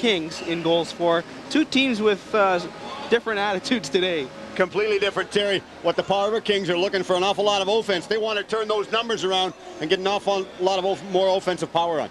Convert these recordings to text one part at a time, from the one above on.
Kings in goals for. Two teams with different attitudes today. Completely different, Terry. What the Powell River Kings are looking for an awful lot of offense. They want to turn those numbers around and get an awful lot of more offensive power on.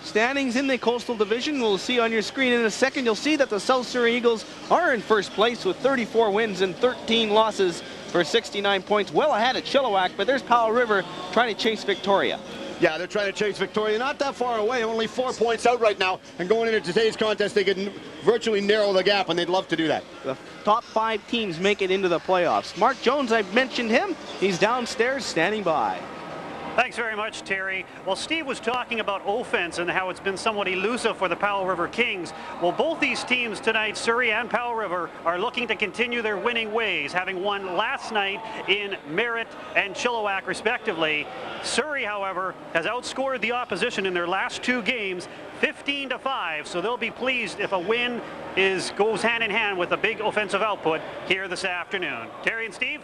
Standings in the Coastal Division, we'll see on your screen in a second. You'll see that the South Surrey Eagles are in first place with 34 wins and 13 losses for 69 points, well ahead of Chilliwack, but there's Powell River trying to chase Victoria. Yeah, they're trying to chase Victoria. Not that far away, only 4 points out right now. And going into today's contest, they could virtually narrow the gap, and they'd love to do that. The top 5 teams make it into the playoffs. Mark Jones, I've mentioned him. He's downstairs standing by. Thanks very much, Terry. Well, Steve was talking about offense and how it's been somewhat elusive for the Powell River Kings. Well, both these teams tonight, Surrey and Powell River, are looking to continue their winning ways, having won last night in Merritt and Chilliwack, respectively. Surrey, however, has outscored the opposition in their last 2 games, 15-5, so they'll be pleased if a win goes hand in hand with a big offensive output here this afternoon. Terry and Steve?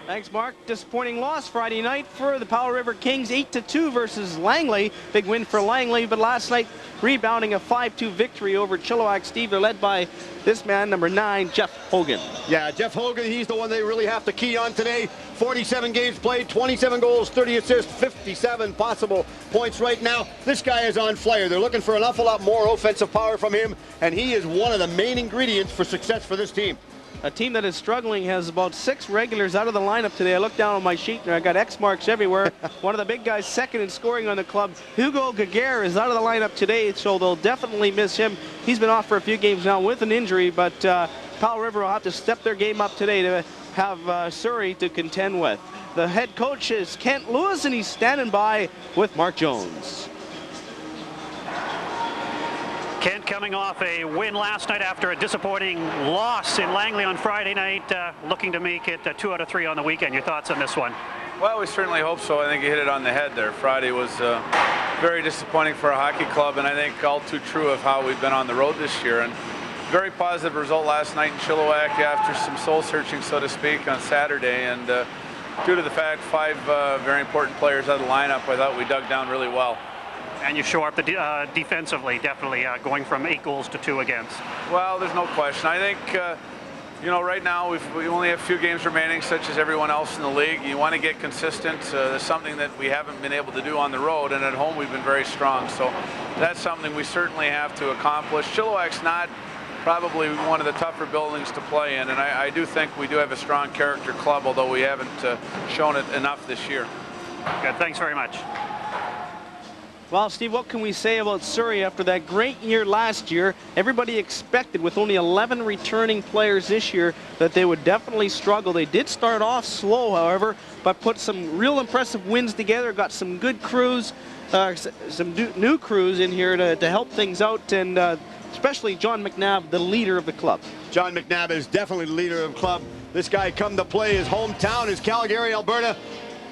Thanks, Mark. Disappointing loss Friday night for the Powell River Kings, 8-2 versus Langley. Big win for Langley, but last night rebounding a 5-2 victory over Chilliwack. Steve, they're led by this man, number 9, Jeff Hogan. Yeah, Jeff Hogan, he's the one they really have to key on today. 47 games played, 27 goals, 30 assists, 57 possible points right now. This guy is on fire. They're looking for an awful lot more offensive power from him, and he is one of the main ingredients for success for this team. A team that is struggling has about 6 regulars out of the lineup today. I looked down on my sheet and I got X marks everywhere. One of the big guys, second in scoring on the club, Hugo Gaguerre, is out of the lineup today, so they'll definitely miss him. He's been off for a few games now with an injury, but Powell River will have to step their game up today to have Surrey to contend with. The head coach is Kent Lewis, and he's standing by with Mark Jones. Kent coming off a win last night after a disappointing loss in Langley on Friday night, looking to make it 2 out of 3 on the weekend. Your thoughts on this one? Well, we certainly hope so. I think you hit it on the head there. Friday was very disappointing for a hockey club, and I think all too true of how we've been on the road this year. And very positive result last night in Chilliwack after some soul searching, so to speak, on Saturday. And due to the fact 5 very important players out of the lineup, I thought we dug down really well. And you shore up the defensively, definitely going from 8 goals to 2 against. Well, there's no question. I think, you know, right now we only have a few games remaining, such as everyone else in the league. You want to get consistent. That's something that we haven't been able to do on the road, and at home we've been very strong. So that's something we certainly have to accomplish. Chilliwack's not probably one of the tougher buildings to play in, and I do think we do have a strong character club, although we haven't shown it enough this year. Good, thanks very much. Well, Steve, what can we say about Surrey after that great year last year? Everybody expected, with only 11 returning players this year, that they would definitely struggle. They did start off slow, however, but put some real impressive wins together, got some good crews, some new crews in here to help things out, and especially John McNabb, the leader of the club. John McNabb is definitely the leader of the club. This guy come to play his hometown is Calgary, Alberta.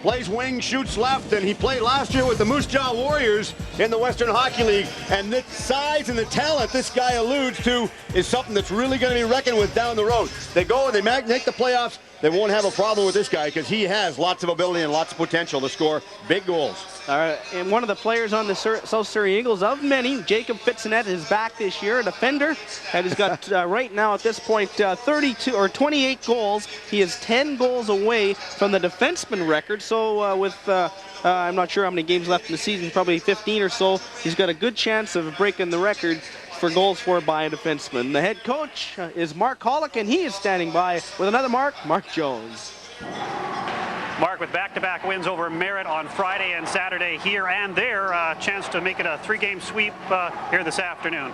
Plays wing, shoots left, and he played last year with the Moose Jaw Warriors in the Western Hockey League. And the size and the talent this guy alludes to is something that's really going to be reckoned with down the road. They go and they make the playoffs. They won't have a problem with this guy because he has lots of ability and lots of potential to score big goals. All right, and one of the players on the South Surrey Eagles, of many, Jacob Fitzinet, is back this year, a defender, and he's got right now at this point 28 goals. He is 10 goals away from the defenseman record. So with I'm not sure how many games left in the season, probably 15 or so. He's got a good chance of breaking the record for goals scored by a defenseman. The head coach is Mark Holick, and he is standing by with another Mark Jones. Mark, with back-to-back wins over Merritt on Friday and Saturday here and there, a chance to make it a 3-game sweep here this afternoon.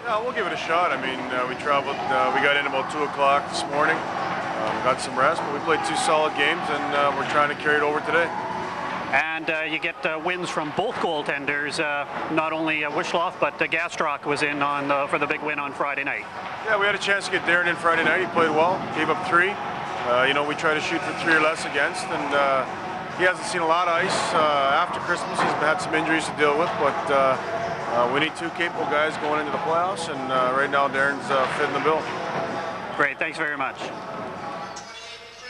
Yeah, we'll give it a shot. I mean, we traveled, we got in about 2 o'clock this morning. We got some rest, but we played 2 solid games, and we're trying to carry it over today. And you get wins from both goaltenders, not only Wishloff, but Gastrock was in on for the big win on Friday night. Yeah, we had a chance to get Darren in Friday night. He played well, gave up 3. You know, we try to shoot for 3 or less against, and he hasn't seen a lot of ice after Christmas. He's had some injuries to deal with, but we need 2 capable guys going into the playoffs, and right now Darren's fitting the bill. Great, thanks very much.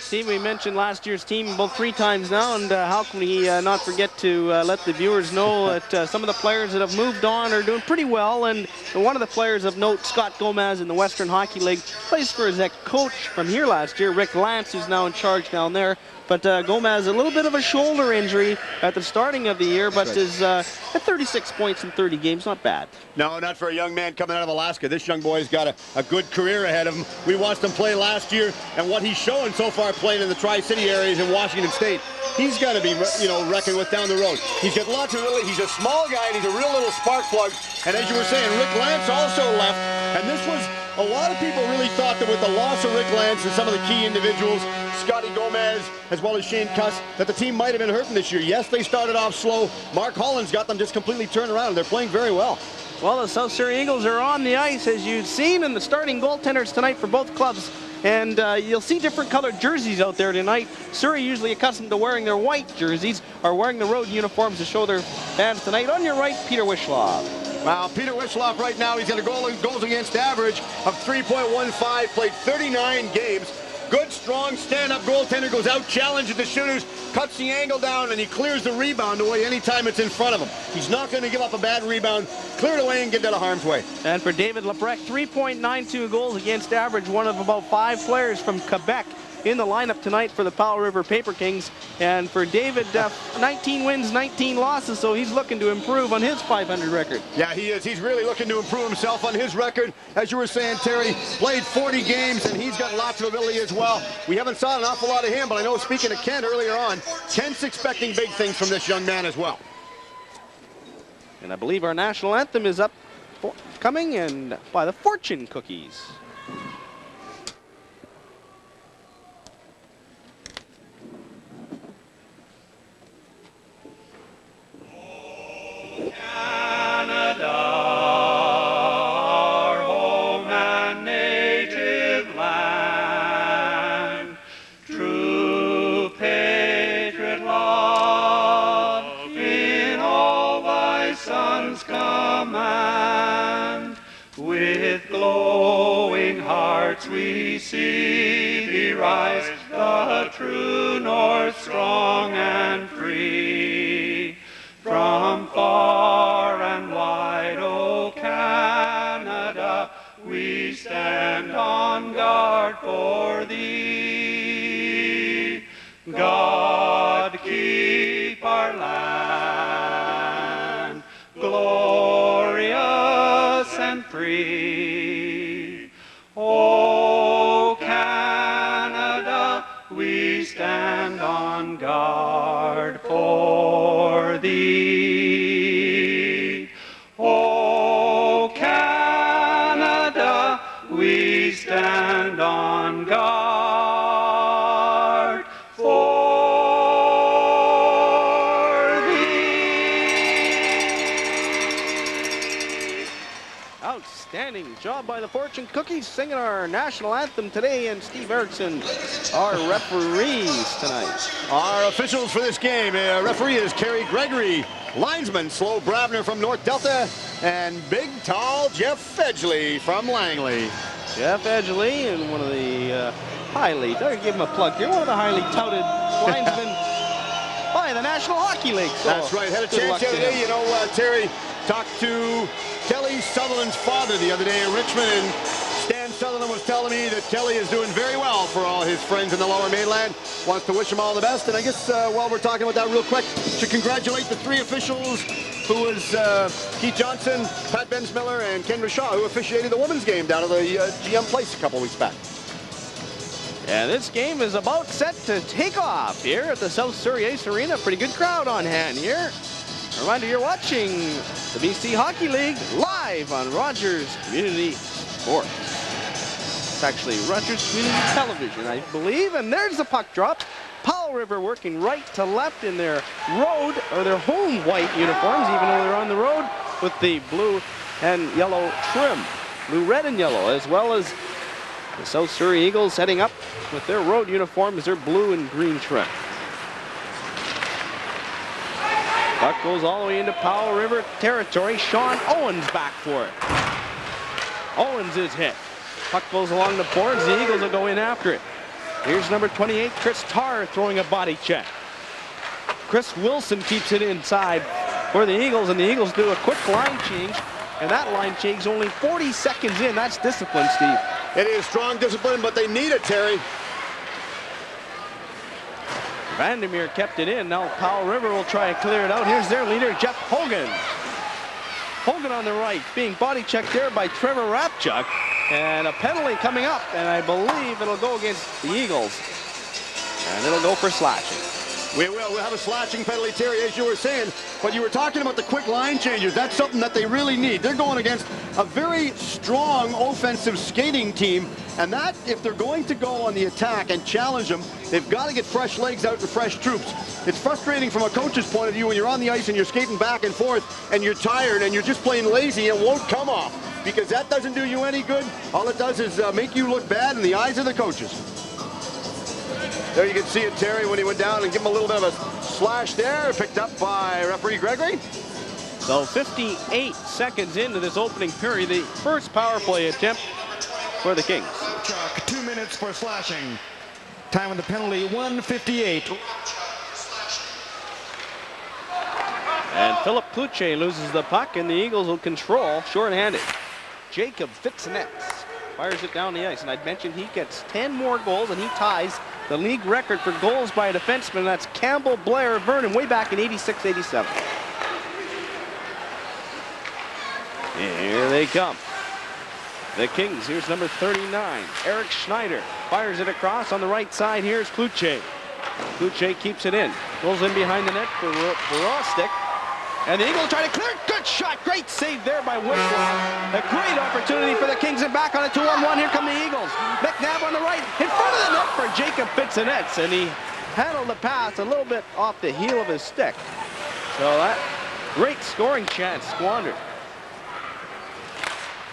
Steve, we mentioned last year's team about 3 times now, and how can we not forget to let the viewers know that some of the players that have moved on are doing pretty well, and one of the players of note, Scott Gomez in the Western Hockey League, plays for his ex-coach from here last year, Rick Lance, who's now in charge down there. But Gomez, a little bit of a shoulder injury at the starting of the year, but is at 36 points in 30 games, not bad. No, not for a young man coming out of Alaska. This young boy's got a good career ahead of him. We watched him play last year, and what he's showing so far playing in the Tri-City areas in Washington State, he's got to be, reckoned with down the road. He's got lots of he's a small guy, and he's a real little spark plug. And as you were saying, Rick Lance also left, and this was, a lot of people really thought that with the loss of Rick Lance and some of the key individuals, Scotty Gomez, as well as Shane Cuss, that the team might have been hurting this year. Yes, they started off slow. Mark Holland's got them just completely turned around. They're playing very well. Well, the South Surrey Eagles are on the ice, as you've seen, and the starting goaltenders tonight for both clubs. And you'll see different colored jerseys out there tonight. Surrey, usually accustomed to wearing their white jerseys, are wearing the road uniforms to show their fans tonight. On your right, Peter Wishloff. Wow, Peter Wishloff right now, he's got a goals against average of 3.15, played 39 games. Good, strong, stand-up goaltender, goes out, challenges the shooters, cuts the angle down, and he clears the rebound away anytime it's in front of him. He's not going to give up a bad rebound. Clear it away and get out of harm's way. And for David Lebrec, 3.92 goals against average, one of about 5 players from Quebec in the lineup tonight for the Powell River Paper Kings. And for David, 19 wins, 19 losses, so he's looking to improve on his 500 record. Yeah, he is. He's really looking to improve himself on his record. As you were saying, Terry, played 40 games, and he's got lots of ability as well. We haven't saw an awful lot of him, but I know, speaking to Kent earlier on, Kent's expecting big things from this young man as well. And I believe our national anthem is up, coming, and by the Fortune Cookies. Canada, our home and native land, true patriot love in all thy sons command. With glowing hearts we see thee rise, the true north strong and free. From far and wide, O Canada, we stand on guard for thee. God keep our land glorious and free. O Canada, we stand on guard for thee. O Canada, we stand on guard for thee. Outstanding job by the Fortune Cookies singing our national anthem today, and Steve Erickson, our referees tonight. Our officials for this game, referee is Kerry Gregory, linesman Slow Bravner from North Delta, and big, tall Jeff Edgley from Langley. Jeff Edgley, and one of the highly, don't give him a plug here, one of the highly touted linesmen by the National Hockey League. So that's right. Had a chance the other day, Terry talked to Kelly Sutherland's father the other day in Richmond, and Stan Sutherland was telling me that Kelly is doing very well for all his friends in the Lower Mainland. Wants to wish them all the best. And I guess while we're talking about that real quick, to congratulate the 3 officials, who was Keith Johnson, Pat Bensmiller, and Ken Rashaw, who officiated the women's game down at the GM Place a couple weeks back. And this game is about set to take off here at the South Surrey Ace Arena. Pretty good crowd on hand here. A reminder, you're watching the BC Hockey League live on Rogers Community Sports. It's actually Rogers Community Television, I believe. And there's the puck drop. Powell River working right to left in their road, or their home white uniforms, even though they're on the road, with the blue and yellow trim. Blue, red, and yellow, as well as the South Surrey Eagles heading up with their road uniforms, their blue and green trim. Puck goes all the way into Powell River territory. Sean Owens back for it. Owens is hit. Puck goes along the boards. The Eagles will go in after it. Here's number 28, Chris Tarr, throwing a body check. Chris Wilson keeps it inside for the Eagles, and the Eagles do a quick line change, and that line change only 40 seconds in. That's discipline, Steve. It is strong discipline, but they need it, Terry. Vandermeer kept it in. Now Powell River will try and clear it out. Here's their leader, Jeff Hogan. Hogan on the right, being body checked there by Trevor Rapchuk. And a penalty coming up, and I believe it'll go against the Eagles. And it'll go for slashing. We'll have a slashing penalty, Terry, as you were saying. But you were talking about the quick line changes. That's something that they really need. They're going against a very strong offensive skating team. And that, if they're going to go on the attack and challenge them, they've got to get fresh legs out and fresh troops. It's frustrating from a coach's point of view when you're on the ice and you're skating back and forth and you're tired and you're just playing lazy and won't come off, because that doesn't do you any good. All it does is make you look bad in the eyes of the coaches. There you can see it, Terry, when he went down and give him a little bit of a slash there, picked up by referee Gregory. So 58 seconds into this opening period, the first power play attempt for the Kings. 2 minutes for slashing. Time on the penalty, 1:58. And Philip Kluche loses the puck, and the Eagles will control shorthanded. Jacob Fitzenetz fires it down the ice, and I'd mentioned he gets 10 more goals, and he ties the league record for goals by a defenseman. That's Campbell Blair Vernon way back in 86-87. Here they come. The Kings. Here's number 39, Eric Schneider. Fires it across on the right side. Here's Kluche. Kluche keeps it in. Goes in behind the net for Rostic. And the Eagles try to clear. Good shot. Great save there by Whitlock. A great opportunity for the Kings, and back on a 2-on-1. Here come the Eagles. McNabb on the right. In front of the net for Jacob Fitzenetz. And he handled the pass a little bit off the heel of his stick. So that great scoring chance squandered.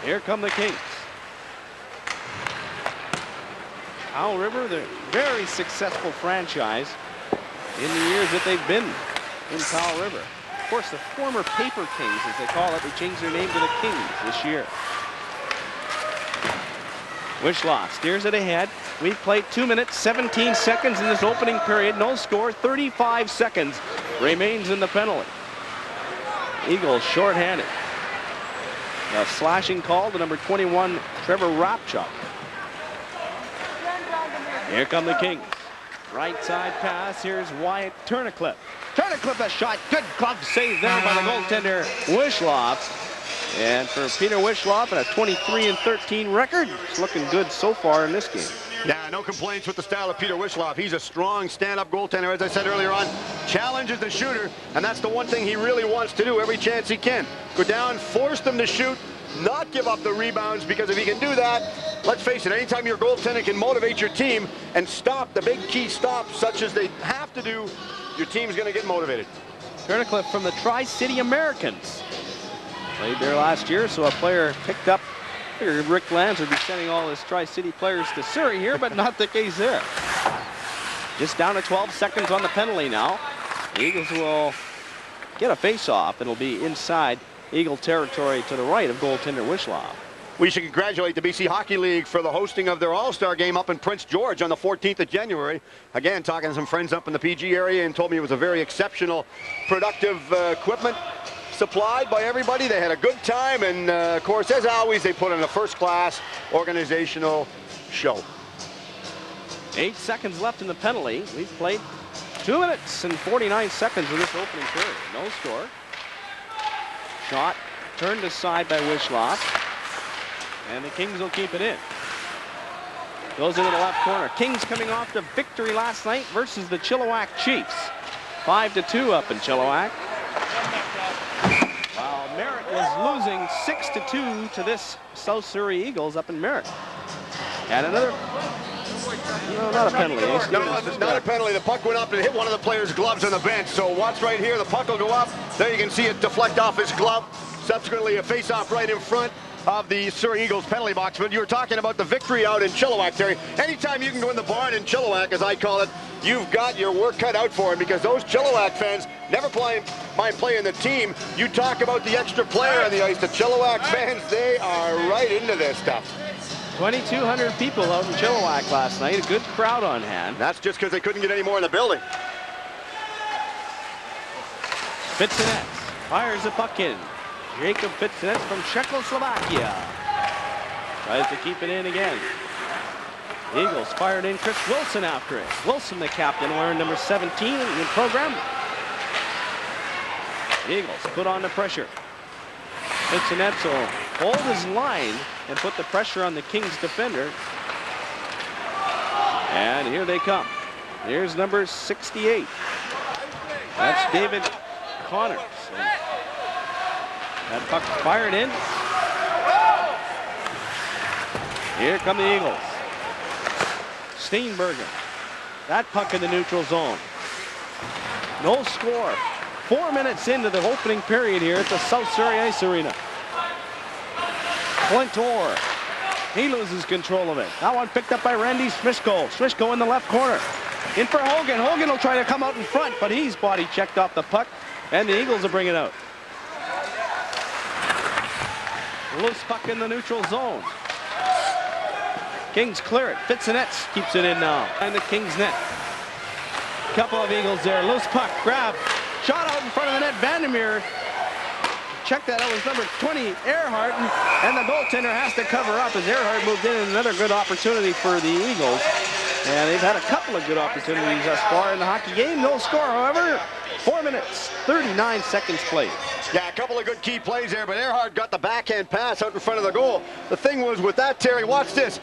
Here come the Kings. Powell River, the very successful franchise in the years that they've been in Powell River. Of course, the former Paper Kings, as they call it, they changed their name to the Kings this year. Wishlaw steers it ahead. We've played 2 minutes, 17 seconds in this opening period. No score, 35 seconds remains in the penalty. Eagles shorthanded. A slashing call to number 21, Trevor Rapchuk. Here come the Kings. Right side pass. Here's Wyatt Turnacliffe. Turnacliffe, a shot. Good glove save there by the goaltender, Wishlaw. And for Peter Wishlaw, a 23-13 record. It's looking good so far in this game. Yeah, no complaints with the style of Peter Wishlaw. He's a strong stand-up goaltender, as I said earlier on. Challenges the shooter, and that's the one thing he really wants to do every chance he can. Go down, force them to shoot, not give up the rebounds, because if he can do that, let's face it, anytime your goaltender can motivate your team and stop the big key stops, such as they have to do, your team's going to get motivated. Turnacliffe from the Tri-City Americans. Played there last year, so a player picked up. Figured Rick Lanz would be sending all his Tri-City players to Surrey here, but not the case there. Just down to 12 seconds on the penalty now. The Eagles will get a face-off. It'll be inside Eagle territory to the right of goaltender Wishlaw. We should congratulate the BC Hockey League for the hosting of their All-Star game up in Prince George on the 14th of January. Again, talking to some friends up in the PG area, and told me it was a very exceptional, productive equipment supplied by everybody. They had a good time, and of course, as always, they put on a first-class organizational show. 8 seconds left in the penalty. We've played 2 minutes and 49 seconds of this opening period. No score. Shot turned aside by Wishlaw, and the Kings will keep it in. Goes into the left corner. Kings coming off the victory last night versus the Chilliwack Chiefs. 5-2 up in Chilliwack. While Merritt was losing 6-2 to this South Surrey Eagles up in Merritt. And another, no, not a penalty. No, not a penalty. The puck went up and hit one of the players' gloves on the bench. So watch right here. The puck will go up. There you can see it deflect off his glove. Subsequently, a face-off right in front of the Surrey Eagles penalty box. But you were talking about the victory out in Chilliwack, Terry. Anytime you can go in the barn in Chilliwack, as I call it, you've got your work cut out for him, because those Chilliwack fans never mind playing the team. You talk about the extra player on the ice. The Chilliwack fans, they are right into this stuff. 2,200 people out in Chilliwack last night. A good crowd on hand. That's just because they couldn't get any more in the building. Fitzenetz fires the puck in. Jacob Fitzenetz from Czechoslovakia tries to keep it in again. Eagles fired in. Chris Wilson after it. Wilson, the captain, wearing number 17 in the program. Eagles put on the pressure. Fitzenetz will hold his line and put the pressure on the Kings defender. And here they come. Here's number 68. That's David Connors. And that puck fired in. Here come the Eagles. Steenbergen. That puck in the neutral zone. No score. 4 minutes into the opening period here at the South Surrey Ice Arena. Clint Orr. He loses control of it. That one picked up by Randy Smishko. Smishko in the left corner. In for Hogan. Hogan will try to come out in front, but he's body checked off the puck, and the Eagles will bring it out. Loose puck in the neutral zone. Kings clear it. Fitzenetz keeps it in now. And the Kings net. Couple of Eagles there. Loose puck. Grab. Shot out in front of the net. Vandermeer. Check that out. It was number 20, Earhart. And the goaltender has to cover up as Earhart moved in. Another good opportunity for the Eagles. And they've had a couple of good opportunities thus far in the hockey game. No score, however. 4 minutes, 39 seconds played. Yeah, a couple of good key plays there, but Earhart got the backhand pass out in front of the goal. The thing was with that, Terry, watch this.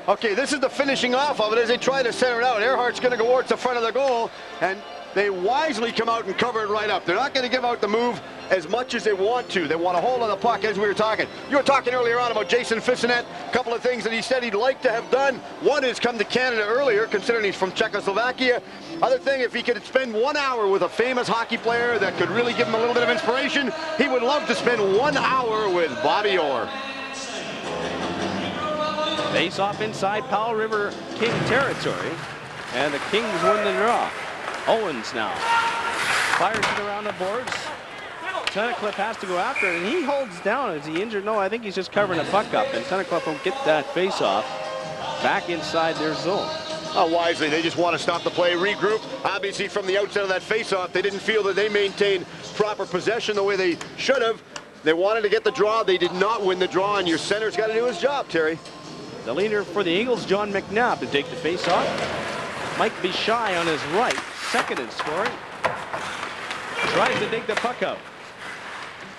Okay, this is the finishing off of it as they try to center it out. Earhart's going to go towards the front of the goal, and they wisely come out and cover it right up. They're not going to give out the move as much as they want to. They want to hold on the puck as we were talking. You were talking earlier on about Jason Fitzenetz. A couple of things that he said he'd like to have done. One is come to Canada earlier, considering he's from Czechoslovakia. Other thing, if he could spend 1 hour with a famous hockey player that could really give him a little bit of inspiration, he would love to spend 1 hour with Bobby Orr. Face off inside Powell River King territory, and the Kings win the draw. Owens now fires it around the boards. Tunnicliffe has to go after it, and he holds down. Is he injured? No, I think he's just covering the puck up, and Tunnicliffe will get that face off back inside their zone. Wisely, they just want to stop the play, regroup. Obviously, from the outset of that face-off, they didn't feel that they maintained proper possession the way they should have. They wanted to get the draw. They did not win the draw, and your center's got to do his job, Terry. The leader for the Eagles, John McNabb, to take the face-off. Mike Bichai on his right, second in scoring. Tries to dig the puck out.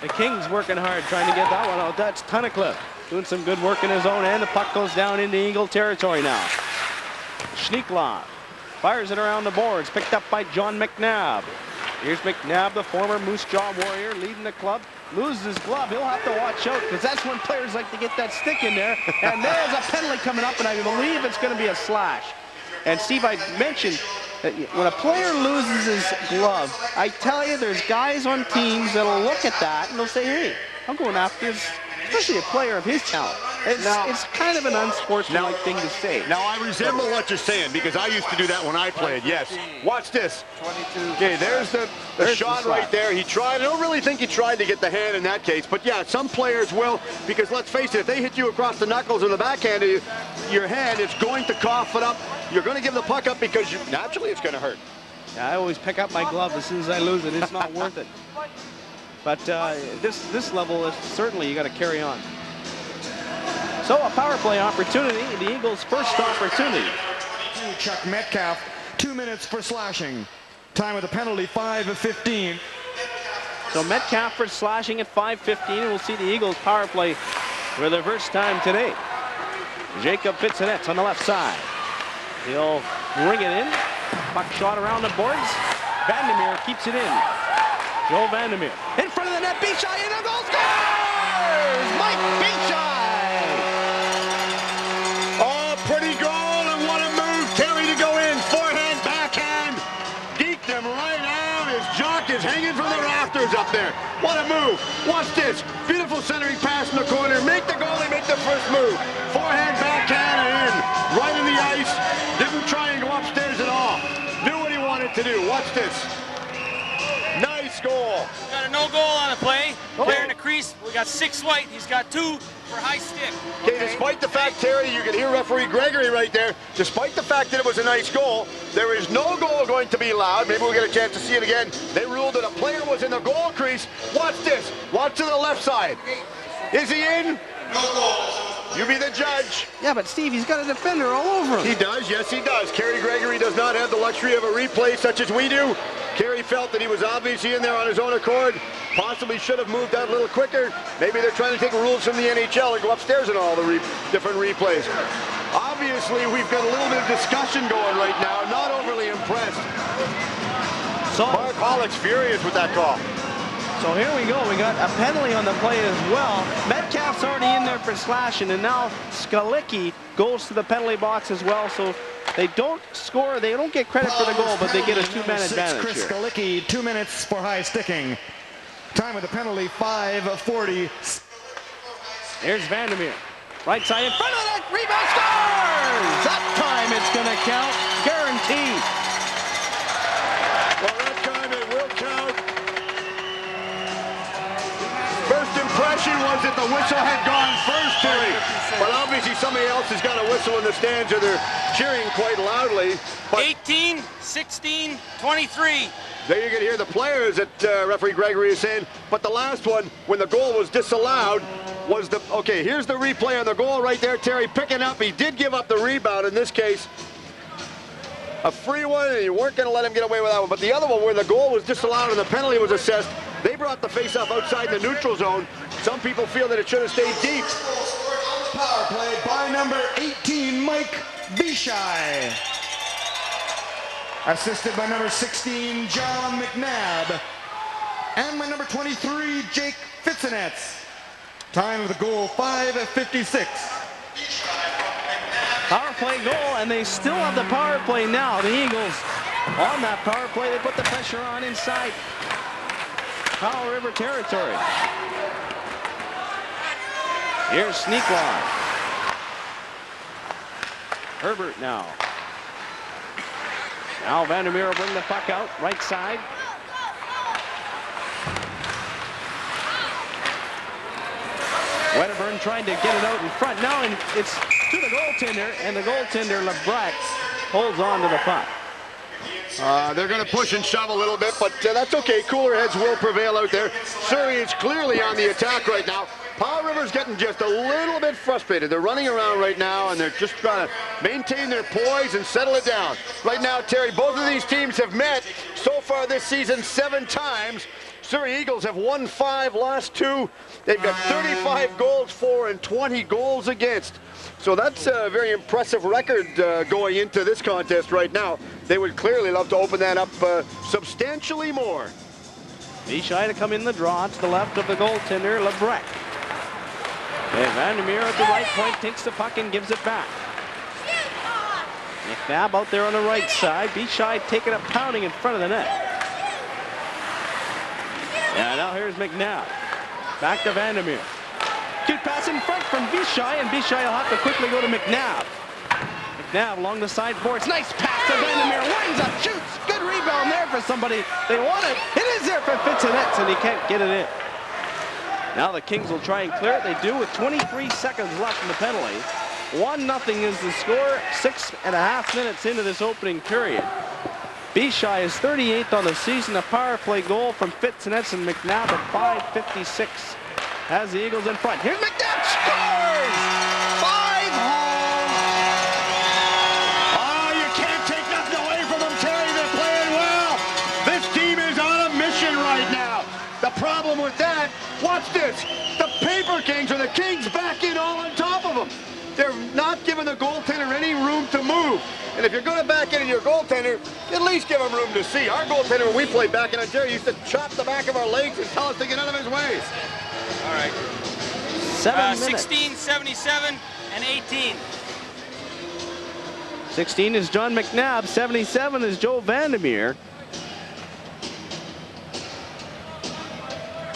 The Kings working hard, trying to get that one out. That's Tunnicliffe doing some good work in his own end. The puck goes down into Eagle territory now. Schneeklov fires it around the boards, picked up by John McNabb. Here's McNabb, the former Moose Jaw Warrior, leading the club. Loses his glove. He'll have to watch out because that's when players like to get that stick in there. And there's a penalty coming up, and I believe it's going to be a slash. And Steve, I mentioned that when a player loses his glove, I tell you, there's guys on teams that'll look at that and they'll say, hey, I'm going after this, especially a player of his talent. It's kind of an unsportsmanlike thing to say. Now, I resemble what you're saying because I used to do that when I played, yes. Watch this. 22. Okay, there's the shot right there. He tried. I don't really think he tried to get the hand in that case. But, yeah, some players will because, let's face it, if they hit you across the knuckles or the backhand of your hand, it's going to cough it up. You're going to give the puck up because naturally it's going to hurt. Yeah, I always pick up my glove as soon as I lose it. It's not worth it. But this level, is certainly you got to carry on. So a power play opportunity, the Eagles' first opportunity. Chuck Metcalf, 2 minutes for slashing. Time of the penalty, 5 of 15. So Metcalf for slashing at 5:15, and we'll see the Eagles' power play for the first time today. Jacob Fitzenetz on the left side. He'll bring it in. Puck shot around the boards. Vandermeer keeps it in. Joe Vandermeer in front of the net. Bichai in the goal, scores! Mike Bichai! Oh, pretty goal, and what a move. Terry to go in. Forehand, backhand. Geeked him right out. His jock is hanging from the rafters up there. What a move. Watch this. Beautiful centering pass in the corner. Make the goalie make the first move. Forehand, backhand, and in. Right in the ice. Didn't try and go upstairs at all. Knew what he wanted to do. Watch this. Nice goal. Got a no goal on the play. Oh. Clear in the crease. We got 6 white. He's got 2 for high stick. Okay, despite the fact, Terry, you can hear referee Gregory right there, despite the fact that it was a nice goal, there is no goal going to be allowed. Maybe we'll get a chance to see it again. They ruled that a player was in the goal crease. Watch this. Watch to the left side. Is he in? No goal. You be the judge. Yeah, but Steve, he's got a defender all over him. He does, yes he does. Kerry Gregory does not have the luxury of a replay such as we do. Kerry felt that he was obviously in there on his own accord. Possibly should have moved out a little quicker. Maybe they're trying to take rules from the NHL and go upstairs and all the different replays. Obviously, we've got a little bit of discussion going right now. Not overly impressed. So, Mark Holick's furious with that call. So here we go. We got a penalty on the play as well. Metcalf's already in there for slashing, and now Skalicki goes to the penalty box as well. So they don't score. They don't get credit for the goal, but they get a 2-man advantage Chris here. Skalicki, 2 minutes for high sticking. Time of the penalty, 5:40. Here's Vandermeer. Right side in front of the net. Rebound scores! That time it's going to count. Guaranteed. Well, that time it will count. First impression was that the whistle had gone first, Terry. But obviously somebody else has got a whistle in the stands, or they're cheering quite loudly. But 18, 16, 23. there you can hear the players that referee Gregory is saying. But the last one, when the goal was disallowed, was the... Okay, here's the replay on the goal right there, Terry. Picking up, he did give up the rebound in this case. A free one, and you weren't going to let him get away with that one. But the other one, where the goal was disallowed and the penalty was assessed, they brought the face-off outside the neutral zone. Some people feel that it should have stayed deep. Power play by number 18, Mike Bishai. Assisted by number 16, John McNabb. And by number 23, Jake Fitzenetz. Time of the goal, 5:56. Power play goal, and they still have the power play now. The Eagles on that power play. They put the pressure on inside Powell River territory. Here's Sneaklaw. Herbert now. Now Vandermeer will bring the puck out, right side. Wedderburn trying to get it out in front now, and it's to the goaltender, and the goaltender, Lebrecht, holds on to the puck. They're going to push and shove a little bit, but that's okay. Cooler heads will prevail out there. Surrey is clearly on the attack right now. Powell River's getting just a little bit frustrated. They're running around right now, and they're just trying to maintain their poise and settle it down. Right now, Terry, both of these teams have met so far this season 7 times. Surrey Eagles have won 5, lost 2. They've got 35 goals for and 20 goals against. So that's a very impressive record going into this contest right now. They would clearly love to open that up substantially more. Bishai to come in the draw to the left of the goaltender, Lebrecht. And Vandermeer at the right point takes the puck and gives it back. McNabb out there on the right side. Bishai taking a pounding in front of the net. Yeah, now here's McNabb. Back to Vandermeer. Cute pass in front from Bishai, and Bishai will have to quickly go to McNabb. McNabb along the side boards. Nice pass to Vandermeer. Winds up, shoots. Good rebound there for somebody. They want it. It is there for Fitzenetz, and he can't get it in. Now the Kings will try and clear it. They do with 23 seconds left in the penalty. 1-0 is the score. 6.5 minutes into this opening period. Bishai is 38th on the season. A power play goal from Fitzenetz, and McNabb at 5:56 has the Eagles in front. Here's McNabb, scores! 5 home! Oh, you can't take nothing away from them, Terry. They're playing well. This team is on a mission right now. The problem with that, watch this. The Paper Kings, or the Kings, back in all on top of them. They're not giving the goaltender any room to move. And if you're going to back into your goaltender, at least give him room to see. Our goaltender, when we played back in Ontario, used to chop the back of our legs and tell us to get out of his way. All right. 7 minutes. 16, 77, and 18. 16 is John McNabb. 77 is Joe Vandermeer.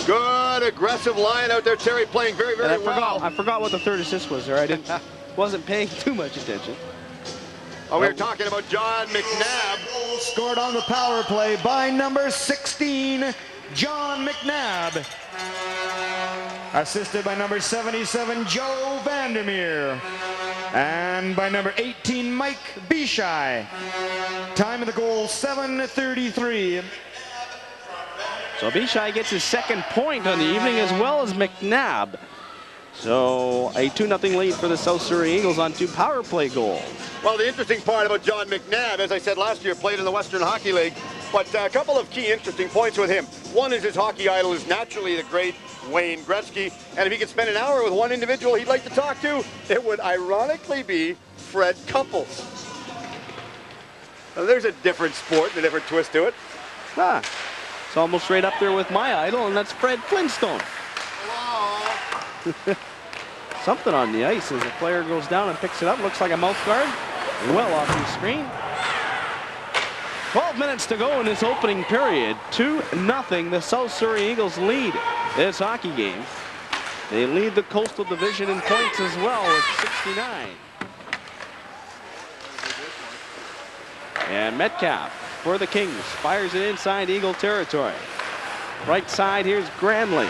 Good aggressive line out there, Terry, playing very, very well. I forgot what the third assist was there. I wasn't paying too much attention. Oh, we were talking about John McNabb. Scored on the power play by number 16, John McNabb. Assisted by number 77, Joe Vandermeer. And by number 18, Mike Bishai. Time of the goal, 7:33. So Bishai gets his second point on the evening, as well as McNabb. So a 2-0 lead for the South Surrey Eagles on 2 power play goals. Well, the interesting part about John McNabb, as I said last year, played in the Western Hockey League, but a couple of key interesting points with him. One is his hockey idol is naturally the great Wayne Gretzky, and if he could spend an hour with one individual he'd like to talk to, it would ironically be Fred Couples. Now, there's a different sport and a different twist to it. Ah, it's almost right up there with my idol, and that's Fred Flintstone. Something on the ice as the player goes down and picks it up. Looks like a mouth guard. Well off the screen. 12 minutes to go in this opening period. 2-0. The South Surrey Eagles lead this hockey game. They lead the Coastal Division in points as well with 69. And Metcalf for the Kings fires it inside Eagle territory. Right side, here's Granley.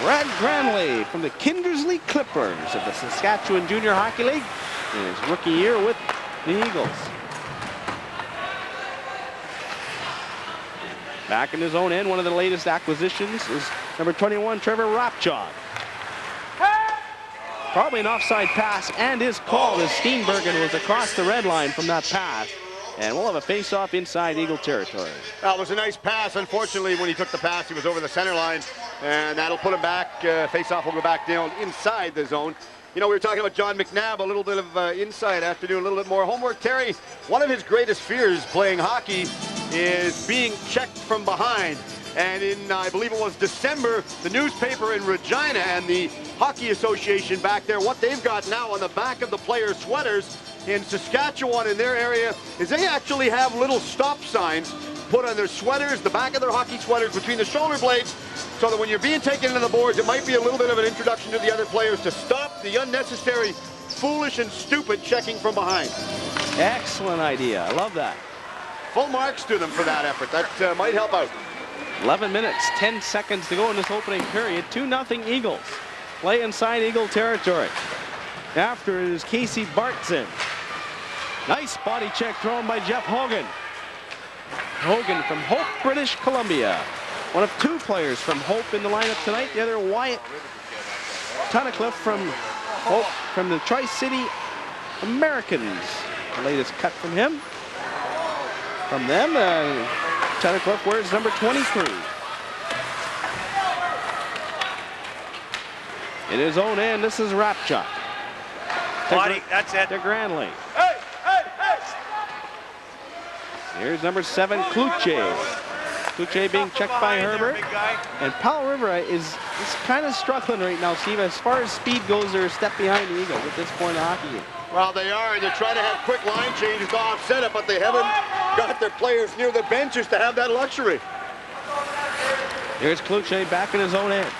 Brad Granley from the Kindersley Clippers of the Saskatchewan Junior Hockey League in his rookie year with the Eagles. Back in his own end, one of the latest acquisitions is number 21, Trevor Rapchog. Probably an offside pass and is called as Steenbergen was across the red line from that pass. And we'll have a face-off inside Eagle territory. Well, it was a nice pass. Unfortunately, when he took the pass, he was over the center line, and that'll put him back. Face-off will go back down inside the zone. You know, we were talking about John McNabb, a little bit of insight after doing a little bit more homework. Terry, one of his greatest fears playing hockey is being checked from behind. And in, I believe it was December, the newspaper in Regina and the Hockey Association back there, what they've got now on the back of the players' sweaters in Saskatchewan in their area is they actually have little stop signs put on their sweaters, the back of their hockey sweaters between the shoulder blades, so that when you're being taken into the boards, it might be a little bit of an introduction to the other players to stop the unnecessary, foolish and stupid checking from behind. Excellent idea. I love that. Full marks to them for that effort. That might help out. 11 minutes, 10 seconds to go in this opening period. 2-0 Eagles. Play inside Eagle territory. After it is Casey Bartson. Nice body check thrown by Jeff Hogan. Hogan from Hope, British Columbia. One of 2 players from Hope in the lineup tonight. The other, Wyatt Tunnicliffe from Hope, from the Tri-City Americans. The latest cut from him. From them, Tunnicliffe wears number 23. In his own end, this is Rapchuk. Body, that's it. To Granley. Hey, hey, hey! Here's number 7, Kluche. Kluche being checked by Herbert. And Powell River is kind of struggling right now, Steve. As far as speed goes, they're a step behind the Eagles at this point in the hockey game. Well, they are, and they're trying to have quick line changes to offset it, but they haven't got their players near the benches to have that luxury. Here's Kluche back in his own end.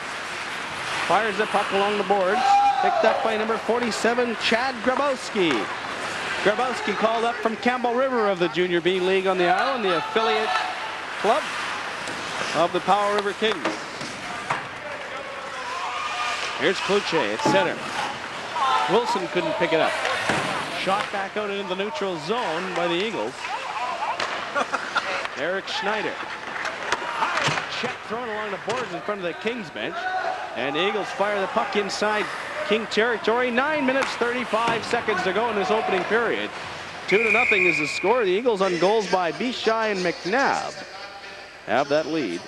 Fires the puck along the boards. Picked up by number 47, Chad Grabowski. Grabowski called up from Campbell River of the Junior B League on the island, the affiliate club of the Powell River Kings. Here's Kluche at center. Wilson couldn't pick it up. Shot back out into the neutral zone by the Eagles. Eric Schneider. Check thrown along the boards in front of the Kings bench. And the Eagles fire the puck inside King territory. 9 minutes, 35 seconds to go in this opening period. 2-0 is the score. The Eagles on goals by Bishai and McNabb have that lead.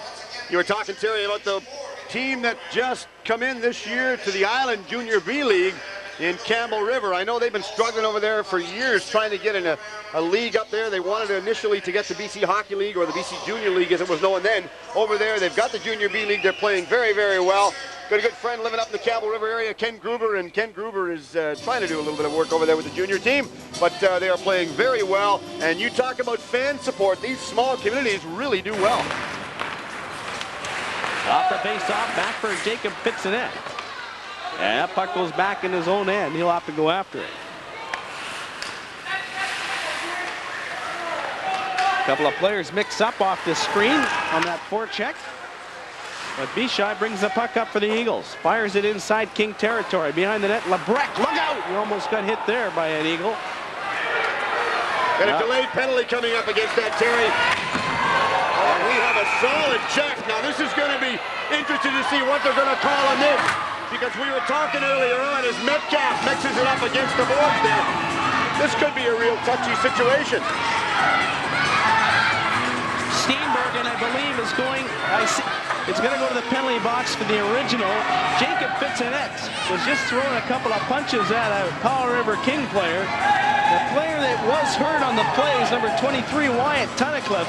You were talking, Terry, about the team that just come in this year to the Island Junior B League in Campbell River. I know they've been struggling over there for years trying to get in a league up there. They wanted initially to get the BC Hockey League, or the BC Junior League as it was known then. Over there, they've got the Junior B League. They're playing very, very well. Got a good friend living up in the Campbell River area, Ken Gruber, and Ken Gruber is trying to do a little bit of work over there with the junior team, but they are playing very well. And you talk about fan support, these small communities really do well. Off the face-off, back for Jacob Pitsonet. And that puck goes back in his own end. He'll have to go after it. A couple of players mix up off the screen on that forecheck. But Bichai brings the puck up for the Eagles. Fires it inside King territory. Behind the net, Lebrecht. Look out! He almost got hit there by an Eagle. And a delayed penalty coming up against that, Terry. And we have a solid check. Now this is going to be interesting to see what they're going to call on this. Because we were talking earlier on as Metcalf mixes it up against the boards there. This could be a real touchy situation. Steenbergen, I believe, is going. It's going to go to the penalty box for the original. Jacob Fitzenett was just throwing a couple of punches at a Powell River King player. The player that was hurt on the play is number 23, Wyatt Tunnicliffe.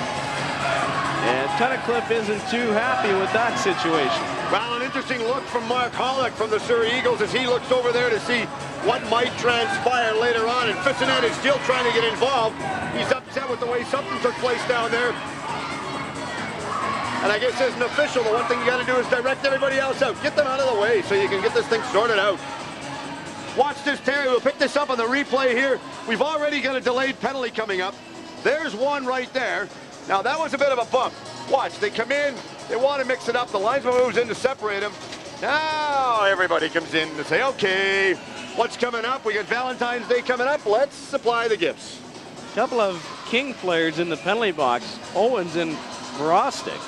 And Tunnicliffe isn't too happy with that situation. Well, an interesting look from Mark Holick from the Surrey Eagles as he looks over there to see what might transpire later on. And Fitzenett is still trying to get involved. He's upset with the way something took place down there. And I guess as an official, the one thing you got to do is direct everybody else out. Get them out of the way so you can get this thing sorted out. Watch this, Terry. We'll pick this up on the replay here. We've already got a delayed penalty coming up. There's one right there. Now, that was a bit of a bump. Watch, they come in. They want to mix it up. The linesman moves in to separate them. Now everybody comes in to say, okay, what's coming up? We got Valentine's Day coming up. Let's supply the gifts. A couple of King players in the penalty box. Owens and Verostic.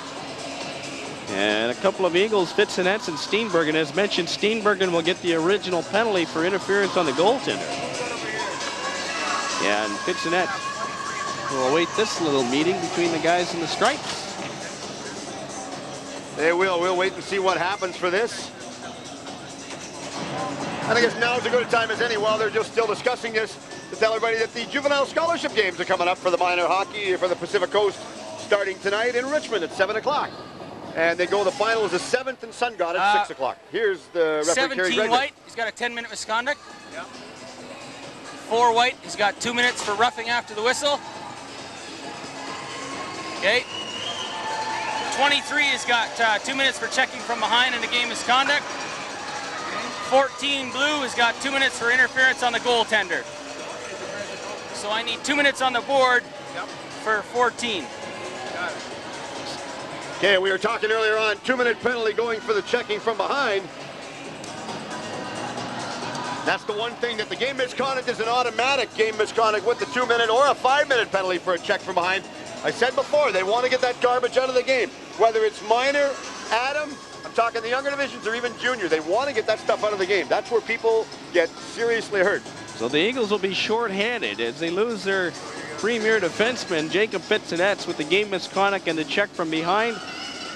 And a couple of Eagles, Fitzenett and Steenbergen. As mentioned, Steenbergen will get the original penalty for interference on the goaltender. Yeah, and Fitzenett will await this little meeting between the guys in the stripes. They will. We'll wait and see what happens for this. And I guess now's as good a time as any while they're just still discussing this to tell everybody that the juvenile scholarship games are coming up for the minor hockey for the Pacific Coast starting tonight in Richmond at 7 o'clock. And they go the finals of 7th and Sun God at 6 o'clock. Here's the referee, Kerry 17 Gregory. White, he's got a 10-minute misconduct. Yep. 4 White, he's got 2 minutes for roughing after the whistle. Okay. 23 has got 2 minutes for checking from behind in the game misconduct. 14 Blue has got 2 minutes for interference on the goaltender. So I need 2 minutes on the board for 14. Got it. Okay, we were talking earlier on, 2-minute penalty going for the checking from behind. That's the one thing that the game misconduct is an automatic game misconduct with the 2-minute or a 5-minute penalty for a check from behind. I said before, they want to get that garbage out of the game. Whether it's minor, Adam, I'm talking the younger divisions or even junior, they want to get that stuff out of the game. That's where people get seriously hurt. So the Eagles will be short-handed as they lose their premier defenseman, Jacob Fitzenett, with the game misconduct and the check from behind.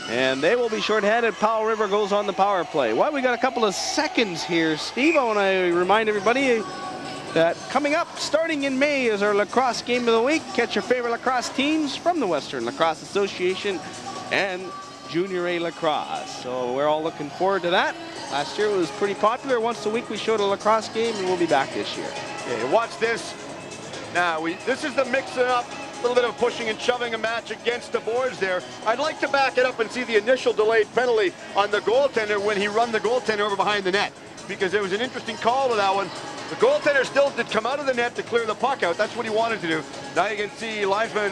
And they will be short-handed. Powell River goes on the power play. Well, we got a couple of seconds here, Steve. I want to remind everybody that coming up, starting in May, is our lacrosse game of the week. Catch your favorite lacrosse teams from the Western Lacrosse Association and Junior A Lacrosse. So we're all looking forward to that. Last year it was pretty popular. Once a week we showed a lacrosse game, and we'll be back this year. Okay, watch this. Now, this is the mixing up, a little bit of pushing and shoving a match against the boards there. I'd like to back it up and see the initial delayed penalty on the goaltender when he run the goaltender over behind the net, because there was an interesting call to that one. The goaltender still did come out of the net to clear the puck out. That's what he wanted to do. Now you can see linesman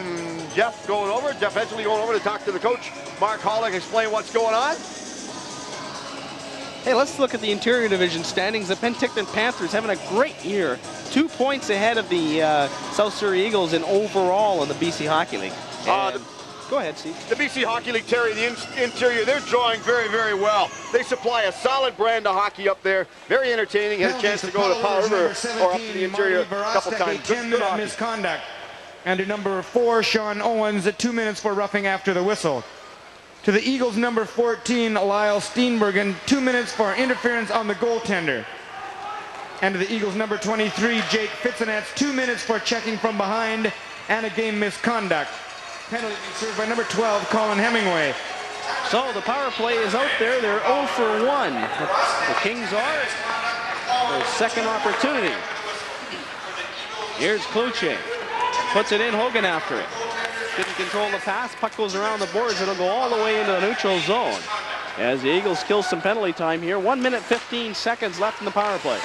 Jeff going over, Jeff Edgley going over to talk to the coach, Mark Holick, explain what's going on. Hey, let's look at the interior division standings. The Penticton Panthers having a great year. 2 points ahead of the South Surrey Eagles in overall in the BC Hockey League. Go ahead, Steve. The BC Hockey League, Terry, the interior, they're drawing very, very well. They supply a solid brand of hockey up there. Very entertaining. Had a chance to go to Powell River or up to the interior a couple times. 10-minute misconduct. And to number 4, Sean Owens, at 2 minutes for roughing after the whistle. To the Eagles, number 14, Lyle Steenbergen, 2 minutes for interference on the goaltender. And to the Eagles, number 23, Jake Fitzenett, 2 minutes for checking from behind and a game misconduct. Penalty served by number 12, Colin Hemingway. So the power play is out there. They're 0 for 1. The Kings are their second opportunity. Here's Kluche. Puts it in, Hogan after it. Didn't control the pass. Puck goes around the boards. It'll go all the way into the neutral zone. As the Eagles kill some penalty time here. 1 minute, 15 seconds left in the power play.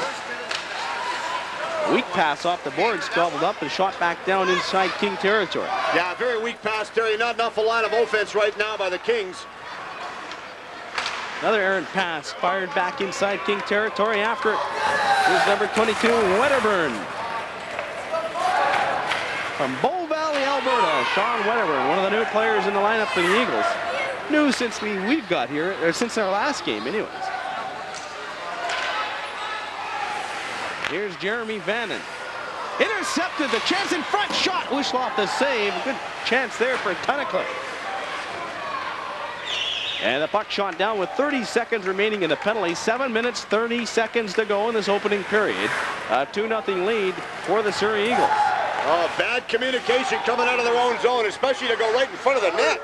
Weak pass off the boards, gobbled up and shot back down inside King territory. Yeah, very weak pass, Terry. Not an awful lot of offense right now by the Kings. Another errant pass fired back inside King territory after it. Here's number 22, Wedderburn. From Bow Valley, Alberta, Sean Wedderburn, one of the new players in the lineup for the Eagles. New since we've got here, or since our last game anyways. Here's Jeremy Vannon. Intercepted, the chance in front, shot. Wishloff the save. Good chance there for Tunnicliffe. And the puck shot down with 30 seconds remaining in the penalty. 7 minutes, 30 seconds to go in this opening period. A 2-0 lead for the Surrey Eagles. Oh, bad communication coming out of their own zone, especially to go right in front of the net.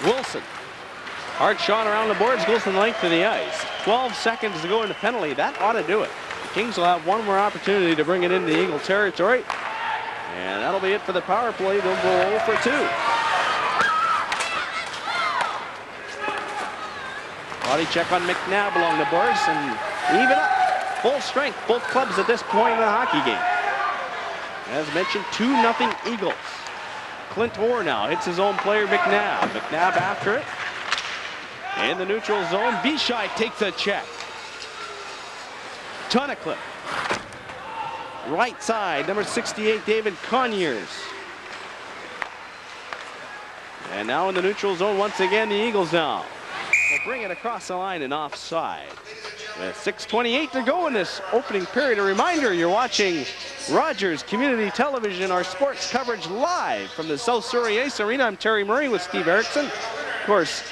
Wilson. Hard shot around the boards, goes to the length of the ice. 12 seconds to go in the penalty. That ought to do it. The Kings will have one more opportunity to bring it into the Eagle territory. And that'll be it for the power play. They'll go 0 for 2. Body check on McNabb along the boards and even up. Full strength, both clubs at this point in the hockey game. As mentioned, 2-0 Eagles. Clint Orr now hits his own player, McNabb. McNabb after it. In the neutral zone, Bishai takes a check. Tunnicliffe. Right side, number 68, David Conyers. And now in the neutral zone, once again, the Eagles now. They'll bring it across the line and offside. With 6:28 to go in this opening period. A reminder, you're watching Rogers Community Television, our sports coverage live from the South Surrey Ace Arena. I'm Terry Murray with Steve Erickson. Of course,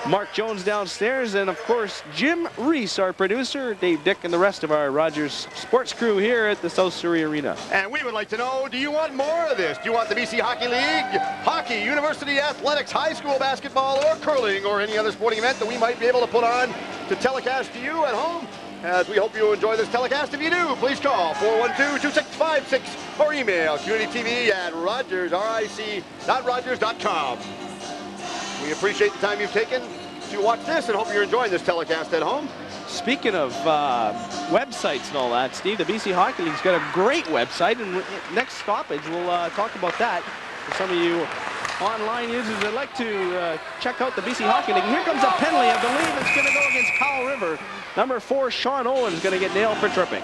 Mark Jones downstairs, and of course, Jim Reese, our producer, Dave Dick, and the rest of our Rogers sports crew here at the South Surrey Arena. And we would like to know, do you want more of this? Do you want the BC Hockey League, hockey, university athletics, high school basketball, or curling, or any other sporting event that we might be able to put on to telecast to you at home? As we hope you enjoy this telecast. If you do, please call 412-2656 or email communitytv@rogers.com. We appreciate the time you've taken to watch this and hope you're enjoying this telecast at home. Speaking of websites and all that, Steve, the BC Hockey League's got a great website, and next stoppage we'll talk about that. For some of you online users that like to check out the BC Hockey League. And here comes a penalty. I believe it's going to go against Powell River. Number 4, Sean Owens, going to get nailed for tripping.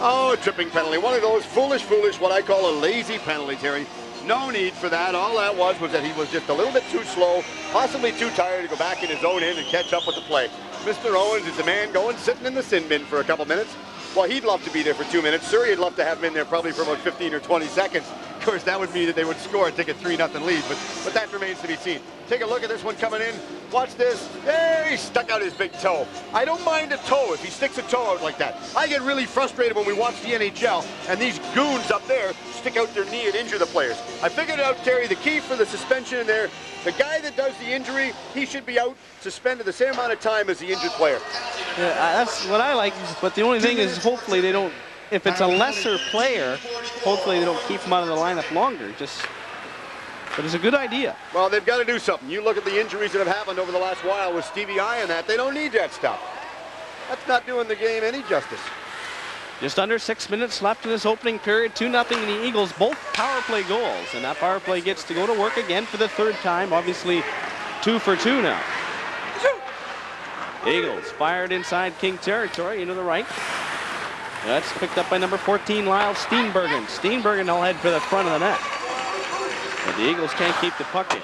Oh, a tripping penalty. One of those foolish, what I call a lazy penalty, Terry. No need for that. All that was that he was just a little bit too slow, possibly too tired to go back in his own end and catch up with the play. Mr. Owens is the man going, sitting in the sin bin for a couple minutes. Well, he'd love to be there for 2 minutes. Surrey would love to have him in there probably for about 15 or 20 seconds. Of course, that would mean that they would score and take a 3-0 lead, but that remains to be seen. Take a look at this one coming in. Watch this. There, he stuck out his big toe. I don't mind a toe if he sticks a toe out like that. I get really frustrated when we watch the NHL and these goons up there stick out their knee and injure the players. I figured out, Terry, the key for the suspension in there, the guy that does the injury, he should be out suspended the same amount of time as the injured player. Yeah, that's what I like, but the only thing is hopefully they don't, if it's a lesser player, hopefully they don't keep him out of the lineup longer. But it's a good idea. Well, they've got to do something. You look at the injuries that have happened over the last while with Stevie I and that. They don't need that stuff. That's not doing the game any justice. Just under 6 minutes left in this opening period. 2-0 the Eagles, both power play goals. And that power play gets to go to work again for the third time. Obviously 2 for 2 now. Eagles fired inside King territory into the right. That's picked up by number 14, Lyle Steenbergen. Steenbergen will head for the front of the net. But the Eagles can't keep the puck in.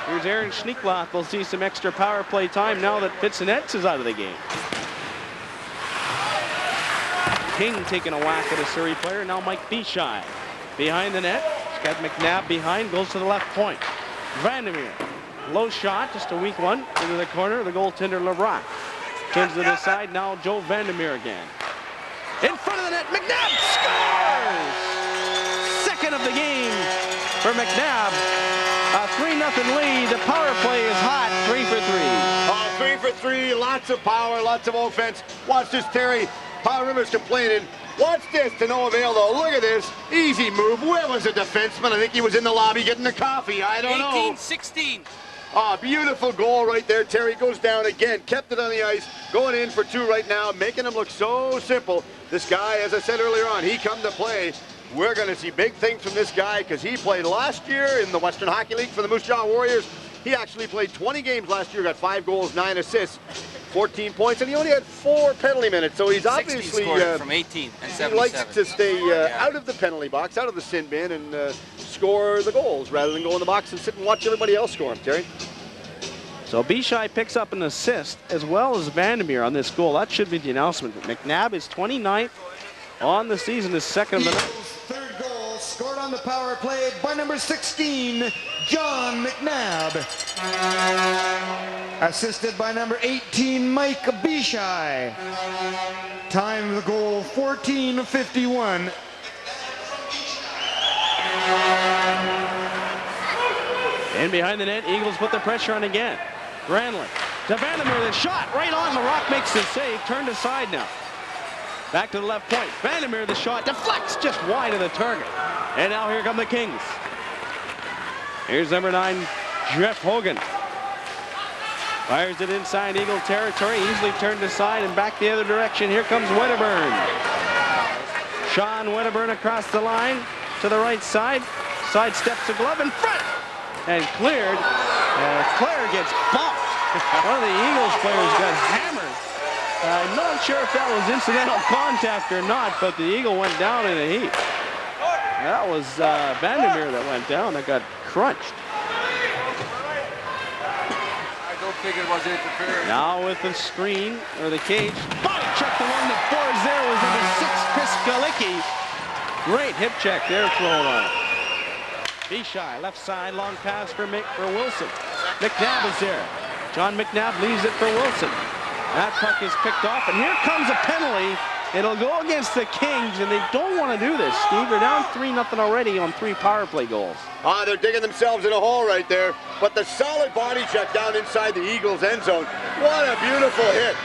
Here's Aaron Schneekloth. We'll see some extra power play time now that Fitzenetz is out of the game. King taking a whack at a Surrey player. Now Mike Bishai behind the net. He's got McNabb behind. Goes to the left point. Vandermeer. Low shot. Just a weak one. Into the corner. The goaltender LeBrock. Turns to the side. Now Joe Vandermeer again. In front of the net. McNabb scores! Second of the game for McNabb. A 3-0 lead. The power play is hot. 3 for 3. Oh, 3 for 3. Lots of power, lots of offense. Watch this, Terry. Powell River's complaining. Watch this to no avail, though. Look at this. Easy move. Where was the defenseman? I think he was in the lobby getting the coffee. I don't know. 18-16. Ah, beautiful goal right there. Terry goes down again, kept it on the ice, going in for 2 right now, making him look so simple. This guy, as I said earlier on, he come to play. We're going to see big things from this guy because he played last year in the Western Hockey League for the Moose Jaw Warriors. He actually played 20 games last year, got 5 goals, 9 assists, 14 points, and he only had 4 penalty minutes. So he's obviously from 18 and 77. he likes to stay out of the penalty box, out of the sin bin, and score the goals rather than go in the box and sit and watch everybody else score them, Terry. So Bishai picks up an assist as well as Vandermeer on this goal. That should be the announcement. McNabb is 29th on the season, his second minute. Third goal scored on the power play by number 16, John McNabb. Assisted by number 18, Mike Bishai. Time of the goal, 14:51. And behind the net, Eagles put the pressure on again. Granlund to Vandermeer, the shot right on. LaRock makes the save, turned aside now. Back to the left point. Vandermeer, the shot deflects just wide of the target. And now here come the Kings. Here's number 9, Jeff Hogan. Fires it inside Eagle territory, easily turned aside and back the other direction. Here comes Wedderburn. Sean Wedderburn across the line to the right side. Sidesteps a glove in front and cleared. Claire gets bumped. One of the Eagles players got hammered. I'm not sure if that was incidental contact or not, but the Eagle went down in a heap. That was Vandermeer that went down, that got crunched. I don't think it was interference. Now with the screen, or the cage. Body check, the one that fours there was number 6, Chris Galicki. Great hip check there thrown on it. Bishai, left side, long pass for Wilson. McNabb is there. John McNabb leaves it for Wilson. That puck is picked off, and here comes a penalty. It'll go against the Kings, and they don't want to do this, Steve. They're down 3-0 already on 3 power play goals. Ah, they're digging themselves in a hole right there. But the solid body check down inside the Eagles' end zone. What a beautiful hit.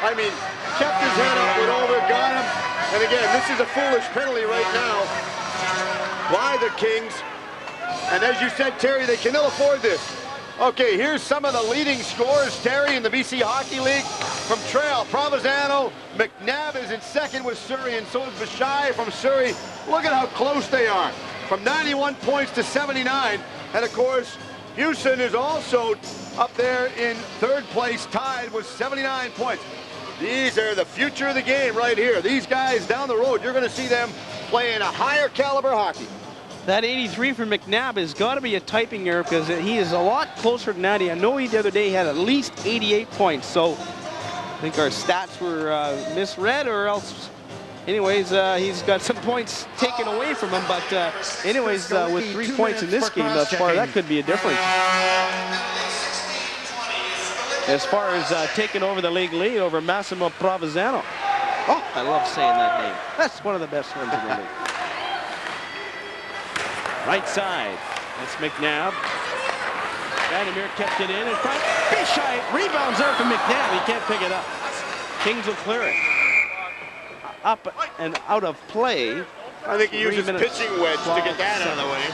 I mean, kept his head up, went over, got him. And again, this is a foolish penalty right now by the Kings. And as you said, Terry, they can ill afford this. Okay, here's some of the leading scorers, Terry, in the BC Hockey League. From Trail, Provenzano, McNabb is in second with Surrey, and so is Bishai from Surrey. Look at how close they are. From 91 points to 79. And of course, Houston is also up there in third place, tied with 79 points. These are the future of the game right here. These guys down the road, you're going to see them playing a higher caliber hockey. That 83 for McNabb has got to be a typing error because he is a lot closer than that. I know the other day he had at least 88 points, so I think our stats were misread, or else, anyways, he's got some points taken away from him. But anyways, with 3 points in this game thus far, that could be a difference. As far as taking over the league lead over Massimo Provenzano. Oh, I love saying that name. That's one of the best ones in the league. Right side, that's McNabb. Vandermeer kept it in front. Bishai rebounds there from McNabb. He can't pick it up. Kings will clear it. Up and out of play. I think he uses pitching wedge to get that out of the way.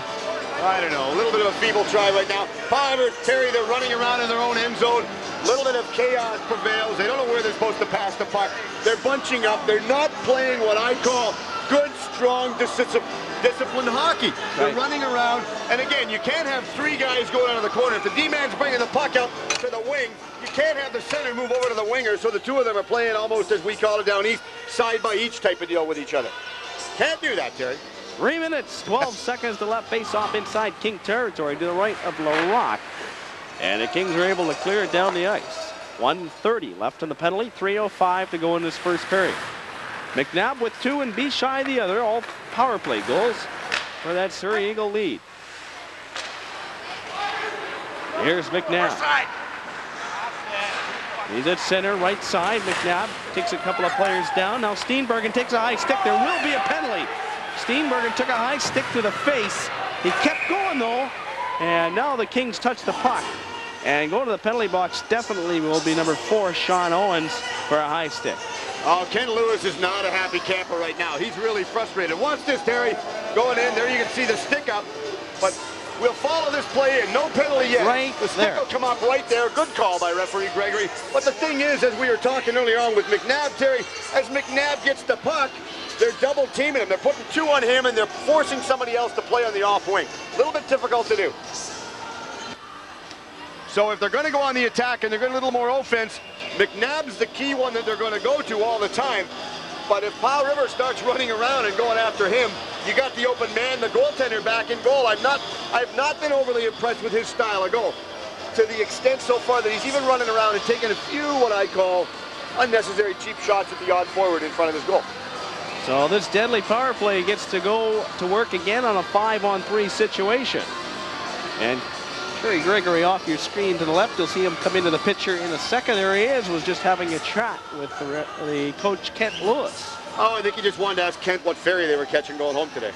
I don't know, a little bit of a feeble try right now. However, Terry, they're running around in their own end zone. A little bit of chaos prevails. They don't know where they're supposed to pass the puck. They're bunching up. They're not playing what I call good, strong, disciplined hockey. They're running around, and again, you can't have 3 guys going out of the corner. If the D-man's bringing the puck out to the wing, you can't have the center move over to the winger, so the 2 of them are playing almost, as we call it down east, side by each type of deal with each other. Can't do that, Terry. 3 minutes, 12 seconds to left, face off inside King territory to the right of LaRock. And the Kings are able to clear it down the ice. 1:30 left in the penalty, 3:05 to go in this first period. McNabb with 2 and Bishai the other, all power play goals for that Surrey Eagle lead. Here's McNabb. He's at center, right side. McNabb takes a couple of players down. Now Steenbergen takes a high stick. There will be a penalty. Steenbergen took a high stick to the face. He kept going though, and now the Kings touch the puck. And going to the penalty box definitely will be number 4, Sean Owens, for a high stick. Oh, Ken Lewis is not a happy camper right now. He's really frustrated. Watch this, Terry. Going in there, you can see the stick up. But We'll follow this play in. No penalty yet. Right the stick there. will come up right there. Good call by referee Gregory. But the thing is, as we were talking earlier on with McNabb, Terry, as McNabb gets the puck, they're double teaming him. They're putting 2 on him, and they're forcing somebody else to play on the off wing. A little bit difficult to do. So if they're going to go on the attack and they're going to a little more offense, McNabb's the key one that they're going to go to all the time. But if Powell River starts running around and going after him, you got the open man, the goaltender back in goal. I've not been overly impressed with his style of goal, to the extent so far that he's even running around and taking a few what I call unnecessary cheap shots at the odd forward in front of his goal. So this deadly power play gets to go to work again on a 5-on-3 situation. And Terry Gregory off your screen to the left, you'll see him come into the picture in a second. There he is, was just having a chat with the coach, Kent Lewis. Oh, I think he just wanted to ask Kent what ferry they were catching going home today.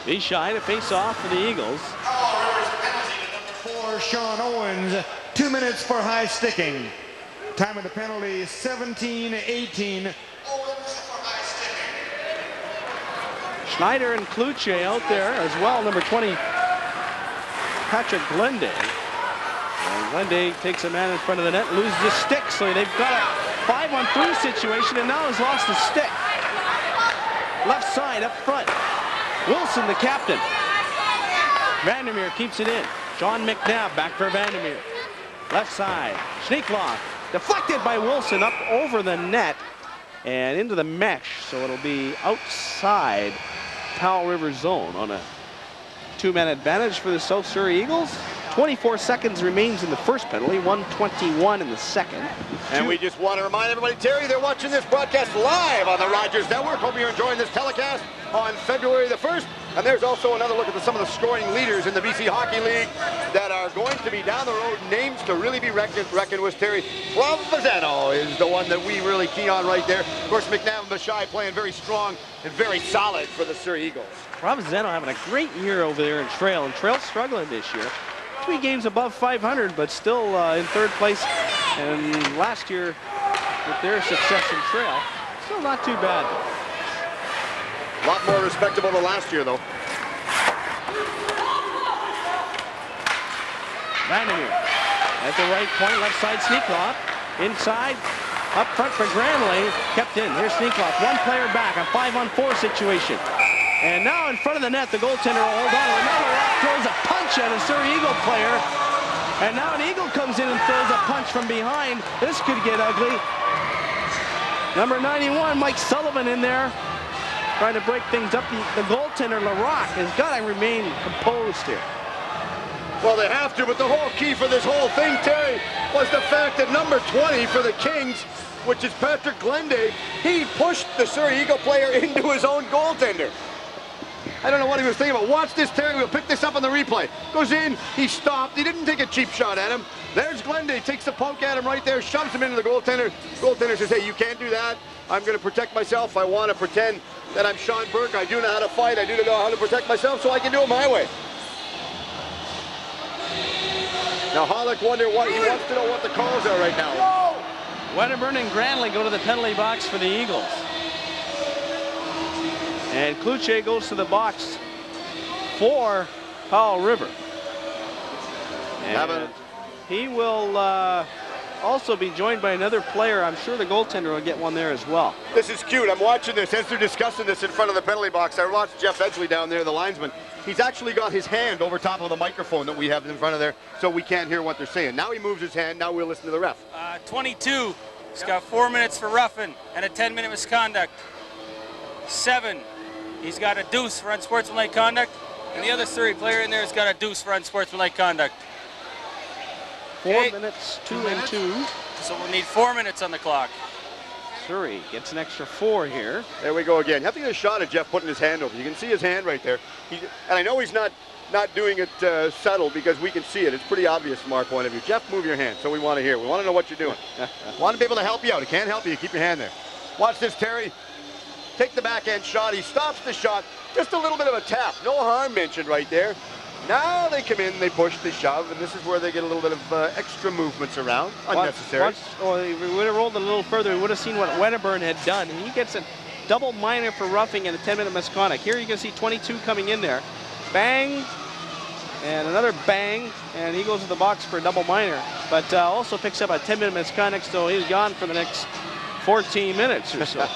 Be shy to face off for the Eagles. For Sean Owens, 2 minutes for high sticking. Time of the penalty, 17-18. Schneider and Kluche out there as well, number 20. Patrick Glenday. And Glenday takes a man in front of the net, loses his stick, so they've got a 5-on-3 situation, and now has lost his stick. Left side up front. Wilson, the captain. Vandermeer keeps it in. John McNabb back for Vandermeer. Left side. Schneekloff deflected by Wilson up over the net and into the mesh, so it'll be outside Powell River zone on a 2-man advantage for the South Surrey Eagles. 24 seconds remains in the first penalty, 1:21 in the second. And we just want to remind everybody, Terry, they're watching this broadcast live on the Rogers Network. Hope you're enjoying this telecast on February the 1st. And there's also another look at some of the scoring leaders in the BC Hockey League that are going to be down the road. Names to really be reckoned with, Terry. Provenzano is the one that we really key on right there. Of course, McNabb and Bashai playing very strong and very solid for the Surrey Eagles. Provenzano having a great year over there in Trail, and Trail's struggling this year. 3 games above 500, but still in 3rd place. And last year, with their success in Trail, still not too bad. A lot more respectable than last year, though. Vandermeer at the right point, left side Schneekloff. Inside, up front for Granley, kept in. Here's Schneekloff, 1 player back, a 5-on-4 situation. And now in front of the net, the goaltender will hold on. Remember, throws a punch at a Surrey Eagle player. And now an Eagle comes in and throws a punch from behind. This could get ugly. Number 91, Mike Sullivan in there, trying to break things up. The goaltender, Larocque, has got to remain composed here. Well, they have to, but the whole key for this whole thing, Terry, was the fact that number 20 for the Kings, which is Patrick Glenday, he pushed the Surrey Eagle player into his own goaltender. I don't know what he was thinking about. Watch this, Terry. We'll pick this up on the replay. Goes in, he stopped. He didn't take a cheap shot at him. There's Glenday, takes the poke at him right there, shoves him into the goaltender. Goaltender says, hey, you can't do that. I'm going to protect myself. I want to pretend that I'm Sean Burke. I do know how to fight. I do know how to protect myself, so I can do it my way. Now Holick wonder what he wants to know what the calls are right now. Wedderburn and Granley go to the penalty box for the Eagles. And Kluche goes to the box for Powell River. And he will also be joined by another player. I'm sure the goaltender will get one there as well. This is cute. I'm watching this as they're discussing this in front of the penalty box. I watched Jeff Edgley down there, the linesman. He's actually got his hand over top of the microphone that we have in front of there, so we can't hear what they're saying. Now he moves his hand. Now we'll listen to the ref. 22. He's got 4 minutes for roughing and a 10-minute misconduct. 7. He's got a deuce for unsportsmanlike conduct, and the other Surrey player in there has got a deuce for unsportsmanlike conduct. 4 minutes, 2 and 2. So we'll need 4 minutes on the clock. Surrey gets an extra 4 here. There we go again. You have to get a shot at Jeff putting his hand over. You can see his hand right there. And I know he's not doing it subtle because we can see it. It's pretty obvious from our point of view. Jeff, move your hand so we want to hear. We want to know what you're doing. Want to be able to help you out. He can't help you. Keep your hand there. Watch this, Terry. Take the backhand shot. He stops the shot. Just a little bit of a tap. No harm mentioned right there. Now they come in, they push, they shove, and this is where they get a little bit of extra movements around. Unnecessary. If we would have rolled a little further, we would have seen what Wedderburn had done. And he gets a double minor for roughing and a 10-minute misconduct. Here you can see 22 coming in there. Bang. And another bang, and he goes to the box for a double minor. But also picks up a 10-minute misconduct, so he's gone for the next 14 minutes or so.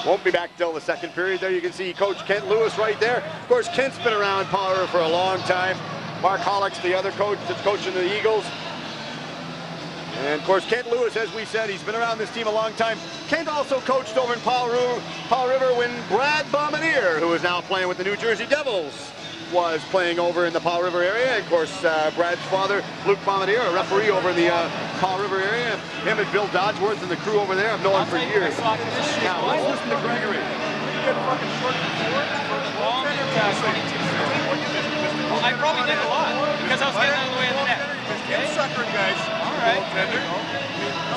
Won't be back till the second period. There you can see Coach Kent Lewis right there. Of course, Kent's been around Powell River for a long time. Mark Holick's the other coach that's coaching the Eagles. And of course, Kent Lewis, as we said, he's been around this team a long time. Kent also coached over in Powell River when Brad Bombardier, who is now playing with the New Jersey Devils, was playing over in the Powell River area. And of course, Brad's father, Luke Bombardier, a referee over in the Powell River area. Him and Bill Dodgeworth and the crew over there have known him for years. Now, let's listen to Gregory. Well, I probably did a lot because I was getting out of the way of the net. Get suckering, guys. All right.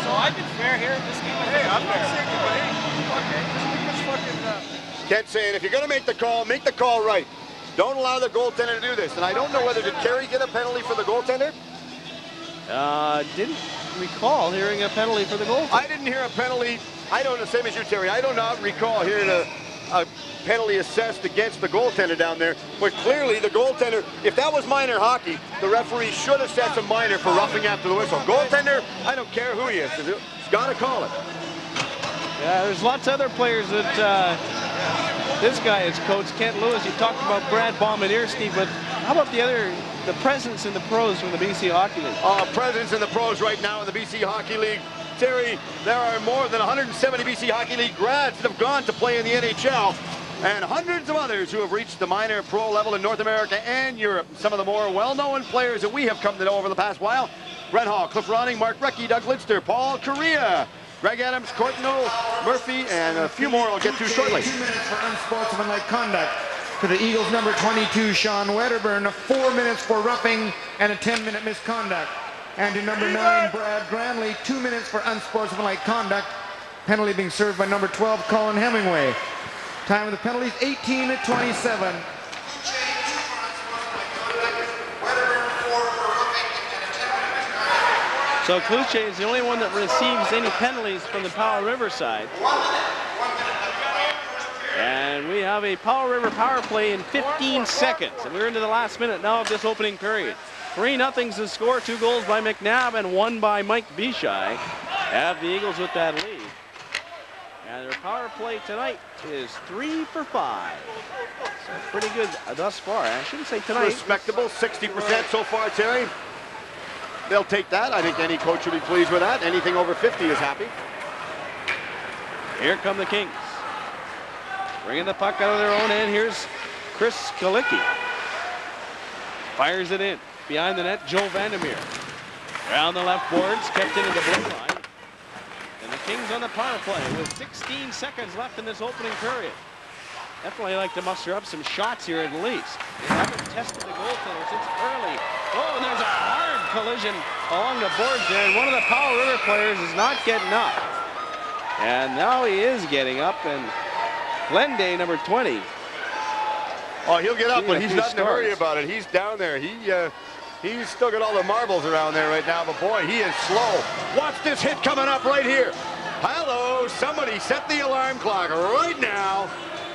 So I've been fair here. This game. Hey, I'm not saying it, but hey, okay, just fucking. Kent saying, if you're going to make the call right. Don't allow the goaltender to do this. And I don't know whether did Kerry get a penalty for the goaltender? Didn't recall hearing a penalty for the goaltender. I didn't hear a penalty. I don't know, same as you, Terry. I do not recall hearing a penalty assessed against the goaltender down there. But clearly the goaltender, if that was minor hockey, the referee should have set some minor for roughing after the whistle. Goaltender, I don't care who he is. He's got to call it. Yeah, there's lots of other players that this guy is coach, Kent Lewis. You talked about Brad Bombardier, Steve, but how about the presence in the pros from the BC Hockey League? Presence in the pros right now in the BC Hockey League. Terry, there are more than 170 BC Hockey League grads that have gone to play in the NHL, and hundreds of others who have reached the minor pro level in North America and Europe. Some of the more well-known players that we have come to know over the past while: Brent Hall, Cliff Ronning, Mark Recchi, Doug Lidster, Paul Correa, Greg Adams, Courtney Murphy, and a few more I'll get to shortly. 2 minutes for unsportsmanlike conduct. For the Eagles, number 22, Sean Wedderburn, 4 minutes for roughing and a 10-minute misconduct. And to number 9, Brad Granley, 2 minutes for unsportsmanlike conduct. Penalty being served by number 12, Colin Hemingway. Time of the penalties, 18-27. So Kluche is the only one that receives any penalties from the Powell River side. And we have a Powell River power play in 15 seconds. And we're into the last minute now of this opening period. 3-0's the score. 2 goals by McNabb and 1 by Mike Bishai. Have the Eagles with that lead. And their power play tonight is 3 for 5. So pretty good thus far. I shouldn't say tonight. Respectable, 60% so far, Terry. They'll take that. I think any coach will be pleased with that. Anything over 50 is happy. Here come the Kings. Bringing the puck out of their own end. Here's Chris Kalicki. Fires it in. Behind the net, Joe Vandermeer. Around the left boards, kept into the blue line. And the Kings on the power play with 16 seconds left in this opening period. Definitely like to muster up some shots here at least. They haven't tested the goaltender since early. Oh, and there's a hard collision along the boards there. And one of the Powell River players is not getting up. And now he is getting up, and Glenday, number 20. Oh, he'll get up, but he's not in a hurry about it. He's down there. He's still got all the marbles around there right now, but boy, he is slow. Watch this hit coming up right here. Hello, somebody set the alarm clock right now.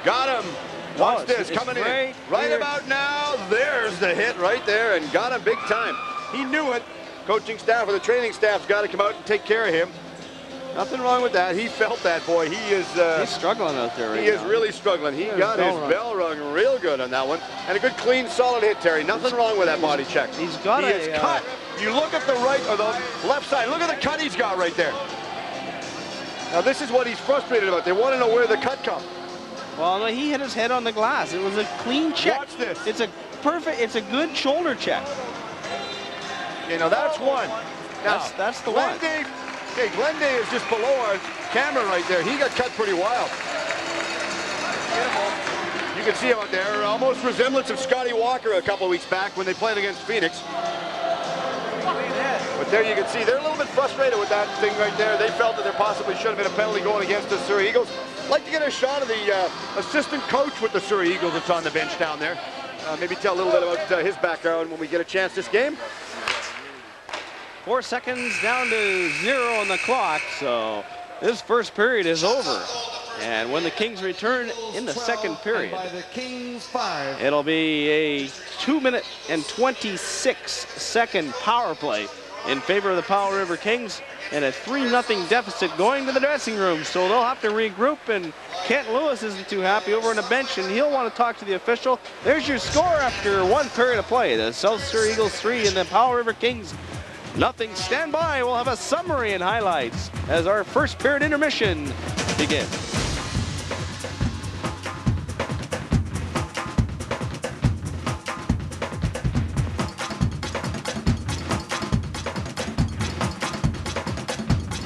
Got him. Watch this coming in. Right about now, there's the hit right there, and got him big time. He knew it. Coaching staff or the training staff's got to come out and take care of him. Nothing wrong with that. He felt that, boy. He's struggling out there right now. He is really struggling. He got his bell rung real good on that one. And a good, clean, solid hit, Terry. Nothing wrong with that body check. He's got he is cut. You look at the right or the left side. Look at the cut he's got right there. Now, this is what he's frustrated about. They want to know where the cut comes. Well, no, he hit his head on the glass. It was a clean check. Watch this. It's a good shoulder check. You know, that's one. Now, that's the one. Okay, Glenday is just below our camera right there. He got cut pretty wild. You can see him out there, almost resemblance of Scotty Walker a couple weeks back when they played against Phoenix. But there you can see, they're a little bit frustrated with that thing right there. They felt that there possibly should have been a penalty going against the Surrey Eagles. I'd like to get a shot of the assistant coach with the Surrey Eagles that's on the bench down there. Maybe tell a little bit about his background when we get a chance this game. 4 seconds down to 0 on the clock, so this first period is over. And when the Kings return in the second period, By the Kings 5. it'll be a 2-minute and 26-second power play in favor of the Powell River Kings and a 3-0 deficit going to the dressing room. So they'll have to regroup, and Kent Lewis isn't too happy over on the bench, and he'll want to talk to the official. There's your score after 1 period of play. The South Surrey Eagles 3 and the Powell River Kings nothing. Stand by. We'll have a summary and highlights as our first period intermission begins.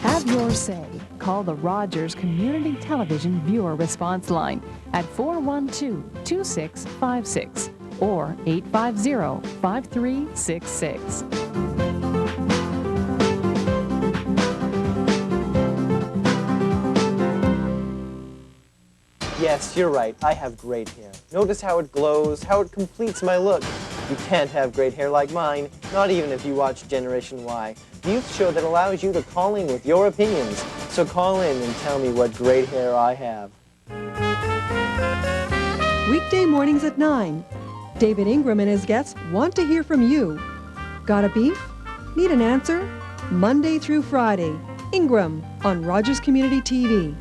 Have your say. Call the Rogers Community Television Viewer Response Line at 412-2656 or 850-5366. Yes, you're right. I have great hair. Notice how it glows, how it completes my look. You can't have great hair like mine, not even if you watch Generation Y, the youth show that allows you to call in with your opinions. So call in and tell me what great hair I have. Weekday mornings at 9. David Ingram and his guests want to hear from you. Got a beef? Need an answer? Monday through Friday. Ingram on Rogers Community TV.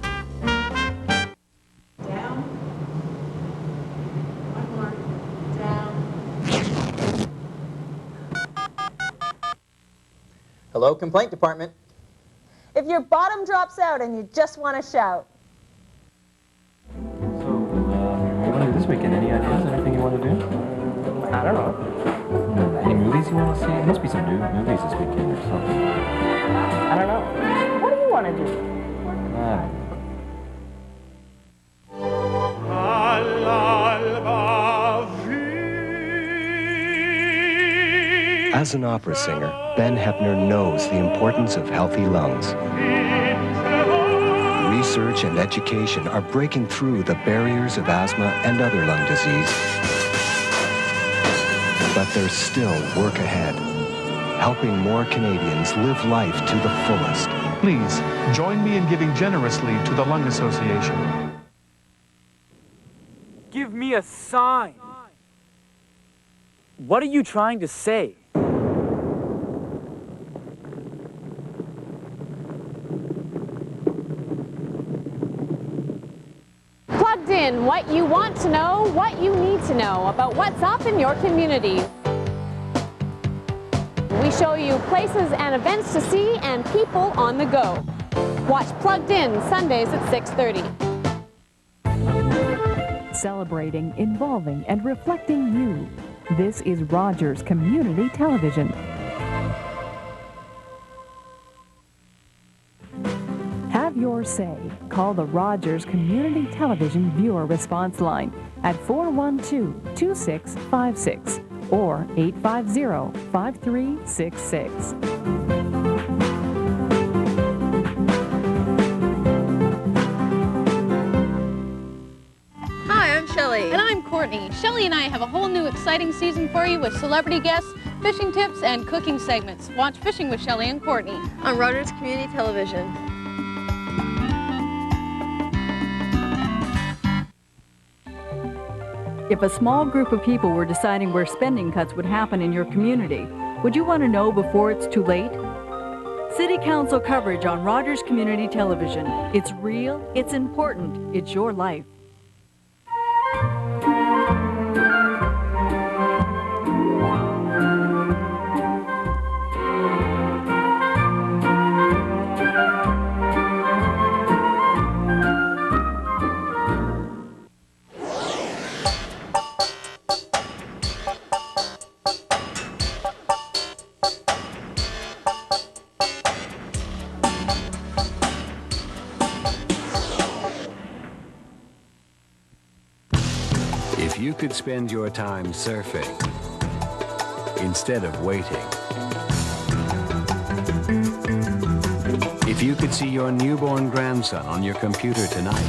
Hello, Complaint Department. If your bottom drops out and you just want to shout. So, what do you want to do this weekend? Any ideas? Anything you want to do? I don't know. Any movies you want to see? There must be some new movies this weekend or something. I don't know. What do you want to do? As an opera singer, Ben Heppner knows the importance of healthy lungs. Research and education are breaking through the barriers of asthma and other lung disease. But there's still work ahead, helping more Canadians live life to the fullest. Please, join me in giving generously to the Lung Association. Give me a sign. What are you trying to say? Plugged in, what you want to know, what you need to know about what's up in your community. We show you places and events to see and people on the go. Watch Plugged In Sundays at 6:30. Celebrating, involving, and reflecting you. This is Rogers Community Television. Have your say. Call the Rogers Community Television Viewer Response Line at 412-2656 or 850-5366. Hi, I'm Shelley. And I'm Courtney. Shelley and I have a whole new exciting season for you with celebrity guests, fishing tips, and cooking segments. Watch Fishing with Shelley and Courtney on Rogers Community Television. If a small group of people were deciding where spending cuts would happen in your community, would you want to know before it's too late? City Council coverage on Rogers Community Television. It's real, it's important, it's your life. If you could spend your time surfing instead of waiting. If you could see your newborn grandson on your computer tonight.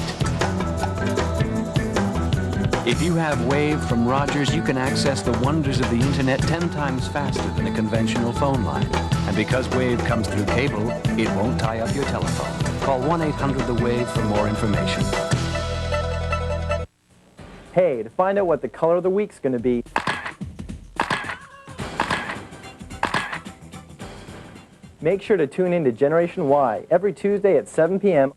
If you have Wave from Rogers, you can access the wonders of the internet 10 times faster than a conventional phone line. And because Wave comes through cable, it won't tie up your telephone. Call 1-800-THE-WAVE for more information. Hey, to find out what the color of the week's going to be, make sure to tune in to Generation Y every Tuesday at 7 p.m.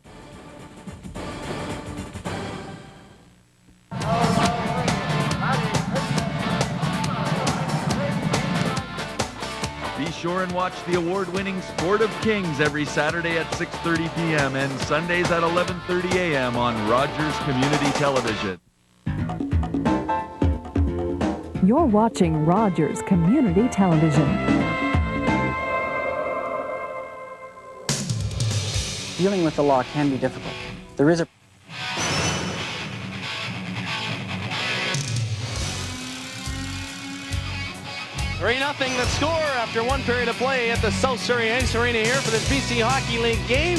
Be sure and watch the award-winning Sport of Kings every Saturday at 6:30 p.m. and Sundays at 11:30 a.m. on Rogers Community Television. You're watching Rogers Community Television. Dealing with the law can be difficult. There is a 3-0 the score after one period of play at the South Surrey Ice Arena here for this BC Hockey League game.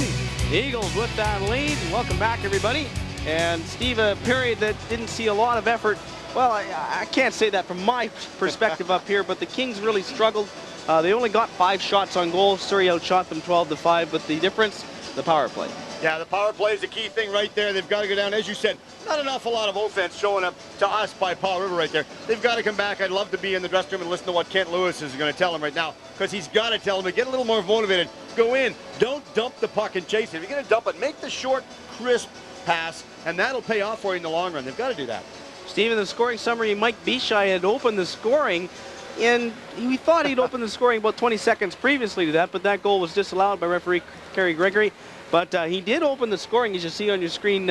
The Eagles with that lead. Welcome back, everybody. And Steve, a period that didn't see a lot of effort. Well, I can't say that from my perspective up here, but the Kings really struggled. They only got 5 shots on goal. Surrey outshot them 12-5, but the difference, the power play. Yeah, the power play is the key thing right there. They've got to go down. As you said, not an awful lot of offense showing up to us by Powell River right there. They've got to come back. I'd love to be in the dressing room and listen to what Kent Lewis is going to tell them right now, because he's got to tell them to get a little more motivated. Go in. Don't dump the puck and chase it. If you're going to dump it, make the short, crisp pass, and that'll pay off for you in the long run. They've got to do that. Steve, in the scoring summary, Mike Bishai had opened the scoring, and we thought he'd opened the scoring about 20 seconds previously to that, but that goal was disallowed by referee Kerry Gregory. But he did open the scoring, as you see on your screen.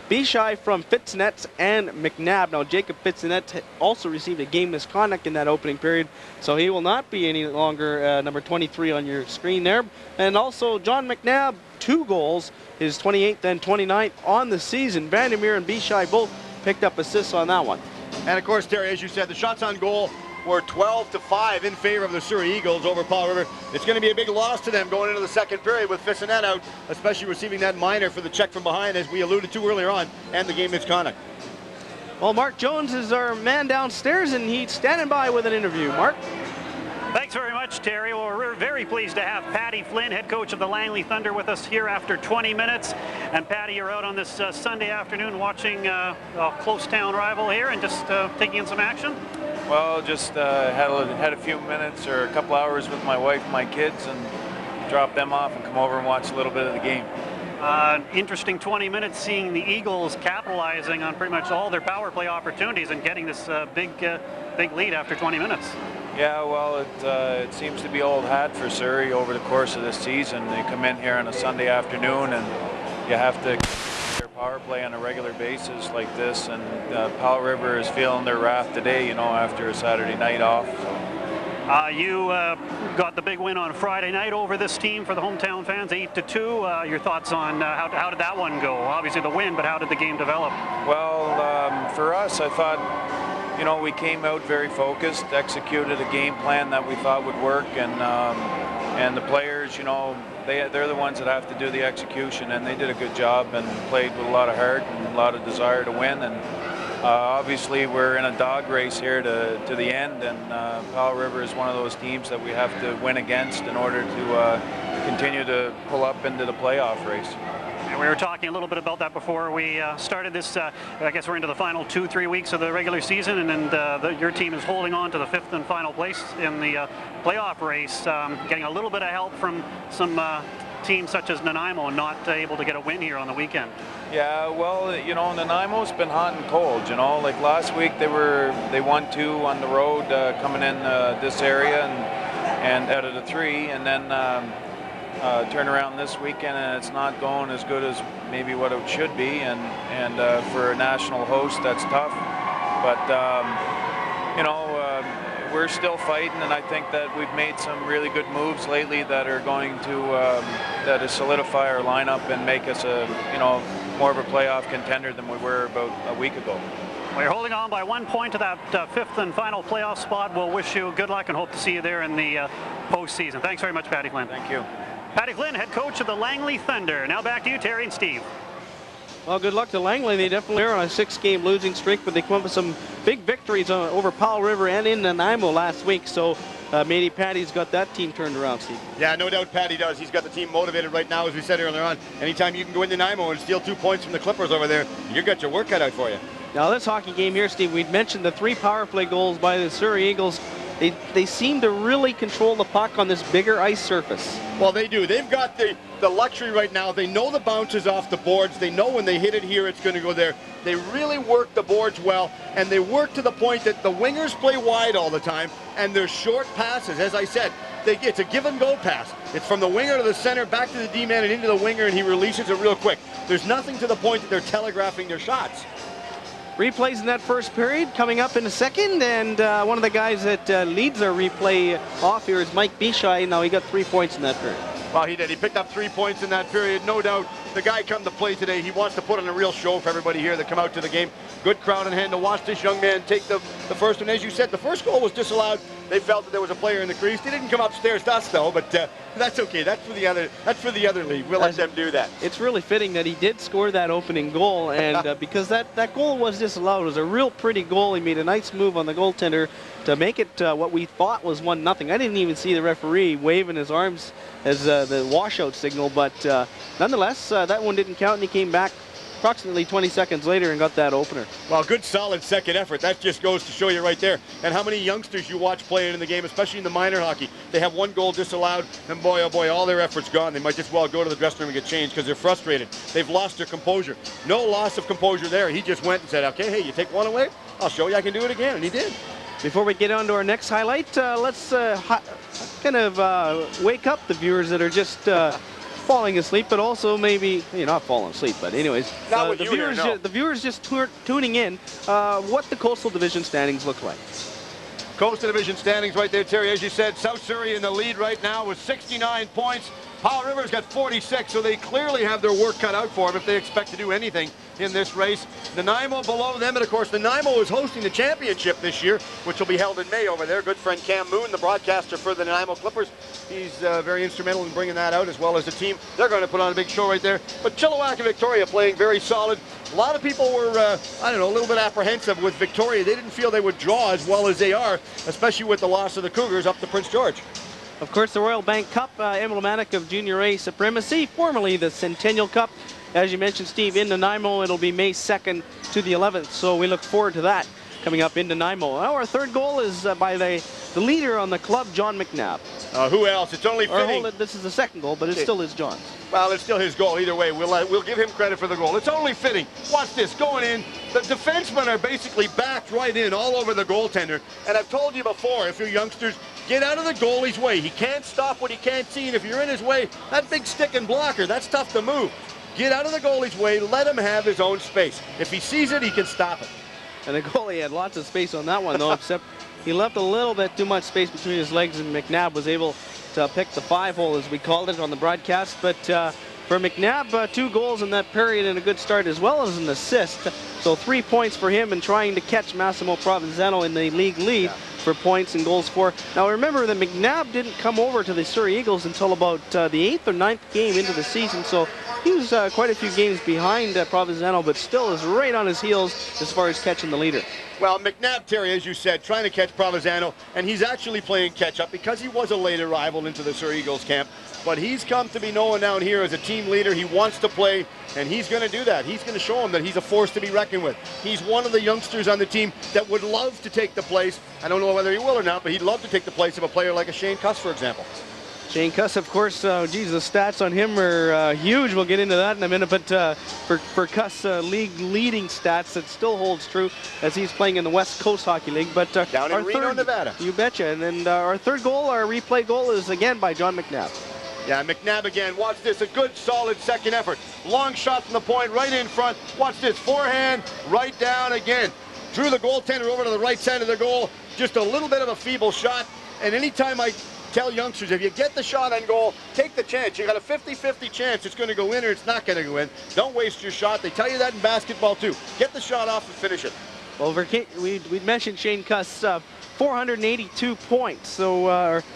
Bishai from Fitznetz and McNabb. Now, Jacob Fitznetz also received a game misconduct in that opening period, so he will not be any longer number 23 on your screen there. And also, John McNabb, 2 goals, his 28th and 29th on the season. Vandermeer and Bishai both picked up assists on that one. And of course, Terry, as you said, the shots on goal were 12-5 in favor of the Surrey Eagles over Powell River. It's going to be a big loss to them going into the second period with Fitznetz out, especially receiving that minor for the check from behind, as we alluded to earlier on, and the game misconduct. Well, Mark Jones is our man downstairs, and he's standing by with an interview. Mark? Thanks very much, Terry. Well, we're very pleased to have Patty Flynn, head coach of the Langley Thunder, with us here after 20 minutes. And Patty, you're out on this Sunday afternoon watching a close town rival here and just taking in some action? Well, just had a few minutes or a couple hours with my wife and my kids and drop them off and come over and watch a little bit of the game. Interesting 20 minutes seeing the Eagles capitalizing on pretty much all their power play opportunities and getting this big lead after 20 minutes. Yeah, well, it seems to be old hat for Surrey over the course of this season. They come in here on a Sunday afternoon and you have to their power play on a regular basis like this, and Powell River is feeling their wrath today, you know, after a Saturday night off. You got the big win on Friday night over this team for the hometown fans, 8-2. Your thoughts on how did that one go? Obviously the win, but how did the game develop? Well, for us, I thought, you know, we came out very focused, executed a game plan that we thought would work, and the players, you know, they're the ones that have to do the execution, and they did a good job and played with a lot of heart and a lot of desire to win. And obviously we're in a dog race here to the end, and Powell River is one of those teams that we have to win against in order to continue to pull up into the playoff race. And we were talking a little bit about that before we started this. I guess we're into the final 2-3 weeks of the regular season, and your team is holding on to the 5th and final place in the playoff race, getting a little bit of help from some teams such as Nanaimo, not able to get a win here on the weekend. Yeah, well, you know, Nanaimo's been hot and cold, you know. Like last week they won 2 on the road coming in this area and out of the 3, and then turn around this weekend and it's not going as good as maybe what it should be, and for a national host that's tough, but you know, we're still fighting, and I think that we've made some really good moves lately that are going to solidify our lineup and make us more of a playoff contender than we were about a week ago. Well, you're holding on by 1 point to that 5th and final playoff spot. We'll wish you good luck and hope to see you there in the postseason. Thanks very much, Patty Flynn. Thank you. Patty Flynn, head coach of the Langley Thunder. Now back to you, Terry and Steve. Well, good luck to Langley. They definitely are on a 6-game losing streak, but they come up with some big victories over Powell River and in Nanaimo last week. So Matey Patty's got that team turned around, Steve. Yeah, no doubt Patty does. He's got the team motivated right now, as we said earlier on. Anytime you can go into Nanaimo and steal 2 points from the Clippers over there, you've got your work cut out for you. Now this hockey game here, Steve, we'd mentioned the 3 power play goals by the Surrey Eagles. They seem to really control the puck on this bigger ice surface. Well, they do. They've got the luxury right now. They know the bounces off the boards. They know when they hit it here, it's going to go there. They really work the boards well, and they work to the point that the wingers play wide all the time, and their short passes, as I said, it's a give-and-go pass. It's from the winger to the center, back to the D-man, and into the winger, and he releases it real quick. There's nothing to the point that they're telegraphing their shots. Replays in that first period coming up in a second, and one of the guys that leads our replay off here is Mike Bishai. Now he got 3 points in that period. Well, he did. He picked up 3 points in that period, no doubt. The guy come to play today. He wants to put on a real show for everybody here that come out to the game. Good crowd in hand to watch this young man take the first one. As you said, the first goal was disallowed. They felt that there was a player in the crease. They didn't come upstairs to us though, but that's okay. That's for the other league. We'll let them do that. It's really fitting that he did score that opening goal, and because that goal was disallowed. It was a real pretty goal. He made a nice move on the goaltender to make it what we thought was 1-0. I didn't even see the referee waving his arms as the washout signal, but nonetheless, that one didn't count, and he came back approximately 20 seconds later and got that opener. Well, good solid second effort. That just goes to show you right there. And how many youngsters you watch playing in the game, especially in the minor hockey. They have 1 goal disallowed, and boy, oh boy, all their effort's gone. They might just well go to the dressing room and get changed because they're frustrated. They've lost their composure. No loss of composure there. He just went and said, okay, hey, you take one away? I'll show you I can do it again, and he did. Before we get on to our next highlight, let's kind of wake up the viewers that are just falling asleep, but also maybe, not falling asleep, but anyways, the viewers just tuning in, what the Coastal Division standings look like. Coastal Division standings right there, Terry. As you said, South Surrey in the lead right now with 69 points. Powell River's got 46, so they clearly have their work cut out for them if they expect to do anything in this race. Nanaimo below them, and of course Nanaimo is hosting the championship this year, which will be held in May over there. Good friend Cam Moon, the broadcaster for the Nanaimo Clippers, he's very instrumental in bringing that out, as well as the team. They're going to put on a big show right there. But Chilliwack and Victoria playing very solid. A lot of people were, a little bit apprehensive with Victoria. They didn't feel they would draw as well as they are, especially with the loss of the Cougars up to Prince George. Of course, the Royal Bank Cup, emblematic of Junior A supremacy, formerly the Centennial Cup. As you mentioned, Steve, in Nanaimo, it'll be May 2nd to the 11th, so we look forward to that coming up in Nanaimo. Now, our third goal is by the leader on the club, John McNabb. Who else? It's only fitting. This is the second goal, but it still is John's. Well, it's still his goal. Either way, we'll give him credit for the goal. It's only fitting. Watch this, going in. The defensemen are basically backed right in all over the goaltender. And I've told you before, if you're youngsters, get out of the goalie's way. He can't stop what he can't see, and if you're in his way, that big stick and blocker, that's tough to move. Get out of the goalie's way, let him have his own space. If he sees it, he can stop it. And the goalie had lots of space on that one, though, except he left a little bit too much space between his legs, and McNabb was able to pick the 5-hole, as we called it on the broadcast. But for McNabb, 2 goals in that period and a good start, as well as an assist. So 3 points for him in trying to catch Massimo Provenzano in the league lead for points and goals for. Now remember that McNabb didn't come over to the Surrey Eagles until about the 8th or 9th game into the season, so he was quite a few games behind Provenzano, but still is right on his heels as far as catching the leader. Well, McNabb, Terry, as you said, trying to catch Provenzano, and he's actually playing catch-up because he was a late arrival into the Surrey Eagles camp. But he's come to be known down here as a team leader. He wants to play, and he's going to do that. He's going to show him that he's a force to be reckoned with. He's one of the youngsters on the team that would love to take the place. I don't know whether he will or not, but he'd love to take the place of a player like a Shane Cuss, for example. Shane Cuss, of course, the stats on him are huge. We'll get into that in a minute, but for Cuss, league leading stats, it still holds true as he's playing in the West Coast Hockey League. But down in Reno, Nevada. You betcha. And then our third goal, our replay goal, is again by John McNabb. Yeah, McNabb again. Watch this. A good, solid second effort. Long shot from the point, right in front. Watch this. Forehand, right down again. Drew the goaltender over to the right side of the goal. Just a little bit of a feeble shot. And anytime I tell youngsters, if you get the shot on goal, take the chance. You got a 50-50 chance it's going to go in or it's not going to go in. Don't waste your shot. They tell you that in basketball too. Get the shot off and finish it. Well, we mentioned Shane Cuss, 482 points, so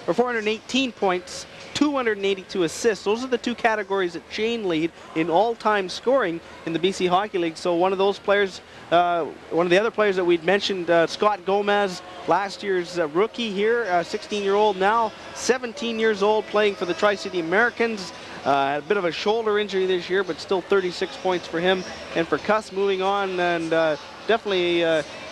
or 418 points, 282 assists. Those are the two categories that Shane lead in all-time scoring in the BC Hockey League. So one of those players, one of the other players that we'd mentioned, Scott Gomez, last year's rookie here, 16-year-old now, 17 years old, playing for the Tri-City Americans. Had a bit of a shoulder injury this year, but still 36 points for him. And for Cuss, moving on, and definitely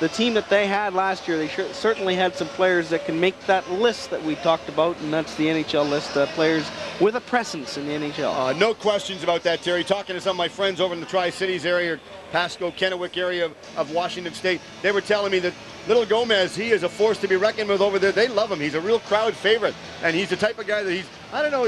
the team that they had last year, they certainly had some players that can make that list that we talked about, and that's the NHL list, players with a presence in the NHL. No questions about that, Terry. Talking to some of my friends over in the Tri-Cities area, Pasco, Kennewick area of Washington State, they were telling me that little Gomez, he is a force to be reckoned with over there. They love him. He's a real crowd favorite, and he's the type of guy that he's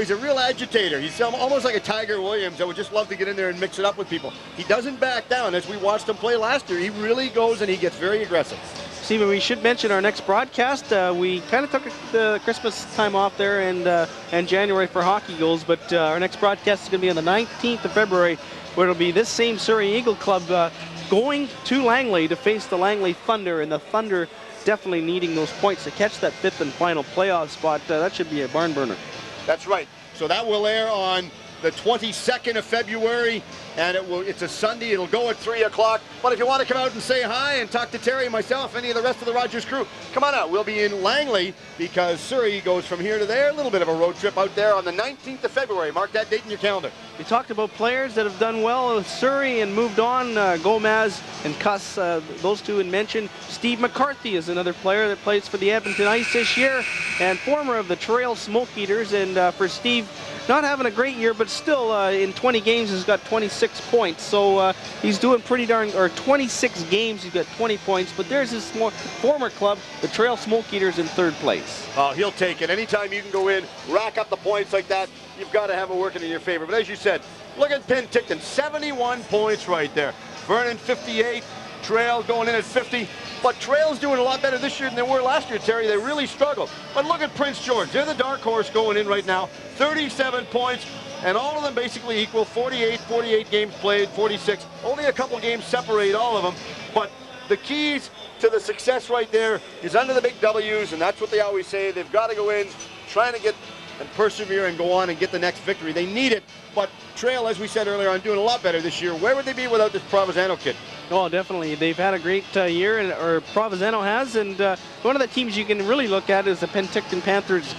a real agitator. He's almost like a Tiger Williams that would just love to get in there and mix it up with people. He doesn't back down. As we watched him play last year, he really goes and he gets very aggressive. Stephen, we should mention our next broadcast. We kind of took the Christmas time off there and January for hockey goals, but our next broadcast is going to be on the 19th of February, where it'll be this same Surrey Eagle Club going to Langley to face the Langley Thunder, and the Thunder definitely needing those points to catch that 5th and final playoff spot. That should be a barn burner. That's right. So that will air on the 22nd of February, and it's a Sunday. It'll go at 3 o'clock. But if you want to come out and say hi and talk to Terry, myself, any of the rest of the Rogers crew, come on out. We'll be in Langley because Surrey goes from here to there. A little bit of a road trip out there on the 19th of February. Mark that date in your calendar. We talked about players that have done well with Surrey and moved on. Gomez and Cuss, those two had mentioned. Steve McCarthy is another player that plays for the Edmonton Ice this year and former of the Trail Smoke Eaters. And for Steve, not having a great year, but still in 20 games has got 26 points. So he's doing pretty darn, or 26 games, he's got 20 points. But there's his former club, the Trail Smoke Eaters, in 3rd place. He'll take it. Anytime you can go in, rack up the points like that, you've got to have it working in your favor. But as you said, look at Penticton, 71 points right there. Vernon, 58. Trail going in at 50. But Trail's doing a lot better this year than they were last year, Terry. They really struggled. But look at Prince George. They're the dark horse going in right now. 37 points, and all of them basically equal. 48 games played, 46. Only a couple games separate all of them. But the keys to the success right there is under the big W's, and that's what they always say. They've got to go in, trying to get and persevere and go on and get the next victory. They need it. But Trail, as we said earlier on, doing a lot better this year. Where would they be without this Provenzano kid? Oh, definitely. They've had a great year, or Provenzano has, and one of the teams you can really look at is the Penticton Panthers.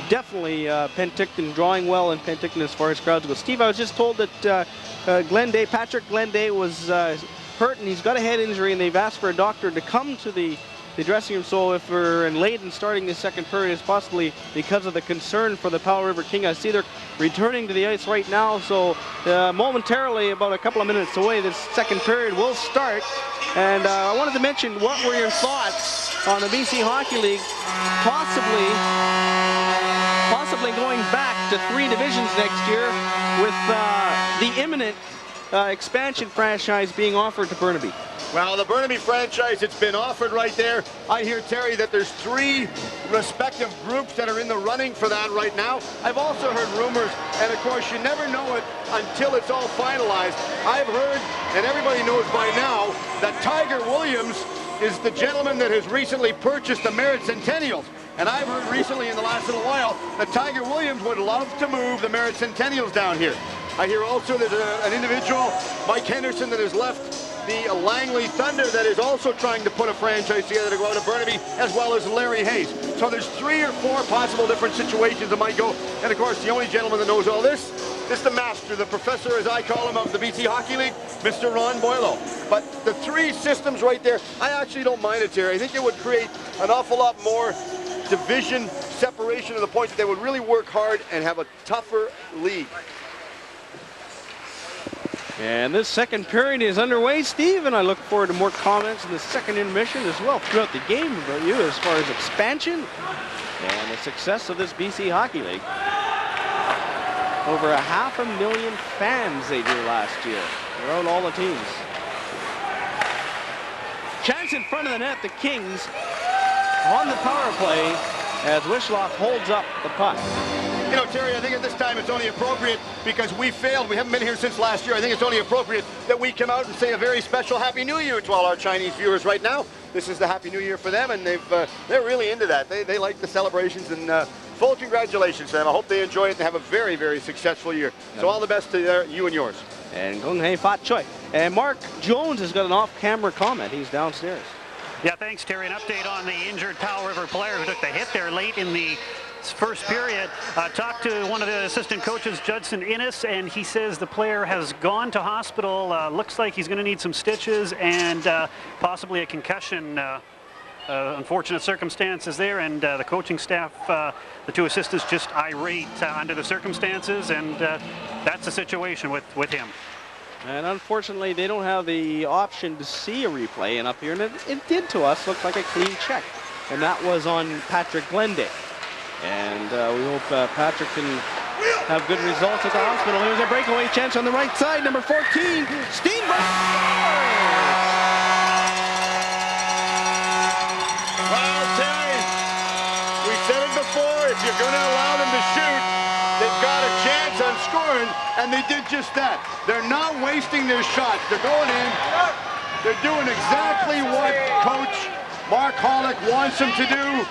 Definitely Penticton drawing well in Penticton as far as crowds go. Steve, I was just told that Patrick Glenday was hurt, and he's got a head injury, and they've asked for a doctor to come to the dressing room. So if we're late in starting the second period, it's possibly because of the concern for the Powell River King. I see they're returning to the ice right now, so momentarily, about a couple of minutes away, this second period will start. And I wanted to mention, what were your thoughts on the BC Hockey League possibly going back to 3 divisions next year with the imminent expansion franchise being offered to Burnaby? Well, the Burnaby franchise, it's been offered right there. I hear, Terry, that there's 3 respective groups that are in the running for that right now. I've also heard rumors, and of course, you never know it until it's all finalized. I've heard, and everybody knows by now, that Tiger Williams is the gentleman that has recently purchased the Merritt Centennials. And I've heard recently in the last little while that Tiger Williams would love to move the Merritt Centennials down here. I hear also there's an individual, Mike Henderson, that has left the Langley Thunder that is also trying to put a franchise together to go out to Burnaby, as well as Larry Hayes. So there's 3 or 4 possible different situations that might go. And of course, the only gentleman that knows all this is the master, the professor, as I call him, of the BC Hockey League, Mr. Ron Boylo. But the 3 systems right there, I actually don't mind it, Terry. I think it would create an awful lot more division separation of the points. They would really work hard and have a tougher league. And this second period is underway, Steve, and I look forward to more comments in the second intermission as well throughout the game about you as far as expansion and the success of this BC Hockey League. Over 500,000 fans they drew last year throughout all the teams. Chance in front of the net, the Kings on the power play as Wishloff holds up the puck. You know, Terry, I think at this time it's only appropriate because we failed. We haven't been here since last year. I think it's only appropriate that we come out and say a very special Happy New Year to all our Chinese viewers right now. This is the Happy New Year for them, and they're really into that. They like the celebrations, and full congratulations to them. I hope they enjoy it and have a very, very successful year. So all the best to you and yours. And Gung Hei Fat Choi. And Mark Jones has got an off-camera comment. He's downstairs. Yeah, thanks, Terry. An update on the injured Powell River player who took the hit there late in the first period. Talked to one of the assistant coaches, Judson Innes, and he says the player has gone to hospital. Looks like he's going to need some stitches and possibly a concussion. Unfortunate circumstances there, and the coaching staff, the two assistants, just irate under the circumstances, and that's the situation with him. And unfortunately, they don't have the option to see a replay, and up here, and it did to us look like a clean check, and that was on Patrick Glenday. And we hope Patrick can have good results at the hospital. Here's a breakaway chance on the right side, number 14, Steenberg. Well, Terry, we said it before, if you're going to allow them to shoot, they've got a chance on scoring, and they did just that. They're not wasting their shots. They're going in. They're doing exactly what Coach Mark Holick wants them to do,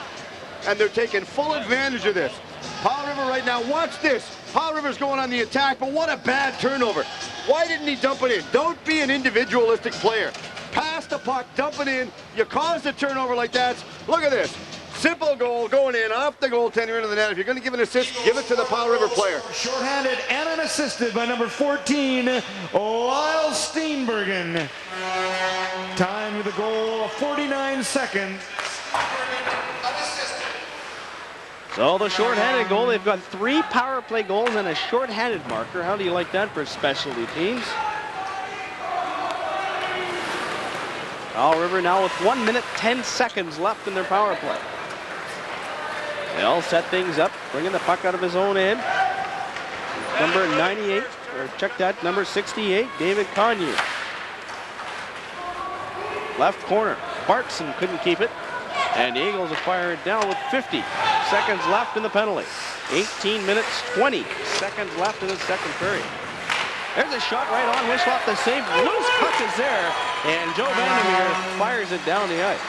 and they're taking full advantage of this. Powell River right now, watch this. Powell River's going on the attack, but what a bad turnover. Why didn't he dump it in? Don't be an individualistic player. Pass the puck, dump it in. You cause a turnover like that. Look at this. Simple goal going in off the goaltender into the net. If you're going to give an assist, give it to the Powell River player. Shorthanded and unassisted by number 14, Lyle Steenbergen. Time of the goal, 49 seconds. So the shorthanded goal, they've got 3 power play goals and a shorthanded marker. How do you like that for specialty teams? Powell River now with 1 minute, 10 seconds left in their power play. They'll set things up, bringing the puck out of his own end. Number 98, or check that, number 68, David Conyu. Left corner, Bartson couldn't keep it. And the Eagles will fire it down with 50 seconds left in the penalty. 18 minutes, 20 seconds left in the second period. There's a shot right on Wishloff, the save. Loose puck is there, and Joe Vandermeer fires it down the ice.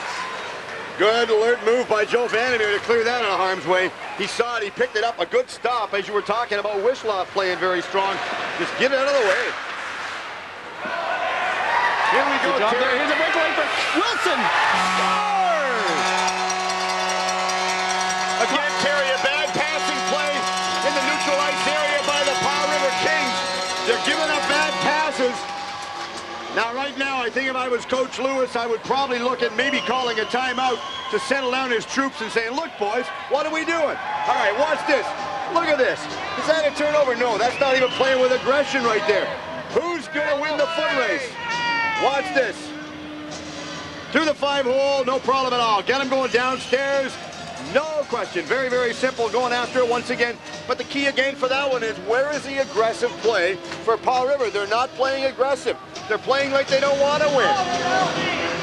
Good alert move by Joe Vandermeer to clear that out of harm's way. He saw it, he picked it up. A good stop, as you were talking about Wishloff playing very strong. Just get it out of the way. Here we go, Terry. Here's a breakaway for Wilson. Again, Terry, a bad passing play in the neutral ice area by the Powell River Kings. They're giving up bad passes. Now, right now, I think if I was Coach Lewis, I would probably look at maybe calling a timeout to settle down his troops and saying, look, boys, what are we doing? All right, watch this. Look at this. Is that a turnover? No, that's not even playing with aggression right there. Who's going to win the foot race? Watch this. Through the 5-hole, no problem at all. Get him going downstairs. No question. Very, very simple going after it once again. But the key again for that one is where is the aggressive play for Powell River? They're not playing aggressive. They're playing like they don't want to win.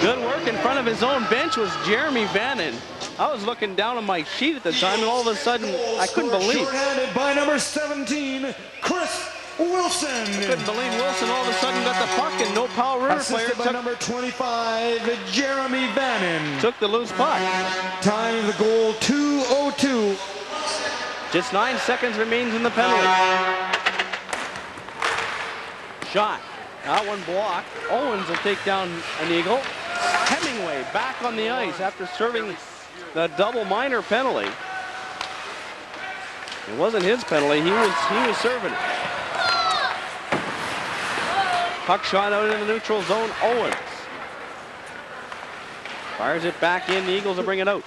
Good work in front of his own bench was Jeremy Vannon. I was looking down on my sheet at the time, and all of a sudden, I couldn't believe. Shorthanded by number 17, Chris Wilson. I couldn't believe Wilson all of a sudden got the puck, and no Powell River player Assisted by number 25, Jeremy Vannon. Took the loose puck. Time of the goal, 2:02. Just 9 seconds remains in the penalty. Shot. That one blocked. Owens will take down an Eagle. Hemingway back on the ice after serving the double minor penalty. It wasn't his penalty. He was serving it. Puck shot out in the neutral zone. Owens fires it back in. The Eagles will bring it out.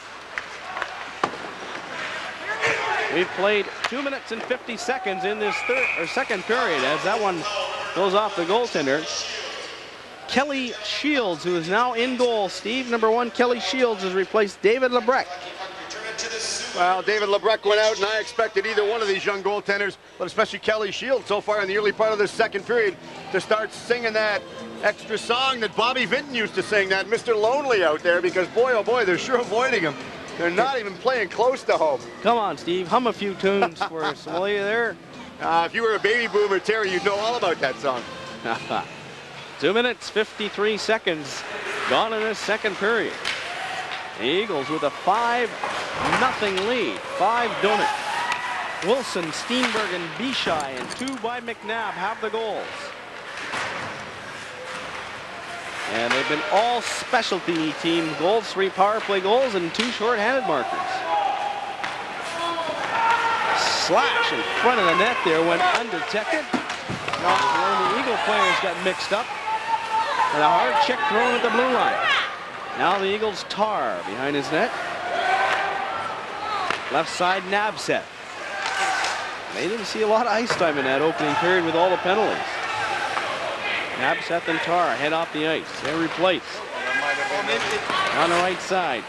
We've played 2 minutes and 50 seconds in this second period as that one goes off the goaltender. Kelly Shields, who is now in goal. Steve, number 1, Kelly Shields has replaced David Lebrecq. Well, David Lebrecq went out, and I expected either one of these young goaltenders, but especially Kelly Shields so far in the early part of this second period, to start singing that extra song that Bobby Vinton used to sing, that Mr. Lonely out there, because boy, oh boy, they're sure avoiding him. They're not even playing close to home. Come on, Steve, hum a few tunes for us, will you there? If you were a baby boomer, Terry, you'd know all about that song. 2 minutes, 53 seconds gone in this second period. The Eagles with a 5 lead. 5 donut. Wilson, Steenberg, and Bishai, and 2 by McNabb have the goals. And they've been all specialty team goals, 3 power play goals, and 2 short-handed markers. Slash in front of the net there went undetected. One of the Eagle players got mixed up. And a hard check thrown at the blue line. Now the Eagles Tar behind his net. Left side Nabset. They didn't see a lot of ice time in that opening period with all the penalties. Nabset and Tar head off the ice. They replace. On the right side.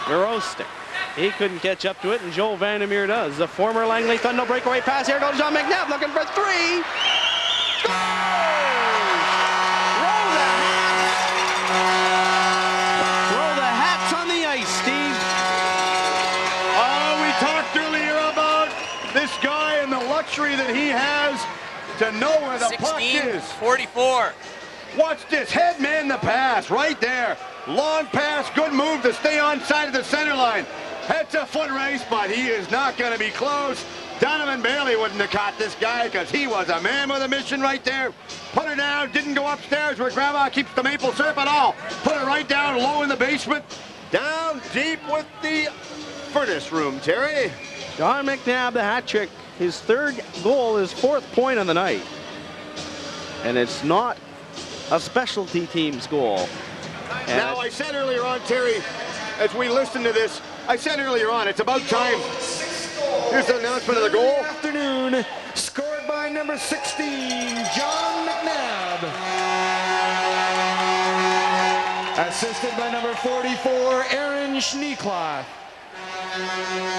Garostik. He couldn't catch up to it, and Joe Vandermeer does. The former Langley Thunder breakaway pass. Here goes John McNabb looking for 3. Throw the hats on the ice, Steve. Oh, we talked earlier about this guy and the luxury that he has to know where the puck is. 44. Watch this, head man the pass right there. Long pass, good move to stay on side of the center line. That's a foot race, but he is not going to be close. Donovan Bailey wouldn't have caught this guy because he was a man with a mission right there. Put her down, didn't go upstairs where Grandma keeps the maple syrup at all. Put it right down low in the basement. Down deep with the furnace room, Terry. John McNabb, the hat trick. His 3rd goal, his 4th point on the night. And it's not a specialty team's goal. And now, I said earlier on, Terry, as we listen to this, I said earlier on, it's about time. Here's the announcement of the goal. Good afternoon. Scored by number 16, John McNabb. Assisted by number 44, Aaron Schneekloth.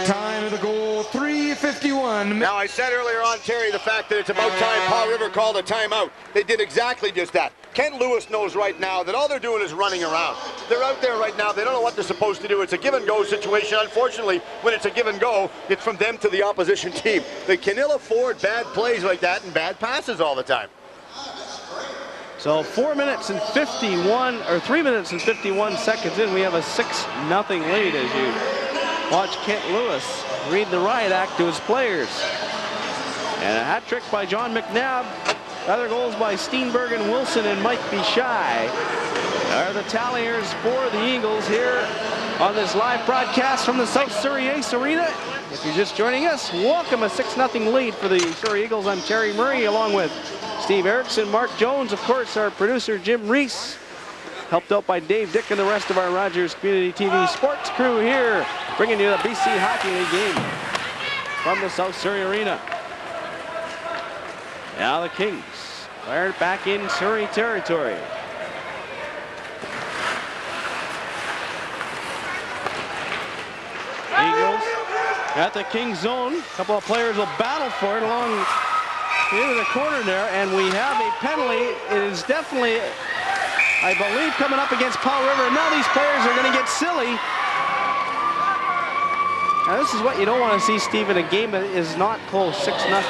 Time of the goal, 3:51. Now, I said earlier on, Terry, the fact that it's about time Powell River called a timeout. They did exactly just that. Ken Lewis knows right now that all they're doing is running around. They're out there right now. They don't know what they're supposed to do. It's a give-and-go situation. Unfortunately, when it's a give-and-go, it's from them to the opposition team. They can ill afford bad plays like that and bad passes all the time. so 3 minutes and 51 seconds in, we have a 6-0 lead as you watch Kent Lewis read the riot act to his players. And a hat trick by John McNabb. Other goals by Steenberg and Wilson and Mike Bishai are the talliers for the Eagles here on this live broadcast from the South Surrey Ace Arena. If you're just joining us, welcome. A 6-0 lead for the Surrey Eagles. I'm Terry Murray along with Steve Erickson, Mark Jones, of course, our producer Jim Reese. Helped out by Dave Dick and the rest of our Rogers Community TV sports crew here, bringing you the BC Hockey League game from the South Surrey Arena. Now the Kings fired back in Surrey territory. Eagles at the Kings zone. A couple of players will battle for it along into the corner there, and we have a penalty. It is definitely, I believe, coming up against Powell River. And now these players are going to get silly. Now this is what you don't want to see, Steve, in a game that is not close, 6-0.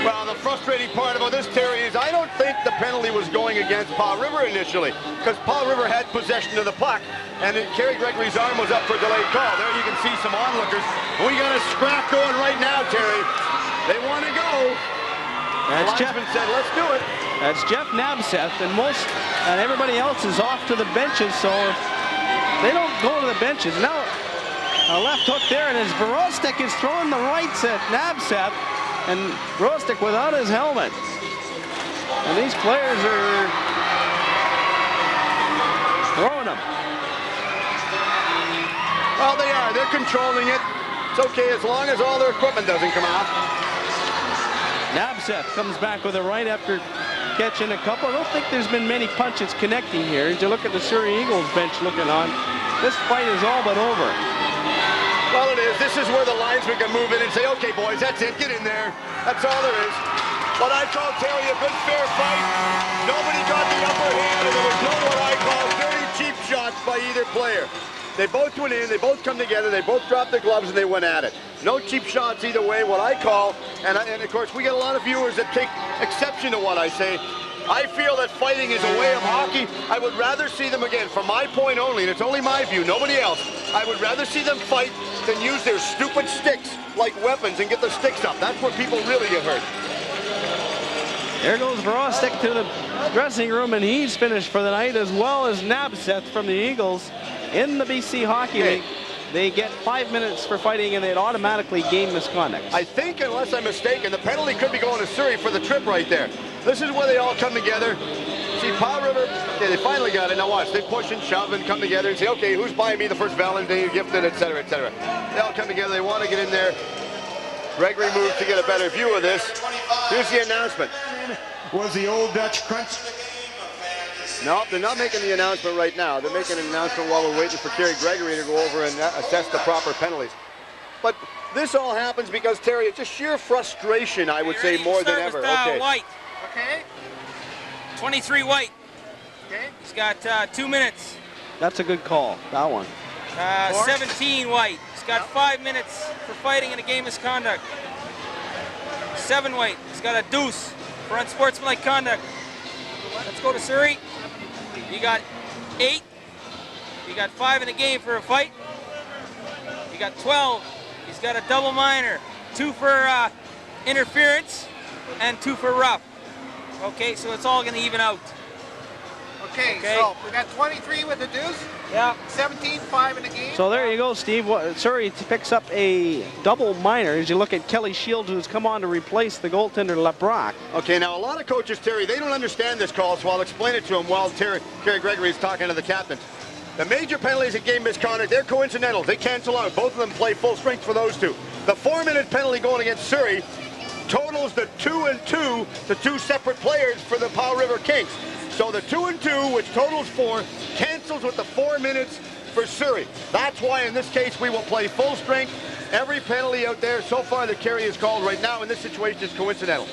Well, the frustrating part about this, Terry, is I don't think the penalty was going against Powell River initially, because Powell River had possession of the puck, and Kerry Gregory's arm was up for a delayed call. There you can see some onlookers. We got a scrap going right now, Terry. They want to go. That's Jeff said, let's do it. That's Jeff Nabseth, and everybody else is off to the benches, so if they don't go to the benches. Now, a left hook there, and as Verostek is throwing the rights at Nabseth, and Verostek without his helmet. And these players are throwing them. Well, they are. They're controlling it. It's okay as long as all their equipment doesn't come off. Nabseth comes back with a right after catching a couple. I don't think there's been many punches connecting here. As you look at the Surrey Eagles bench looking on, this fight is all but over. Well, it is. This is where the linesman can move in and say, okay, boys, that's it. Get in there. That's all there is. What I call, Terry, a good fair fight. Nobody got the upper hand, and there was no what I call dirty cheap shots by either player. They both went in, they both come together, they both dropped their gloves, and they went at it. No cheap shots either way, what I call, and of course, we get a lot of viewers that take exception to what I say. I feel that fighting is a way of hockey. I would rather see them, again, from my point only, and it's only my view, nobody else, I would rather see them fight than use their stupid sticks like weapons and get their sticks up. That's where people really get hurt. There goes Verostek to the dressing room, and he's finished for the night, as well as Nabseth from the Eagles in the BC Hockey League. They get 5 minutes for fighting, and they'd automatically game misconduct. I think, unless I'm mistaken, the penalty could be going to Surrey for the trip right there. This is where they all come together. See, Powell River, okay, they finally got it. Now watch, they push and shove and come together and say, okay, who's buying me the first Valentine gifted, etc., etc. They all come together. They want to get in there. Gregory moves to get a better view of this. Here's the announcement. Was the old Dutch crunch? No, they're not making the announcement right now. They're making an announcement while we're waiting for Kerry Gregory to go over and assess the proper penalties. But this all happens because, Terry, it's just sheer frustration, I would say, more than ever. Okay. White. Okay. 23 White. Okay. He's got 2 minutes. That's a good call, that one. 17 White. He's got 5 minutes for fighting in a game misconduct. 7 White. He's got a deuce for unsportsmanlike conduct. Let's go to Surrey. You got 8. You got 5 in a game for a fight. You got 12. He's got a double minor. 2 for interference and 2 for rough. Okay, so it's all going to even out. Okay, so we got 23 with the deuce. Yeah. 17, 5 in the game. So there you go, Steve. Surrey picks up a double minor as you look at Kelly Shields, who's come on to replace the goaltender LeBrock. Okay, now a lot of coaches, Terry, they don't understand this call, so I'll explain it to them while Kerry Gregory is talking to the captains. The major penalties in game misconduct, they're coincidental. They cancel out. Both of them play full strength for those two. The 4-minute penalty going against Surrey totals the 2-2 to 2 separate players for the Powell River Kings. So the 2-2, which totals 4, cancels with the 4 minutes for Surrey. That's why in this case we will play full strength. Every penalty out there so far that Kerry has called right now in this situation is coincidental.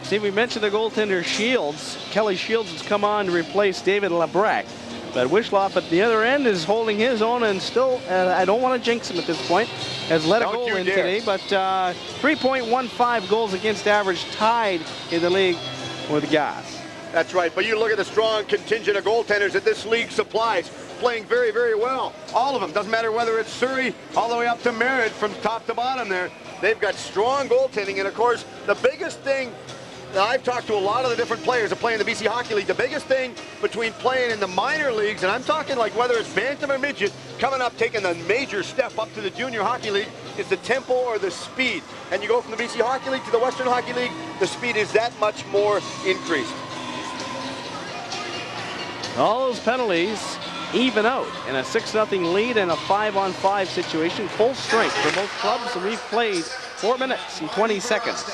Steve, we mentioned the goaltender Shields. Kelly Shields has come on to replace David LeBrock. But Wishloff at the other end is holding his own, and still, I don't want to jinx him at this point, has let a goal in today. But 3.15 goals against average, tied in the league with Gas. That's right, but you look at the strong contingent of goaltenders that this league supplies, playing very, very well. All of them, doesn't matter whether it's Surrey all the way up to Merritt from top to bottom there. They've got strong goaltending, and of course, the biggest thing, now I've talked to a lot of the different players that play in the BC Hockey League, the biggest thing between playing in the minor leagues, and I'm talking like whether it's Bantam or Midget, coming up, taking the major step up to the Junior Hockey League, is the tempo or the speed. And you go from the BC Hockey League to the Western Hockey League, the speed is that much more increased. All those penalties even out in a 6-0 lead and a 5-on-5 situation. Full strength for both clubs, and we've played 4 minutes and 20 seconds.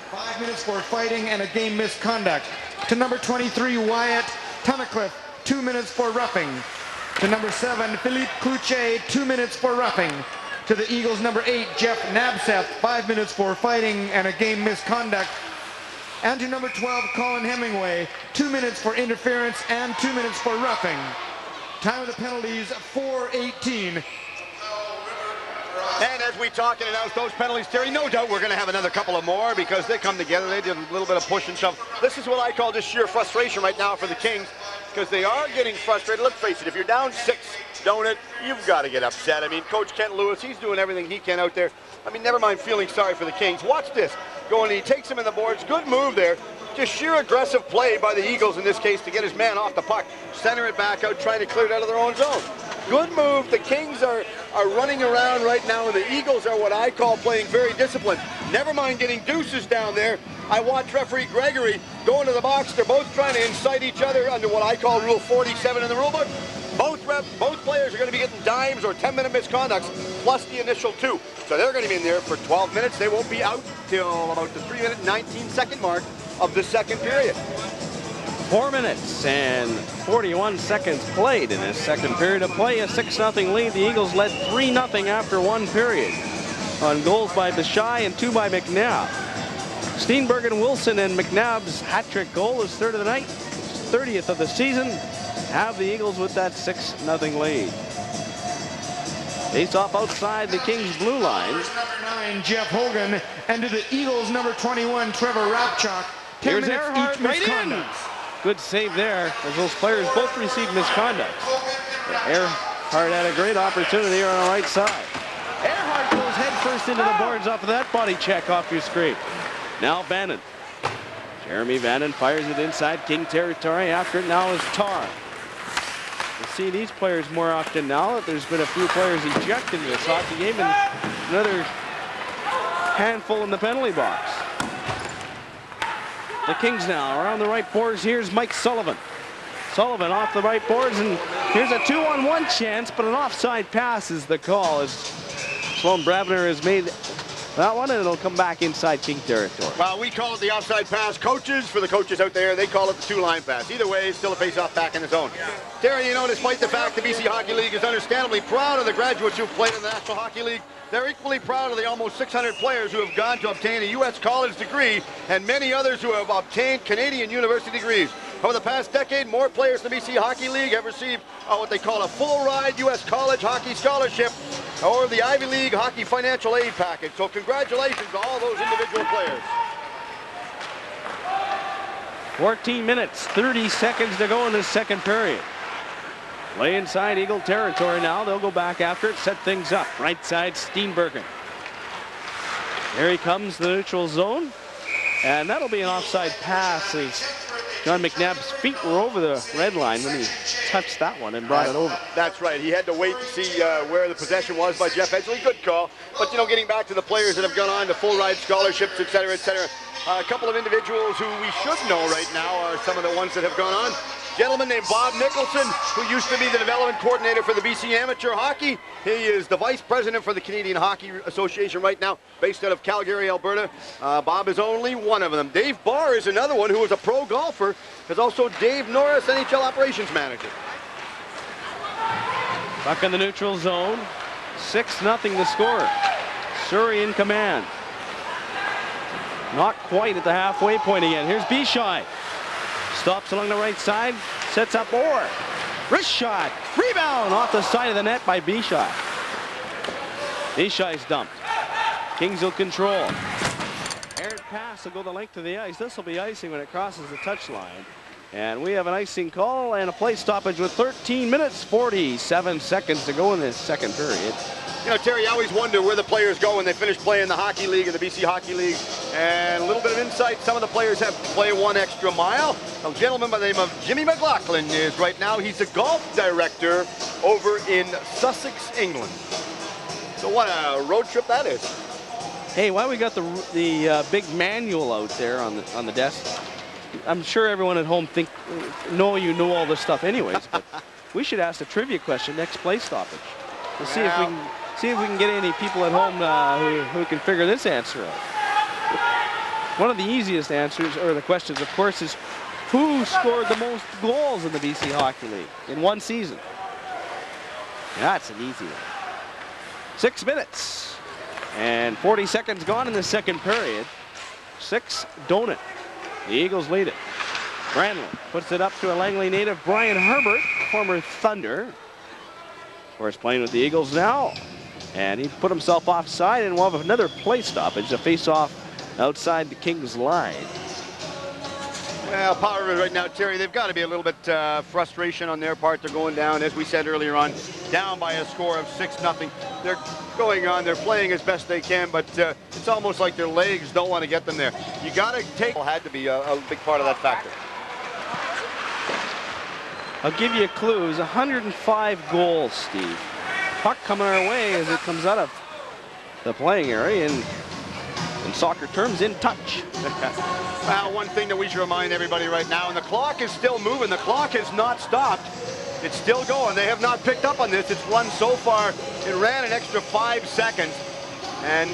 5 minutes for fighting and a game misconduct. To number 23, Wyatt Tunnicliffe, 2 minutes for roughing. To number 7, Philippe Cloutier, 2 minutes for roughing. To the Eagles, number 8, Jeff Nabseth, 5 minutes for fighting and a game misconduct. And to number 12, Colin Hemingway, 2 minutes for interference and 2 minutes for roughing. Time of the penalties, 4:18. And as we talk and announce those penalties, Terry, no doubt we're going to have another couple of more because they come together. They did a little bit of push and shove. This is what I call just sheer frustration right now for the Kings because they are getting frustrated. Let's face it, if you're down 6, don't it, you've got to get upset. I mean, Coach Kent Lewis, he's doing everything he can out there. I mean, never mind feeling sorry for the Kings. Watch this. Going, he takes him in the boards. Good move there. Just sheer aggressive play by the Eagles in this case to get his man off the puck. Center it back out, trying to clear it out of their own zone. Good move. The Kings are running around right now, and the Eagles are what I call playing very disciplined. Never mind getting deuces down there. I watch referee Gregory go into the box. They're both trying to incite each other under what I call Rule 47 in the rulebook. Both players are going to be getting dimes or 10-minute misconducts plus the initial 2. So they're going to be in there for 12 minutes. They won't be out till about the 3-minute, 19-second mark of the second period. 4 minutes and 41 seconds played in this second period of play. A 6-0 lead. The Eagles led 3-0 after 1 period on goals by Bishai and 2 by McNabb. Steenbergen, Wilson, and McNabb's hat-trick goal is 3rd of the night, 30th of the season. Have the Eagles with that 6-0 lead. Face off outside the Kings' blue line. Number 9, Jeff Hogan, and to the Eagles, number 21, Trevor Rapchuk. 10 Here's minutes Earhart each right misconduct. Good save there, as those players both received misconducts. Earhart had a great opportunity here on the right side. Earhart goes head first into the boards off of that body check off your screen. Now Vannon. Jeremy Vannon fires it inside King territory. After it now is Tar. We'll see these players more often now that there's been a few players ejected in this hockey game and another handful in the penalty box. The Kings now around the right boards. Here's Mike Sullivan. Sullivan off the right boards, and here's a 2-on-1 chance, but an offside pass is the call as Sloan Bravner has made that one, and it'll come back inside King territory. Well, we call it the offside pass. Coaches, for the coaches out there, they call it the two-line pass. Either way, it's still a face-off back in the zone. Terry, you know, despite the fact the BC Hockey League is understandably proud of the graduates who've played in the National Hockey League, they're equally proud of the almost 600 players who have gone to obtain a U.S. college degree and many others who have obtained Canadian university degrees. Over the past decade, more players in the BC Hockey League have received what they call a full-ride U.S. college hockey scholarship or the Ivy League hockey financial aid package. So congratulations to all those individual players. 14 minutes, 30 seconds to go in this second period. Play inside Eagle territory now. They'll go back after it, set things up. Right side, Steenbergen. Here he comes, the neutral zone. And that'll be an offside pass as John McNabb's feet were over the red line when he touched that one and brought it over. That's right. He had to wait to see where the possession was by Jeff Edgley. Good call. But, you know, getting back to the players that have gone on to full-ride scholarships, et cetera, et cetera. A couple of individuals who we should know right now are some of the ones that have gone on. Gentleman named Bob Nicholson, who used to be the development coordinator for the BC Amateur Hockey. He is the vice president for the Canadian Hockey Association right now, based out of Calgary, Alberta. Bob is only one of them. Dave Barr is another one who was a pro golfer. There's also Dave Norris, NHL operations manager. Back in the neutral zone. 6-0 the score. Surrey in command. Not quite at the halfway point again. Here's Bishai. Stops along the right side, sets up Orr. Wrist shot, rebound off the side of the net by Bishai. Bishai's dumped. Kings will control. Errant pass will go the length of the ice. This will be icing when it crosses the touchline. And we have an icing call and a play stoppage with 13 minutes, 47 seconds to go in this second period. You know, Terry, I always wonder where the players go when they finish playing the Hockey League and the BC Hockey League. And a little bit of insight, some of the players have to play one extra mile. A gentleman by the name of Jimmy McLaughlin is right now. He's a golf director over in Sussex, England. So what a road trip that is. Hey, why we got the big manual out there on the desk? I'm sure everyone at home know you know all this stuff anyways, but we should ask a trivia question next play stoppage. We'll see if we can get any people at home who can figure this answer out. One of the easiest answers, or the questions, of course, is who scored the most goals in the BC Hockey League in one season? That's an easy one. 6 minutes and 40 seconds gone in the second period. 6 donut. The Eagles lead it. Brandlin puts it up to a Langley native, Brian Herbert, former Thunder. Of course, playing with the Eagles now. And he put himself offside, and we'll have another play stoppage, a face-off outside the Kings line. Well, Powell River right now, Terry, they've got to be a little bit frustration on their part. They're going down, as we said earlier on, down by a score of 6-0. They're going on, they're playing as best they can, but it's almost like their legs don't want to get them there. You got to take, had to be a big part of that factor. I'll give you a clue. It was 105 goals, Steve. Puck coming our way as it comes out of the playing area, and in soccer terms, in touch. Well, one thing that we should remind everybody right now, and the clock is still moving. The clock has not stopped. It's still going. They have not picked up on this. It's run so far. It ran an extra 5 seconds, and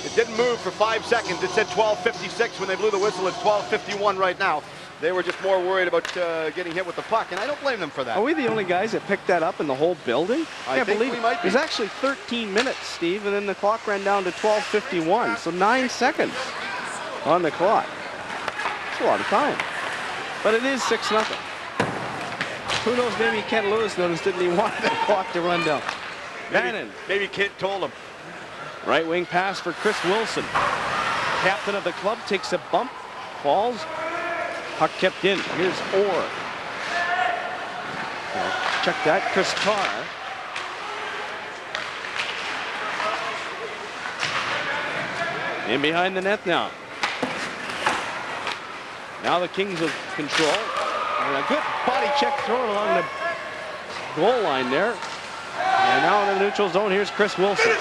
it didn't move for 5 seconds. It said 12:56 when they blew the whistle. It's 12:51 right now. They were just more worried about getting hit with the puck, and I don't blame them for that. Are we the only guys that picked that up in the whole building? I think we might be. It was actually 13 minutes, Steve, and then the clock ran down to 12:51, so 9 seconds on the clock. That's a lot of time. But it is 6-0. Who knows, maybe Ken Lewis noticed, didn't he want the clock to run down? Maybe Kent told him. Right wing pass for Chris Wilson. Captain of the club takes a bump, falls. Puck kept in. Here's Orr. Check that. Chris Tarr. In behind the net now. Now the Kings with control. And a good body check thrown along the goal line there. And now in the neutral zone, here's Chris Wilson.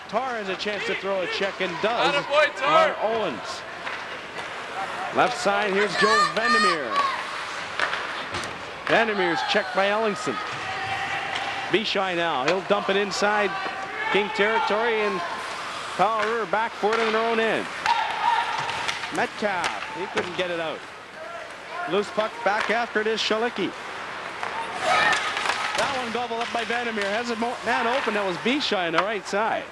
Tarr has a chance to throw a check and does on Owens. Left side, here's Joe Vandermeer. Vandermeer's checked by Ellingson. Be-Shy now. He'll dump it inside King territory, and Powell River back for it in their own end. Metcalf, he couldn't get it out. Loose puck back after it is Holick. That one gobbled up by Vandermeer. Has a man open. That was Be-Shy on the right side.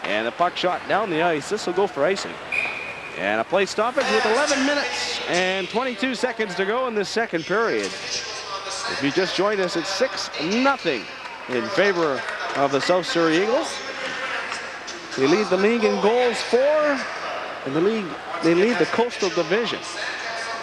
And the puck shot down the ice. This will go for icing. And a play stoppage with 11 minutes and 22 seconds to go in this second period. If you just joined us, it's 6-0 in favor of the South Surrey Eagles. They lead the league in goals for, in the league, they lead the Coastal Division.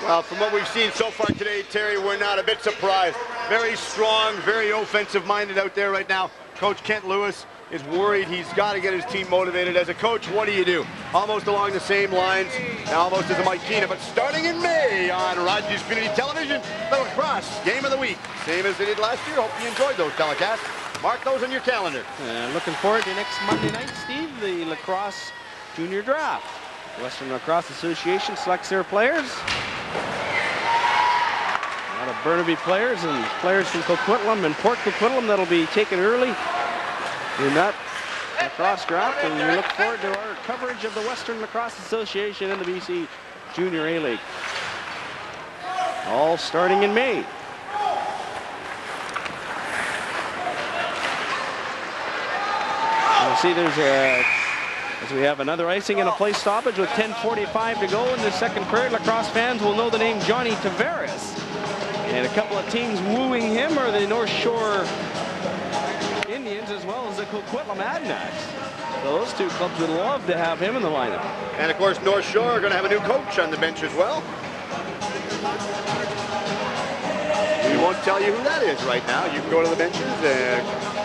Well, from what we've seen so far today, Terry, we're not a bit surprised. Very strong, very offensive-minded out there right now. Coach Kent Lewis is worried. He's got to get his team motivated. As a coach, what do? Almost along the same lines, almost as a Mike Keena, but starting in May on Rogers Community Television, the lacrosse game of the week. Same as they did last year. Hope you enjoyed those telecasts. Mark those on your calendar. Looking forward to next Monday night, Steve, the lacrosse junior draft. Western Lacrosse Association selects their players. A lot of Burnaby players and players from Coquitlam and Port Coquitlam that'll be taken early in that lacrosse draft, and we look forward to our coverage of the Western Lacrosse Association and the BC Junior A-League. All starting in May. You see there's as we have another icing and a play stoppage with 10:45 to go in the second period. Lacrosse fans will know the name Johnny Tavares. And a couple of teams wooing him are the North Shore Indians as well as the Coquitlam Adnaks. So those two clubs would love to have him in the lineup. And of course, North Shore are going to have a new coach on the bench as well. We won't tell you who that is right now. You can go to the benches,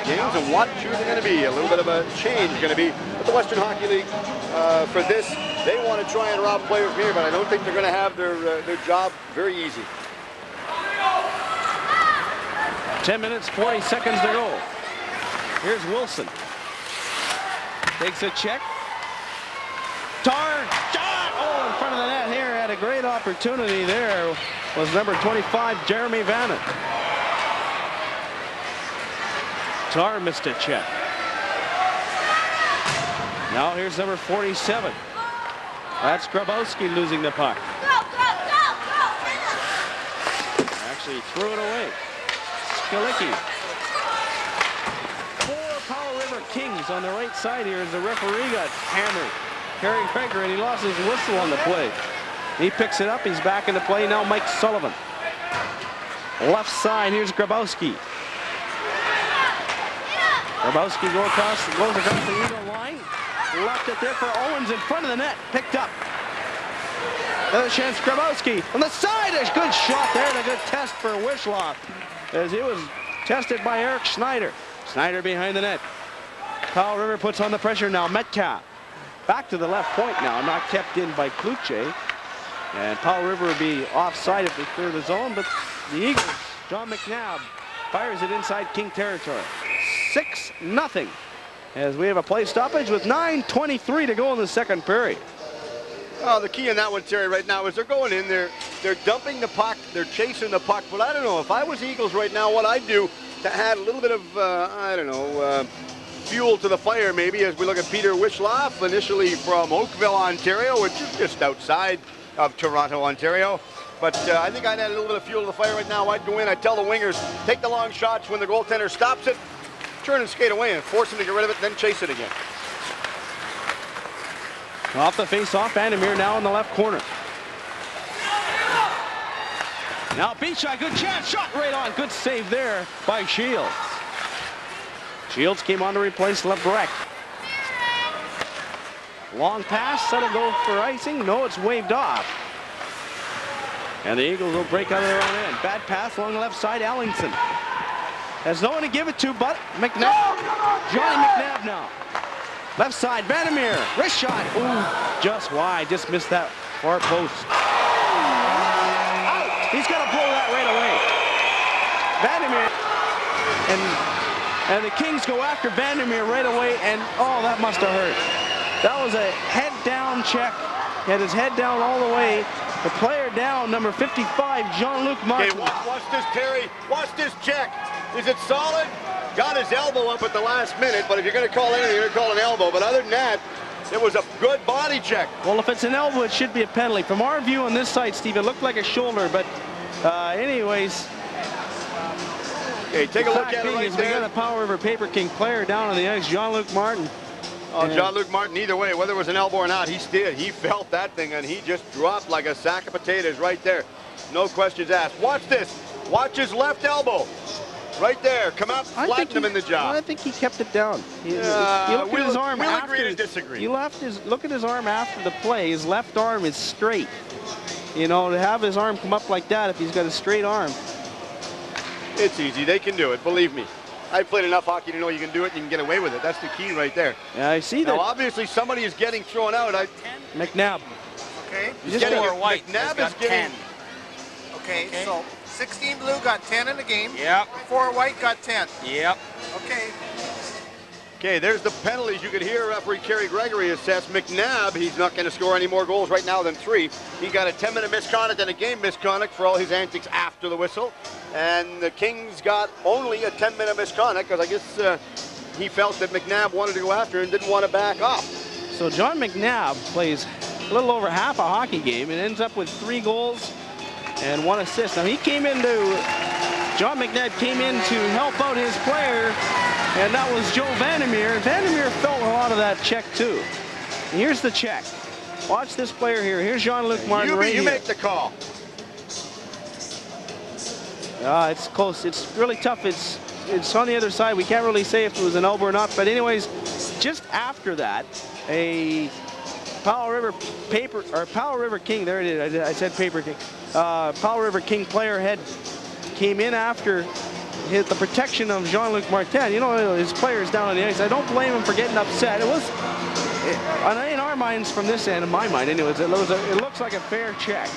games, and watch who they're going to be. A little bit of a change going to be with the Western Hockey League for this. They want to try and rob players here, but I don't think they're going to have their job very easy. 10 minutes, 40 seconds to go. Here's Wilson. Takes a check. Tarr, shot! Oh, in front of the net here. Had a great opportunity there. Was number 25, Jeremy Vannon. Tarr missed a check. Now here's number 47. That's Grabowski losing the puck. Actually threw it away. Skalicki. 4 Powell River Kings on the right side here as the referee got hammered. Carrying Crager, and he lost his whistle on the play. He picks it up. He's back into play now. Mike Sullivan. Left side. Here's Grabowski. Grabowski goes across the Eagle line. Left it there for Owens in front of the net. Picked up. Another chance. Grabowski on the side. A good shot there and a good test for Wishloff as he was tested by Eric Schneider. Schneider behind the net. Powell River puts on the pressure now. Metcalf. Back to the left point now. Not kept in by Kluche. And Powell River will be offside if they clear the zone, but the Eagles, John McNabb, fires it inside King territory. 6-0 as we have a play stoppage with 9:23 to go in the second period. Oh, the key in that one, Terry, right now is they're going in, they're dumping the puck, they're chasing the puck, but I don't know, if I was Eagles right now, what I'd do to add a little bit of, fuel to the fire maybe as we look at Peter Wishloff, initially from Oakville, Ontario, which is just outside of Toronto, Ontario. But I think I'd add a little bit of fuel to the fire right now. I'd go in, I'd tell the wingers, take the long shots when the goaltender stops it, turn and skate away and force him to get rid of it, then chase it again. Off the face-off, Vandermeer now in the left corner. Now Be-Shy, good chance, shot right on. Good save there by Shields. Shields came on to replace LeBrec. Long pass, that'll go for icing. No, it's waved off. And the Eagles will break out of their own end. Bad pass along the left side. Ellingson has no one to give it to but McNabb. Johnny McNabb now. Left side, Vandermeer. Wrist shot. Ooh, just wide. Just missed that far post. Out. He's got to blow that right away. Vandermeer. And the Kings go after Vandermeer right away. And, oh, that must have hurt. That was a head-down check. He had his head down all the way. The player down, number 55, Jean-Luc Martin. Okay, watch this, Terry. Watch this check. Is it solid? Got his elbow up at the last minute, but if you're going to call anything, you're going to call an elbow. But other than that, it was a good body check. Well, if it's an elbow, it should be a penalty. From our view on this side, Steve, it looked like a shoulder, but anyways. Okay, take a look at it right We there. got a Powell River Paper King player down on the ice, Jean-Luc Martin. Oh, Jean-Luc Martin, either way, whether it was an elbow or not, he felt that thing, and he just dropped like a sack of potatoes right there. No questions asked. Watch this. Watch his left elbow. Right there. Come out, flatten him in the jaw. I think he kept it down. You look at his arm we'll after. agree to disagree. Look at his arm after the play. His left arm is straight. You know, to have his arm come up like that if he's got a straight arm. It's easy. They can do it. Believe me. I've played enough hockey to know you can do it and you can get away with it. That's the key right there. Yeah, I see that. Now, obviously, somebody is getting thrown out. McNabb. Okay. McNabb is getting 10. Okay, so 16 blue got 10 in the game. Yep. 4 white got 10. Yep. Okay. Okay, there's the penalties. You could hear referee Kerry Gregory assess McNabb. He's not going to score any more goals right now than 3. He got a 10-minute misconduct and a game misconduct for all his antics after the whistle. And the Kings got only a 10-minute misconduct because I guess he felt that McNabb wanted to go after and didn't want to back off. So John McNabb plays a little over half a hockey game and ends up with 3 goals and 1 assist. Now John McNabb came in to help out his player, and that was Joe Vandermeer. Vandermeer felt a lot of that check too. And here's the check. Watch this player here. Here's Jean-Luc Martin right here. You make the call. It's close. It's really tough. It's on the other side. We can't really say if it was an elbow or not. But anyways, just after that, a Powell River King. There it is. I said Paper King. Powell River King player came in after the protection of Jean-Luc Martin. You know, his player's down on the ice. I don't blame him for getting upset. It was, in our minds, from this end, in my mind, anyways, it looks like a fair check.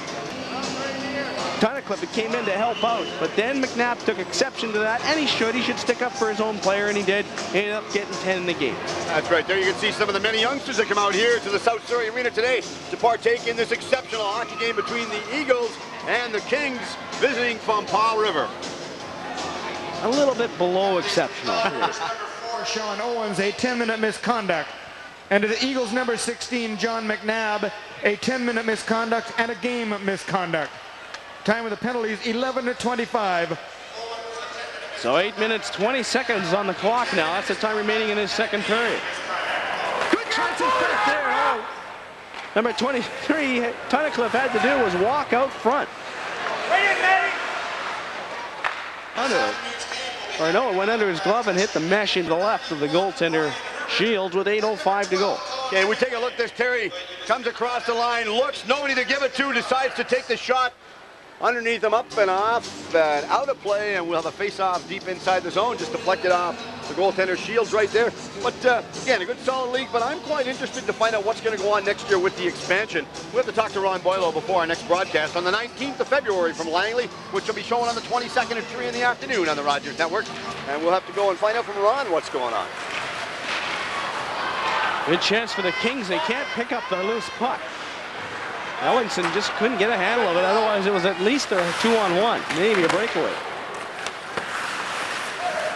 Tunnicliffe came in to help out, but then McNabb took exception to that, and he should stick up for his own player, and he did. He ended up getting 10 in the game. That's right. There you can see some of the many youngsters that come out here to the South Surrey Arena today to partake in this exceptional hockey game between the Eagles and the Kings visiting from Powell River. A little bit below exceptional. Number 4, Sean Owens, a 10-minute misconduct. And to the Eagles, number 16, John McNabb, a 10-minute misconduct and a game misconduct. Time of the penalties, 11-25. So 8 minutes, 20 seconds on the clock now. That's the time remaining in this second period. Good chance in front there. Oh. Number 23, Tunnicliffe had to do was walk out front. It went under his glove and hit the mesh in the left of the goaltender Shields with 8:05 to go. Okay, we take a look. This Terry comes across the line, looks, nobody to give it to, decides to take the shot. Underneath him, up and off, and out of play, and we'll have a face-off deep inside the zone, just deflected off the goaltender Shields right there. But again, a good solid league, but I'm quite interested to find out what's going to go on next year with the expansion. We have to talk to Ron Boylo before our next broadcast on the 19th of February from Langley, which will be shown on the 22nd at 3 in the afternoon on the Rogers Network. And we'll have to go and find out from Ron what's going on. Good chance for the Kings. They can't pick up the loose puck. Ellingson just couldn't get a handle of it. Otherwise, it was at least a 2-on-1, maybe a breakaway.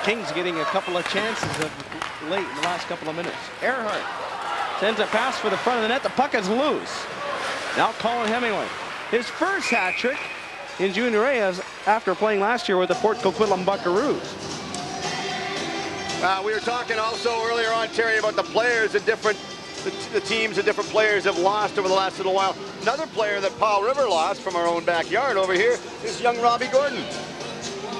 Kings getting a couple of chances late in the last couple of minutes. Earhart sends a pass for the front of the net. The puck is loose. Now Colin Hemingway. His first hat trick in junior A after playing last year with the Port Coquitlam Buckaroos. We were talking also earlier on, Terry, about the players and the teams and different players have lost over the last little while. Another player that Powell River lost from our own backyard over here is young Robbie Gordon.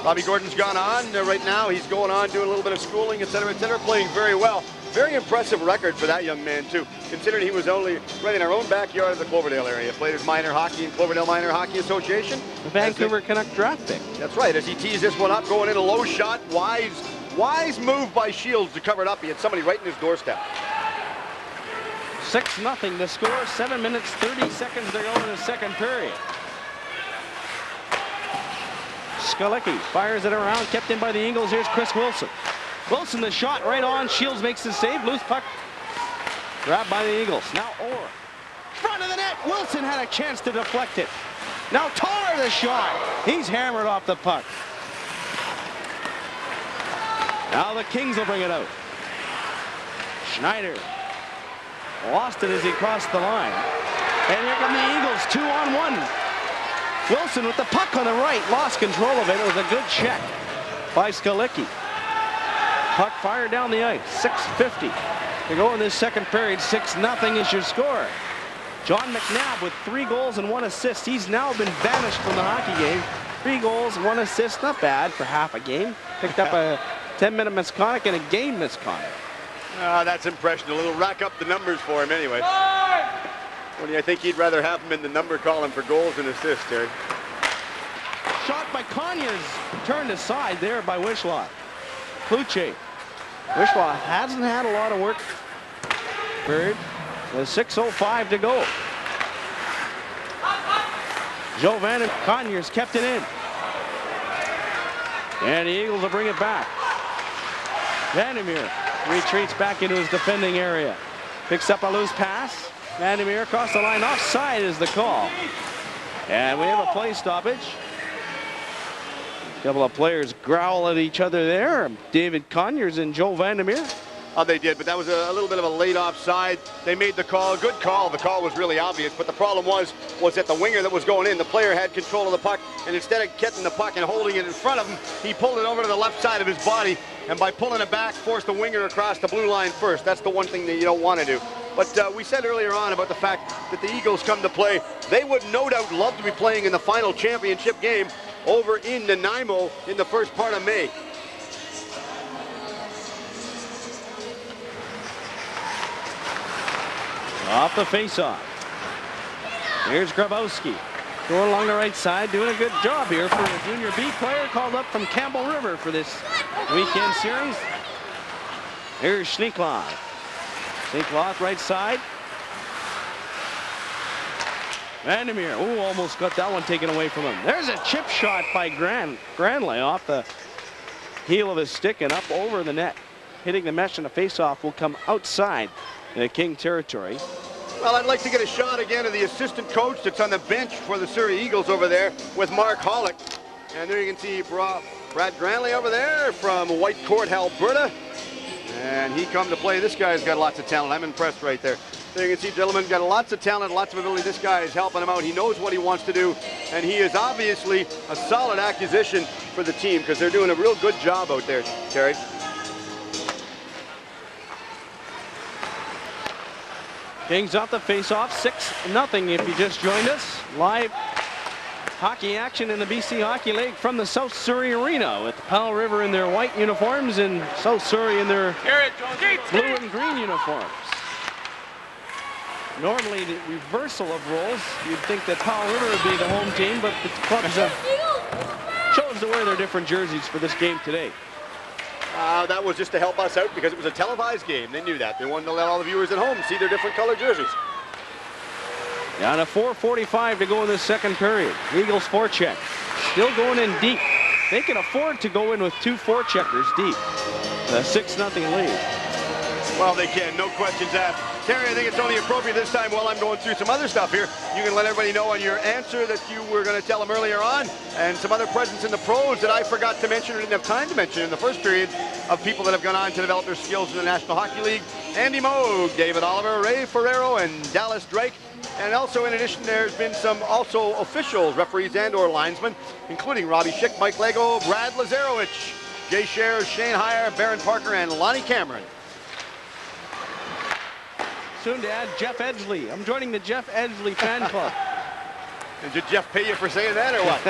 Robbie Gordon's gone on right now. He's going on doing a little bit of schooling, et cetera, playing very well. Very impressive record for that young man, too, considering he was only right in our own backyard of the Cloverdale area. Played his minor hockey in Cloverdale Minor Hockey Association. The Vancouver Canuck draft pick. That's right, as he teased this one up, going in a low shot. Wise move by Shields to cover it up. He had somebody right in his doorstep. 6-0 the score. 7 minutes, 30 seconds to go in the second period. Skalicki fires it around, kept in by the Eagles. Here's Chris Wilson. Wilson, the shot right on. Shields makes the save. Loose puck grabbed by the Eagles. Now Orr. Front of the net. Wilson had a chance to deflect it. Now Tar the shot. He's hammered off the puck. Now the Kings will bring it out. Schneider lost it as he crossed the line. And here come the Eagles, 2-on-1. Wilson with the puck on the right, lost control of it. It was a good check by Skalicki. Puck fired down the ice. 6:50 to go in this second period. 6-0 is your score. John McNabb with 3 goals and 1 assist. He's now been banished from the hockey game. 3 goals, 1 assist. Not bad for half a game. Picked up a 10-minute misconduct and a game misconduct. That's impressionable. It'll rack up the numbers for him anyway. I think he'd rather have him in the number column for goals and assists, Terry. Shot by Conyers, turned aside there by Wishlaw. Kluche. Wishlaw hasn't had a lot of work. Bird, with 6:05 to go. Joe Van Conyers kept it in. And the Eagles will bring it back. Vandermeer retreats back into his defending area. Picks up a loose pass. Vandermeer across the line. Offside is the call. And we have a play stoppage. A couple of players growl at each other there. David Conyers and Joe Vandermeer. Oh, they did, but that was a little bit of a late offside. They made the call. Good call. The call was really obvious, but the problem was that the winger that was going in, the player had control of the puck, and instead of getting the puck and holding it in front of him, he pulled it over to the left side of his body, and by pulling it back, forced the winger across the blue line first. That's the one thing that you don't want to do. But we said earlier on about the fact that the Eagles come to play. They would no doubt love to be playing in the final championship game over in Nanaimo in the first part of May. Off the faceoff. Here's Grabowski. Going along the right side, doing a good job here for a junior B player called up from Campbell River for this weekend series. Here's Schneekloth. Schneekloth right side. Vandermeer, almost got that one taken away from him. There's a chip shot by Granley off the heel of his stick and up over the net. Hitting the mesh, and the faceoff will come outside the King territory. Well, I'd like to get a shot again of the assistant coach that's on the bench for the Surrey Eagles over there with Mark Holick. And there you can see Brad Granley over there from Whitecourt, Alberta. And he come to play. This guy's got lots of talent. I'm impressed right there. There you can see, gentlemen, got lots of talent, lots of ability. This guy is helping him out. He knows what he wants to do. And he is obviously a solid acquisition for the team because they're doing a real good job out there, Terry. Kings off the face-off, 6-0 if you just joined us. Live hockey action in the BC Hockey League from the South Surrey Arena with Powell River in their white uniforms and South Surrey in their blue and green uniforms. Normally the reversal of roles, you'd think that Powell River would be the home team, but the clubs chose to wear their different jerseys for this game today. That was just to help us out because it was a televised game. They knew that. They wanted to let all the viewers at home see their different colored jerseys. Down to 4:45 to go in the second period. Eagles forecheck. Still going in deep. They can afford to go in with 2 forecheckers deep. A 6-0 lead. Well, they can. No questions asked. Terry, I think it's only appropriate this time while I'm going through some other stuff here. You can let everybody know on your answer that you were going to tell them earlier on, and some other presents in the pros that I forgot to mention or didn't have time to mention in the first period of people that have gone on to develop their skills in the National Hockey League. Andy Moog, David Oliver, Ray Ferrero, and Dallas Drake. And also, in addition, there's been some also officials, referees and or linesmen, including Robbie Schick, Mike Lego, Brad Lazarowicz, Jay Scher, Shane Heyer, Baron Parker, and Lonnie Cameron. Soon to add Jeff Edgley. I'm joining the Jeff Edgley fan club. And did Jeff pay you for saying that or what?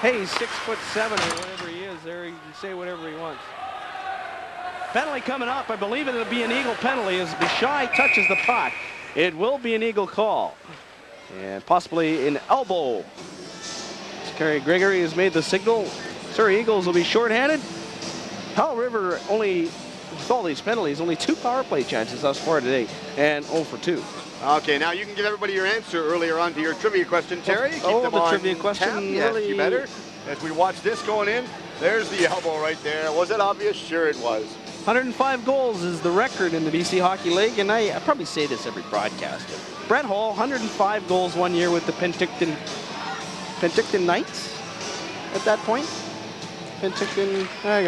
Hey, he's 6'7" or whatever he is there. He can say whatever he wants. Penalty coming up. I believe it'll be an Eagle penalty as Bishai touches the puck. It will be an Eagle call. And possibly an elbow. Kerry Gregory has made the signal. Surrey Eagles will be shorthanded. Powell River only, with all these penalties, only 2 power play chances thus far today, and 0 for 2. Okay, now you can give everybody your answer earlier on to your trivia question, Terry. Keep them the on trivia question. tap. Yes, Really... you better. As we watch this going in, there's the elbow right there. Was it obvious? Sure it was. 105 goals is the record in the BC Hockey League, and I probably say this every broadcast. Brett Hall, 105 goals one year with the Penticton Knights at that point. Penticton, I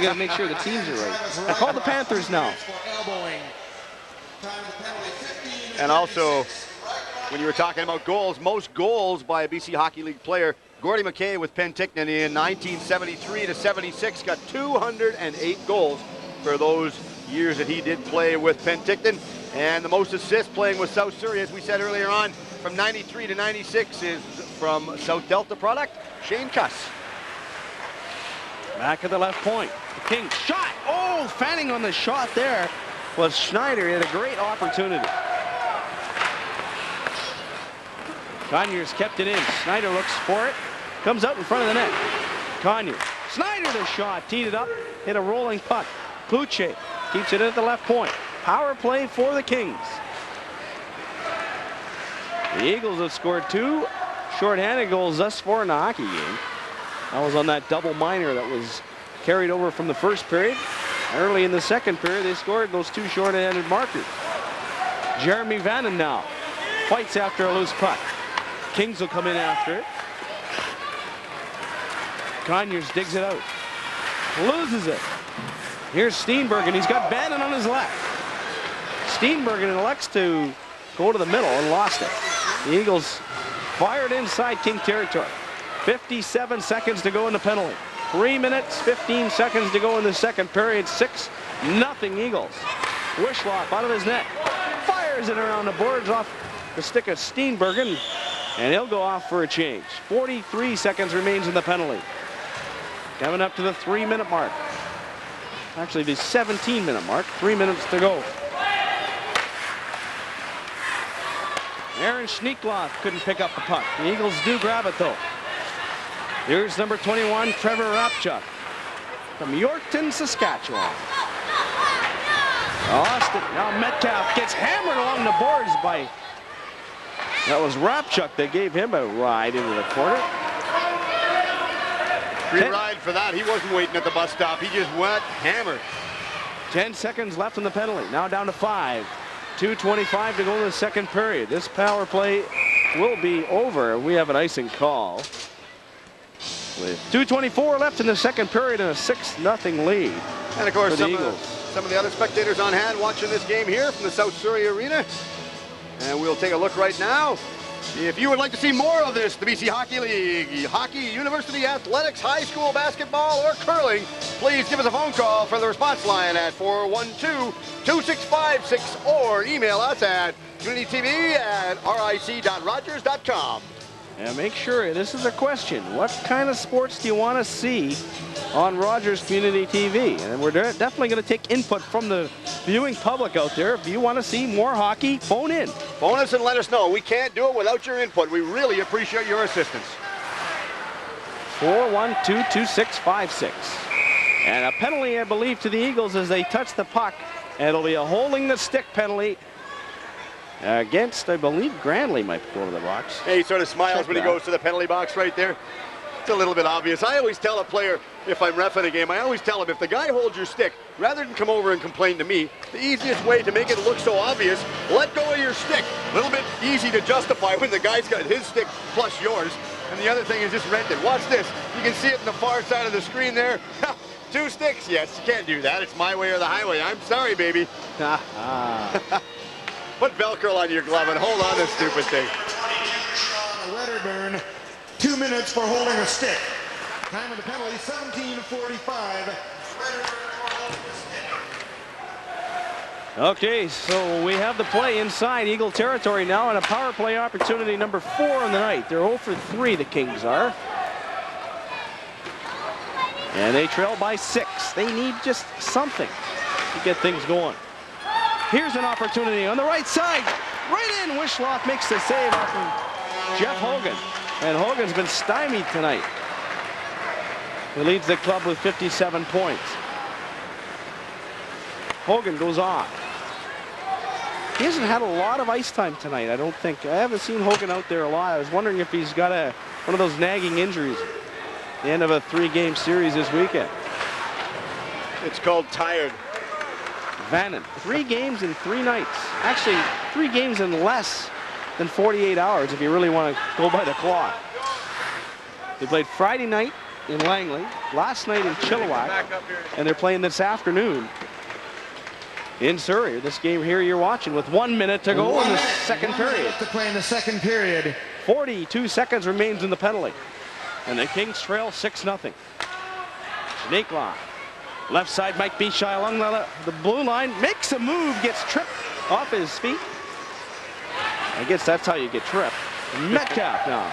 gotta make sure the teams are right. I call the Panthers now. And also, when you were talking about goals, most goals by a BC Hockey League player, Gordy McKay with Penticton in 1973 to 76 got 208 goals for those years that he did play with Penticton. And the most assists playing with South Surrey, as we said earlier on, from 93 to 96 is from South Delta product, Shane Cuss. Back at the left point. The Kings shot. Oh, fanning on the shot there was Schneider. He had a great opportunity. Conyers kept it in. Schneider looks for it. Comes out in front of the net. Conyers. Schneider the shot. Teed it up. Hit a rolling puck. Kluche keeps it at the left point. Power play for the Kings. The Eagles have scored 2 shorthanded goals thus far in the hockey game. That was on that double minor that was carried over from the first period. Early in the second period, they scored those 2 shorthanded markers. Jeremy Vannon now fights after a loose puck. Kings will come in after it. Conyers digs it out. Loses it. Here's Steenbergen. He's got Vannon on his left. Steenbergen elects to go to the middle and lost it. The Eagles fired inside King territory. 57 seconds to go in the penalty. 3 minutes, 15 seconds to go in the second period. 6-0 Eagles. Wishlock out of his net. Fires it around the boards off the stick of Steenbergen. And he'll go off for a change. 43 seconds remains in the penalty. Coming up to the 3-minute mark. Actually, the 17-minute mark. 3 minutes to go. Aaron Schneekloff couldn't pick up the puck. The Eagles do grab it, though. Here's number 21, Trevor Rapchuk from Yorkton, Saskatchewan. Lost it. Now Metcalf gets hammered along the boards by... That was Rapchuk that gave him a ride into the corner. Free ride for that. He wasn't waiting at the bus stop. He just went hammered. 10 seconds left in the penalty. Now down to 5. 2:25 to go in the second period. This power play will be over. We have an icing call. With 2:24 left in the second period and a 6-0 lead. And of course, for the Eagles. Some of the other spectators on hand watching this game here from the South Surrey Arena. And we'll take a look right now. If you would like to see more of this, the BC Hockey League, hockey, university athletics, high school basketball, or curling, please give us a phone call for the response line at 412-2656 or email us at communitytv@ric.rogers.com. And make sure, this is a question, what kind of sports do you want to see on Rogers Community TV? And we're definitely going to take input from the viewing public out there. If you want to see more hockey, phone in. Phone us and let us know. We can't do it without your input. We really appreciate your assistance. 412-2656. And a penalty, I believe, to the Eagles as they touch the puck. And it'll be a holding the stick penalty against, I believe, Granley might go to the box. Hey, he sort of smiles when he goes to the penalty box right there. It's a little bit obvious. I always tell a player, if I'm reffing a game, I always tell him, if the guy holds your stick, rather than come over and complain to me, the easiest way to make it look so obvious, let go of your stick. A little bit easy to justify when the guy's got his stick plus yours. And the other thing is just rent it. Watch this. You can see it in the far side of the screen there. 2 sticks. Yes, you can't do that. It's my way or the highway. I'm sorry, baby. Put Velcro on your glove and hold on to this stupid thing. Wedderburn, 2 minutes for holding a stick. Time of the penalty, 17:45. Okay, so we have the play inside Eagle territory now, and a power play opportunity number 4 on the night. They're 0 for 3, the Kings are. And they trail by 6. They need just something to get things going. Here's an opportunity on the right side. Right in. Wishloff makes the save off of Jeff Hogan. And Hogan's been stymied tonight. He leads the club with 57 points. Hogan goes off. He hasn't had a lot of ice time tonight, I don't think. I haven't seen Hogan out there a lot. I was wondering if he's got one of those nagging injuries. The end of a 3-game series this weekend. It's called tired. Vannon, 3 games in 3 nights. Actually, 3 games in less than 48 hours if you really want to go by the clock. They played Friday night in Langley, last night in Chilliwack, and they're playing this afternoon in Surrey. This game here you're watching with 1 minute to go in the second period. To play in the second period. 42 seconds remains in the penalty. And the Kings trail 6-0. Schneekloff. Left side, Mike Bishay along the blue line. Makes a move, gets tripped off his feet. I guess that's how you get tripped. Metcalf now.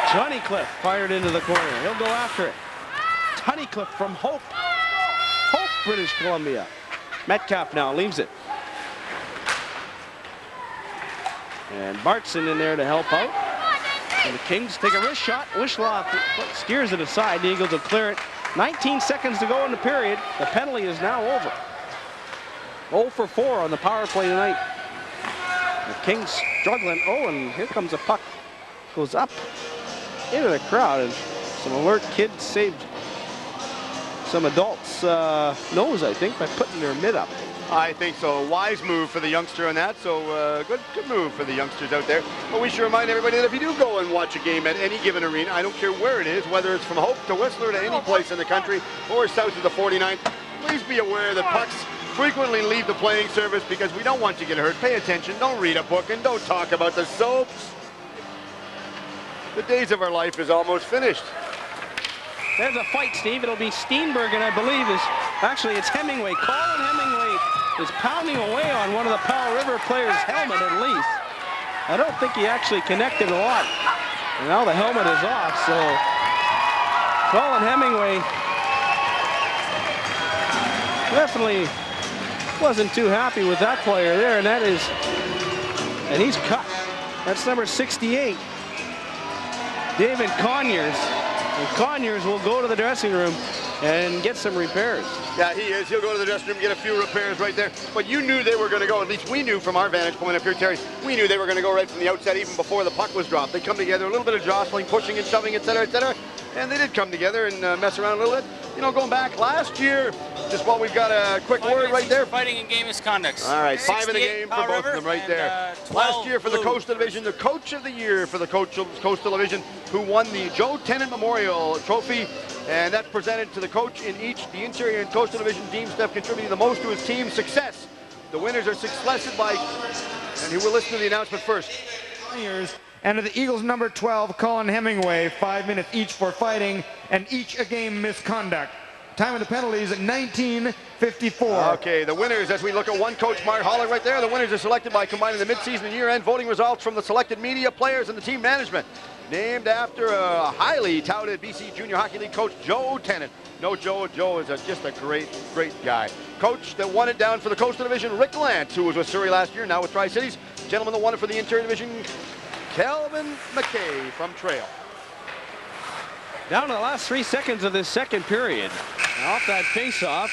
Tunnicliffe fired into the corner. He'll go after it. Tunnicliffe from Hope, British Columbia. Metcalf now leaves it. And Bartson in there to help out. And the Kings take a wrist shot. Wishloff steers it aside. The Eagles will clear it. 19 seconds to go in the period. The penalty is now over. 0 for 4 on the power play tonight. The Kings struggling. Oh, and here comes a puck. Goes up into the crowd, and some alert kids saved some adults' nose, I think, by putting their mitt up. I think so. A wise move for the youngster on that. So good move for the youngsters out there. But we should remind everybody that if you do go and watch a game at any given arena, I don't care where it is, whether it's from Hope to Whistler to any place in the country or south of the 49th, please be aware that pucks frequently leave the playing surface because we don't want you to get hurt. Pay attention. Don't read a book and don't talk about the soaps. The days of our life is almost finished. There's a fight, Steve. It'll be Steenbergen, I believe, it's Hemingway. Colin Hemingway is pounding away on one of the Powell River players' helmet at least. I don't think he actually connected a lot. And now the helmet is off, so Colin Hemingway definitely wasn't too happy with that player there, and he's cut. That's number 68, David Conyers. And Conyers will go to the dressing room and get some repairs. Yeah, he is. He'll go to the dressing room, get a few repairs right there. But you knew they were going to go, at least we knew from our vantage point up here, Terry, we knew they were going to go right from the outset, even before the puck was dropped. They come together, a little bit of jostling, pushing and shoving, et cetera, and they did come together and mess around a little bit. You know, going back last year, just while we've got a quick word right there. Fighting in game misconduct. All right, 5 in a game for both of them right there. Last year for the Coastal Division, the Coach of the Year for the Coastal Division, who won the Joe Tennant Memorial Trophy, and that's presented to the coach in each. The Interior and Coastal Division teams that have contributed the most to his team's success. The winners are selected by, and he will listen to the announcement first. And to the Eagles number 12, Colin Hemingway, 5 minutes each for fighting and each a game misconduct. Time of the penalties at 19:54. Okay, the winners, as we look at one coach, Mark Holick right there, the winners are selected by combining the midseason and year-end voting results from the selected media, players, and the team management. Named after a highly touted BC Junior Hockey League coach, Joe Tennant. No, Joe is just a great guy. Coach that won it down for the Coastal Division, Rick Lance, who was with Surrey last year, now with Tri-Cities. Gentleman that won it for the Interior Division, Kelvin McKay from Trail. Down to the last 3 seconds of this second period. Off that face-off.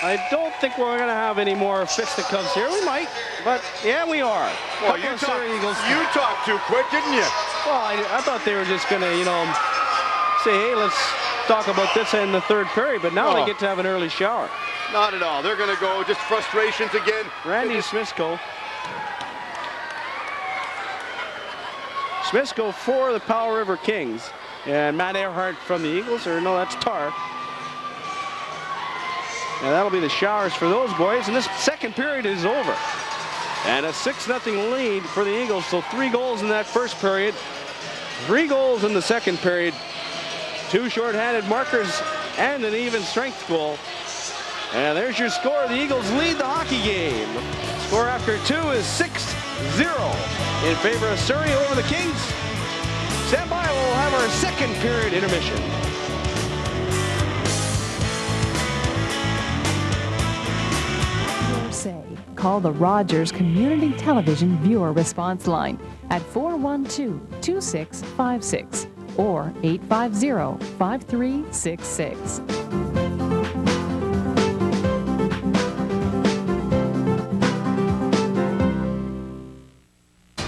I don't think we're going to have any more fisticuffs here. We might, but yeah, we are. Well, you talked too quick, didn't you? Well, I thought they were just going to, say, hey, let's talk about this in the third period, but now they get to have an early shower. Not at all. They're going to go just frustrations again. Randy Smithko. Smithko for the Powell River Kings. And Matt Earhart from the Eagles, or no, that's Tar. And that'll be the showers for those boys. And this second period is over. And a 6-0 lead for the Eagles. So 3 goals in that first period. 3 goals in the second period. 2 shorthanded markers and an even strength goal. And there's your score. The Eagles lead the hockey game. Score after 2 is 6-0 in favor of Surrey over the Kings. Stand by, we'll have our second period intermission. Your say. Call the Rogers Community Television Viewer Response Line at 412-2656 or 850-5366.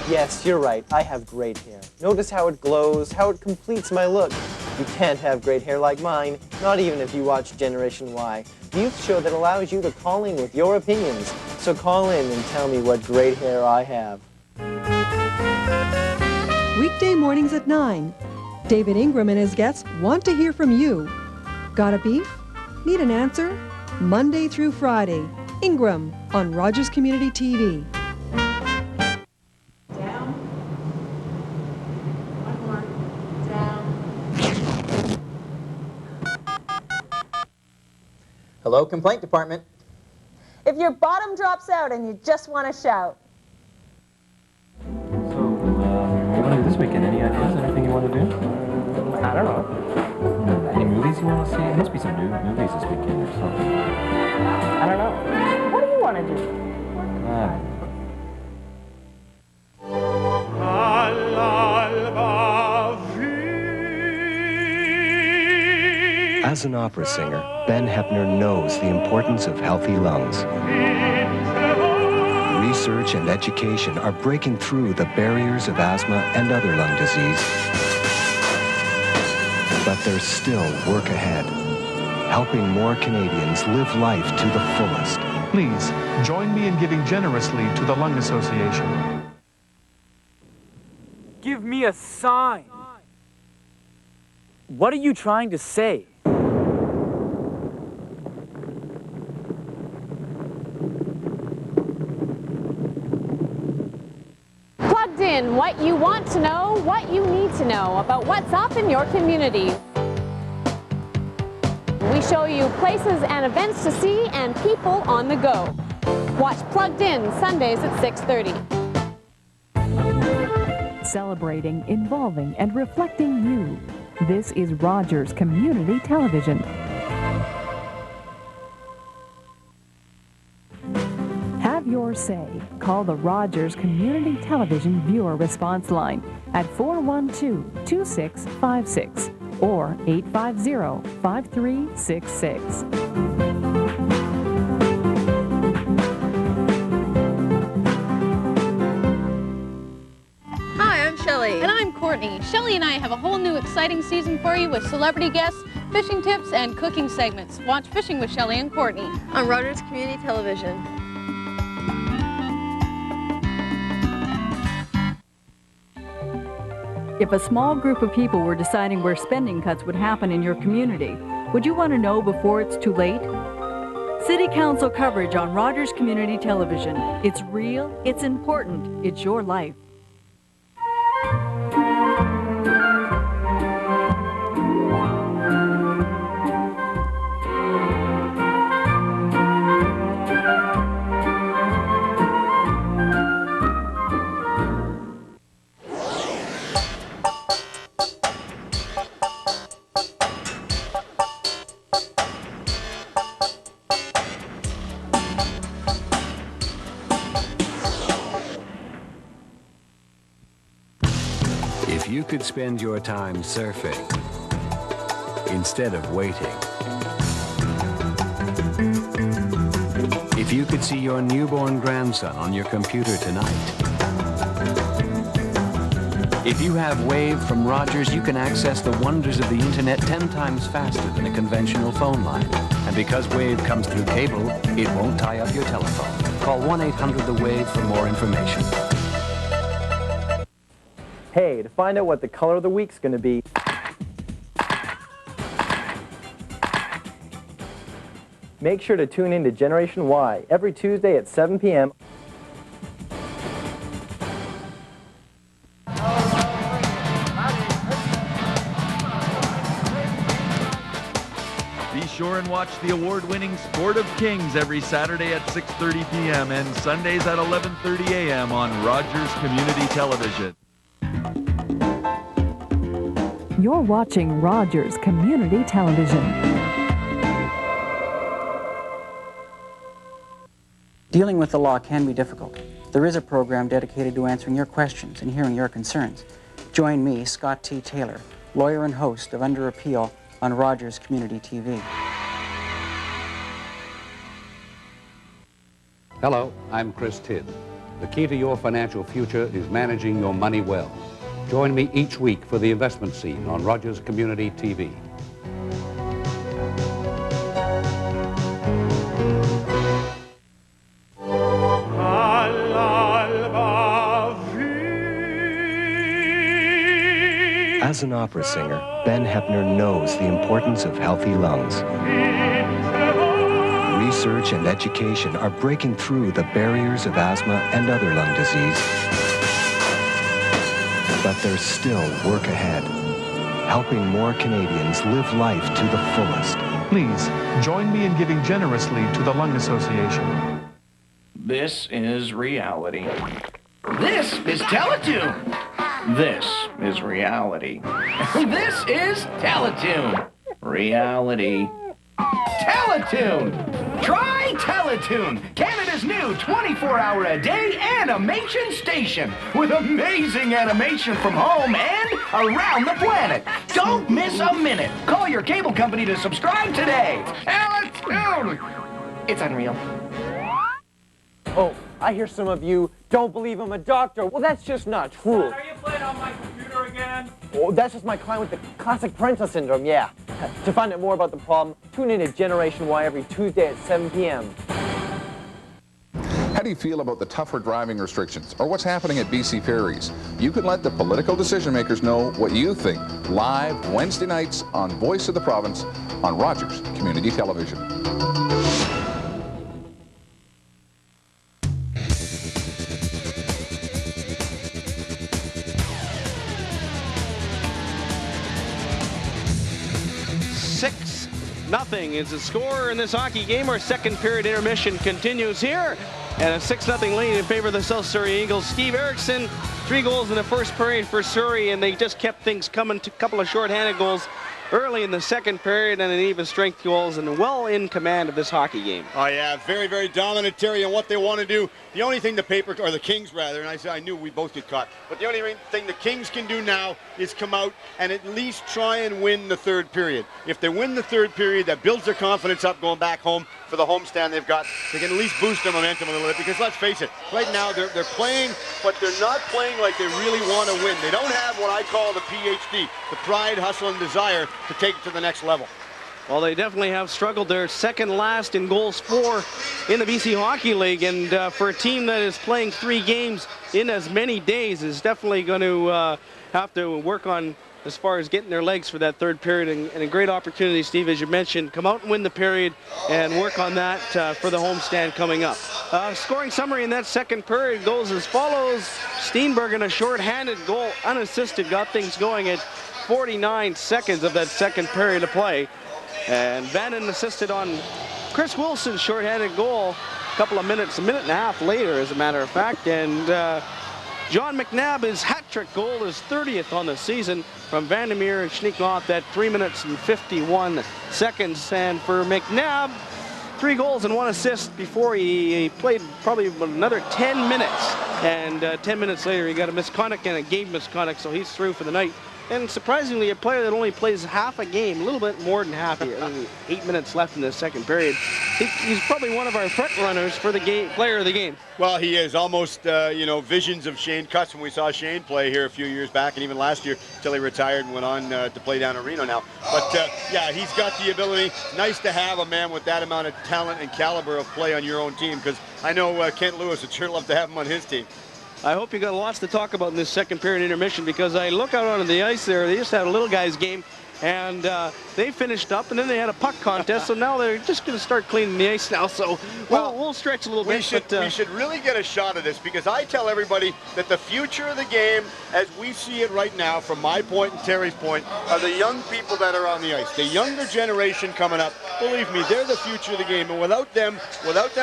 Yes, you're right. I have great hair. Notice how it glows, how it completes my look. You can't have great hair like mine, not even if you watch Generation Y, the youth show that allows you to call in with your opinions. So call in and tell me what great hair I have. Weekday mornings at 9. David Ingram and his guests want to hear from you. Got a beef? Need an answer? Monday through Friday. Ingram on Rogers Community TV. Hello, Complaint Department. If your bottom drops out and you just want to shout. So, what do you want to do this weekend? Any ideas? Anything you want to do? I don't know. Any movies you want to see? There must be some new movies this weekend or something. I don't know. What do you want to do? As an opera singer, Ben Heppner knows the importance of healthy lungs. Research and education are breaking through the barriers of asthma and other lung disease. But there's still work ahead, helping more Canadians live life to the fullest. Please, join me in giving generously to the Lung Association. Give me a sign. What are you trying to say? Plugged in, what you want to know, what you need to know about what's up in your community. We show you places and events to see and people on the go. Watch Plugged In Sundays at 6:30. Celebrating, involving, and reflecting you. This is Rogers Community Television. Have your say. Call the Rogers Community Television Viewer Response Line at 412-2656 or 850-5366. Hi, I'm Shelley. And I'm Courtney. Shelley and I have a whole new exciting season for you with celebrity guests, fishing tips, and cooking segments. Watch Fishing with Shelley and Courtney on Rogers Community Television. If a small group of people were deciding where spending cuts would happen in your community, would you want to know before it's too late? City Council coverage on Rogers Community Television. It's real, it's important, it's your life. If you could spend your time surfing instead of waiting. If you could see your newborn grandson on your computer tonight. If you have Wave from Rogers, you can access the wonders of the internet 10 times faster than a conventional phone line. And because Wave comes through cable, it won't tie up your telephone. Call 1-800-THE-WAVE for more information. Hey, to find out what the color of the week's going to be, make sure to tune in to Generation Y every Tuesday at 7 p.m. Be sure and watch the award-winning Sport of Kings every Saturday at 6:30 p.m. and Sundays at 11:30 a.m. on Rogers Community Television. You're watching Rogers Community Television. Dealing with the law can be difficult. There is a program dedicated to answering your questions and hearing your concerns. Join me, Scott T. Taylor, lawyer and host of Under Appeal on Rogers Community TV. Hello, I'm Chris Tidd. The key to your financial future is managing your money well. Join me each week for The Investment Scene on Rogers Community TV. As an opera singer, Ben Heppner knows the importance of healthy lungs. Research and education are breaking through the barriers of asthma and other lung disease. But there's still work ahead, helping more Canadians live life to the fullest. Please, join me in giving generously to the Lung Association. This is reality. This is Teletoon. This is reality. This is Teletoon. Reality. Teletoon! Try Teletoon, Canada's new 24-hour-a-day animation station with amazing animation from home and around the planet. Don't miss a minute. Call your cable company to subscribe today. Teletoon! It's unreal. Oh, I hear some of you don't believe I'm a doctor. Well, that's just not true. Are you playing on my computer again? Oh, that's just my client with the classic parental syndrome, yeah. To find out more about the problem, tune in to Generation Y every Tuesday at 7 p.m. How do you feel about the tougher driving restrictions or what's happening at BC Ferries? You can let the political decision makers know what you think live Wednesday nights on Voice of the Province on Rogers Community Television. Nothing is the score in this hockey game. Our second period intermission continues here. And a 6-0 lead in favor of the South Surrey Eagles. Steve Erickson, 3 goals in the first period for Surrey, and they just kept things coming to a couple of shorthanded goals early in the second period and an even strength goals, and well in command of this hockey game. Oh yeah, very, very dominant, Terry, and what they want to do. The only thing the Kings rather, and I knew we both get caught, but the only thing the Kings can do now is come out and at least try and win the third period. If they win the third period, that builds their confidence up going back home for the homestand they've got. They can at least boost their momentum a little bit, because let's face it, right now they're playing, but they're not playing like they really want to win. They don't have what I call the PhD, the pride, hustle, and desire to take it to the next level. Well, they definitely have struggled. They're second last in goals for in the BC Hockey League, and for a team that is playing 3 games in as many days is definitely going to have to work on as far as getting their legs for that third period, and a great opportunity, Steve, as you mentioned, come out and win the period and work on that for the homestand coming up. Scoring summary in that second period goes as follows. Steenbergen, a short-handed goal, unassisted, got things going at 49 seconds of that second period of play. And Bannon assisted on Chris Wilson's short-handed goal a couple of minutes, a minute and a half later, as a matter of fact. And John McNabb, his hat-trick goal, is 30th on the season from Vandermeer and Schneekloth at 3 minutes and 51 seconds. And for McNabb, 3 goals and 1 assist before he played probably another 10 minutes. And 10 minutes later, he got a misconduct and a game misconduct, so he's through for the night. And surprisingly, a player that only plays half a game, a little bit more than half, 8 minutes left in the second period. He's probably one of our front runners for the game, player of the game. Well, he is almost, visions of Shane Cutts when we saw Shane play here a few years back, and even last year until he retired and went on to play down in Reno now. But yeah, he's got the ability. Nice to have a man with that amount of talent and caliber of play on your own team, because I know Kent Lewis would sure love to have him on his team. I hope you got lots to talk about in this second period intermission, because I look out onto the ice there. They just had a little guys game, and they finished up, and then they had a puck contest, so now they're just going to start cleaning the ice now, so we'll stretch a little bit. We should really get a shot of this, because I tell everybody that the future of the game, as we see it right now, from my point and Terry's point, are the young people that are on the ice. The younger generation coming up, believe me, they're the future of the game, and without them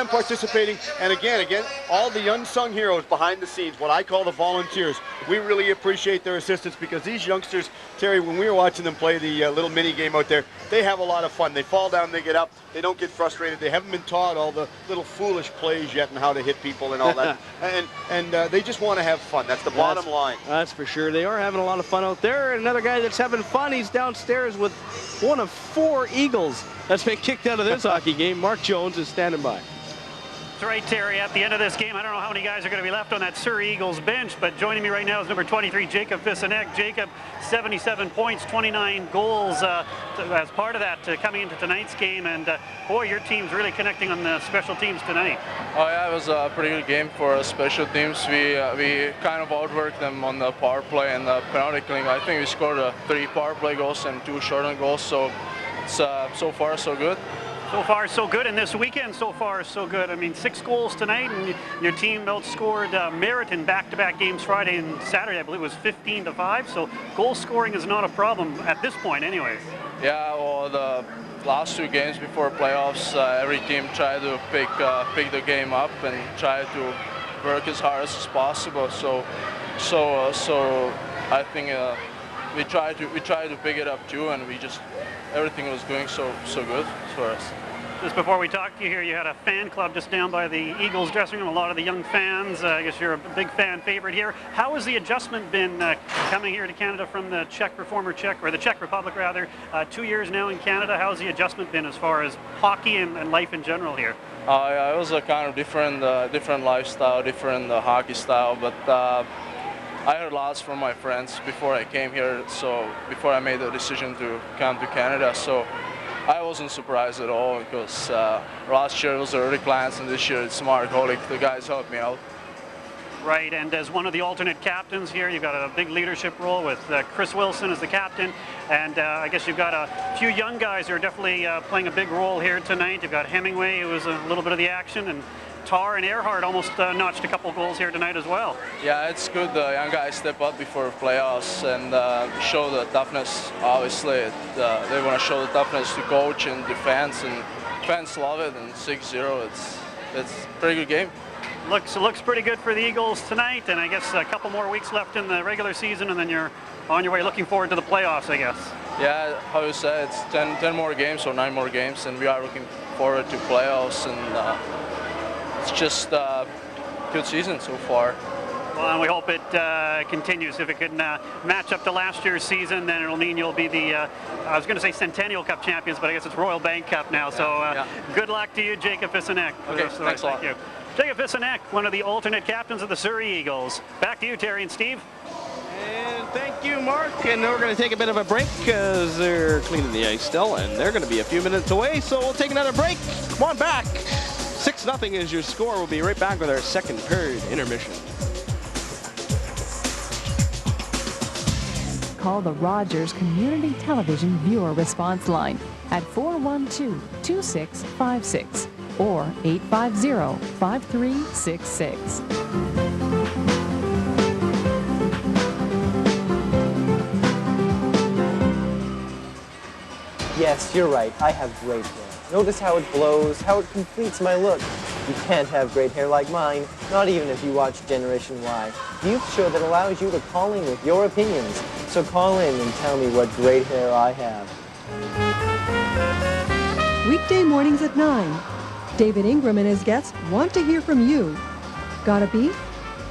participating, and again, all the unsung heroes behind the scenes, what I call the volunteers, we really appreciate their assistance, because these youngsters, Terry, when we were watching them play the little mini game out there, they have a lot of fun. They fall down, they get up, they don't get frustrated. They haven't been taught all the little foolish plays yet and how to hit people and all that. and they just want to have fun. That's the bottom line. That's for sure. They are having a lot of fun out there. And another guy that's having fun, he's downstairs with one of 4 Eagles that's been kicked out of this hockey game. Mark Jones is standing by. That's right, Terry. At the end of this game, I don't know how many guys are going to be left on that Surrey Eagles bench, but joining me right now is number 23, Jacob Fissanek. Jacob, 77 points, 29 goals as part of that coming into tonight's game. And boy, your team's really connecting on the special teams tonight. Oh yeah, it was a pretty good game for special teams. We kind of outworked them on the power play and the penalty killing. I think we scored 3 power play goals and 2 shortened goals. So it's so far so good. So far, so good, and this weekend, so far, so good. I mean, 6 goals tonight, and your team outscored Merritt in back-to-back games Friday and Saturday. I believe it was 15-5, so goal scoring is not a problem at this point anyways. Yeah, well, the last 2 games before playoffs, every team tried to pick the game up and try to work as hard as possible. So I think we tried to pick it up too, and everything was going so good for us. Just before we talked to you here, you had a fan club just down by the Eagles dressing room, a lot of the young fans. I guess you're a big fan favorite here. How has the adjustment been coming here to Canada from the the Czech Republic rather, 2 years now in Canada? How's the adjustment been as far as hockey and life in general here? Yeah, it was a kind of different lifestyle, different hockey style, but I heard lots from my friends before I came here, so before I made the decision to come to Canada, so I wasn't surprised at all, because last year it was the early plans, and this year it's Mark Holick. The guys helped me out. Right, and as one of the alternate captains here, you've got a big leadership role with Chris Wilson as the captain, and I guess you've got a few young guys who are definitely playing a big role here tonight. You've got Hemingway, who was a little bit of the action, and Tar and Earhart almost notched a couple goals here tonight as well. Yeah, it's good the young guys step up before playoffs and show the toughness. Obviously, they want to show the toughness to coach and defense, and fans love it. And 6-0, it's a pretty good game. Looks pretty good for the Eagles tonight, and I guess a couple more weeks left in the regular season, and then you're on your way looking forward to the playoffs, I guess. Yeah, how you said, it's 10 more games or 9 more games, and we are looking forward to playoffs, and it's just a good season so far. Well, and we hope it continues. If it can match up to last year's season, then it'll mean you'll be the, I was going to say Centennial Cup champions, but I guess it's Royal Bank Cup now. So good luck to you, Jacob Fissanek. Okay, thanks a lot. Thank you. Jacob Fissanek, one of the alternate captains of the Surrey Eagles. Back to you, Terry and Steve. And thank you, Mark. And we're going to take a bit of a break because they're cleaning the ice still, and they're going to be a few minutes away. So we'll take another break. Come on back. 6-0 is your score. We'll be right back with our second period intermission. Call the Rogers Community Television Viewer Response Line at 412-2656 or 850-5366. Yes, you're right. I have great hair. Notice how it glows, how it completes my look. You can't have great hair like mine, not even if you watch Generation Y, the youth show that allows you to call in with your opinions. So call in and tell me what great hair I have. Weekday mornings at 9. David Ingram and his guests want to hear from you. Got a beef?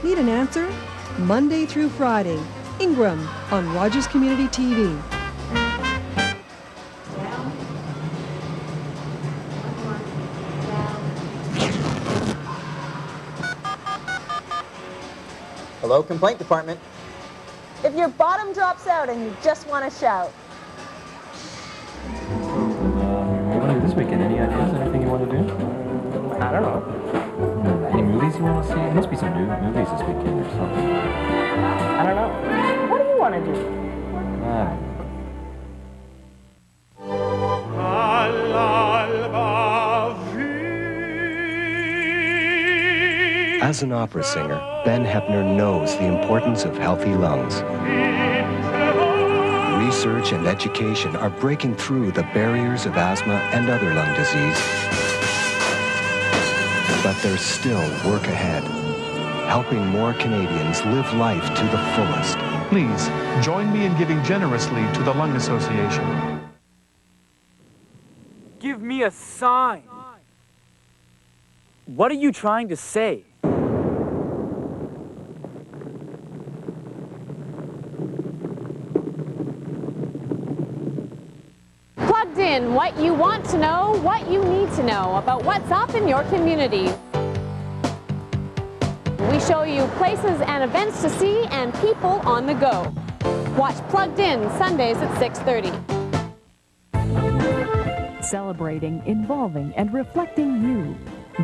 Need an answer? Monday through Friday. Ingram on Rogers Community TV. Hello, complaint department. If your bottom drops out and you just want to shout. What do you want to do this weekend? Any ideas? Anything you want to do? I don't know. Any movies you want to see? There must be some new movies this weekend or something. I don't know. What do you want to do? I don't know. As an opera singer, Ben Heppner knows the importance of healthy lungs. Research and education are breaking through the barriers of asthma and other lung disease. But there's still work ahead, helping more Canadians live life to the fullest. Please, join me in giving generously to the Lung Association. Give me a sign. What are you trying to say? Plugged in, what you want to know, what you need to know about what's up in your community. We show you places and events to see and people on the go. Watch Plugged In Sundays at 6:30. Celebrating, involving, and reflecting you.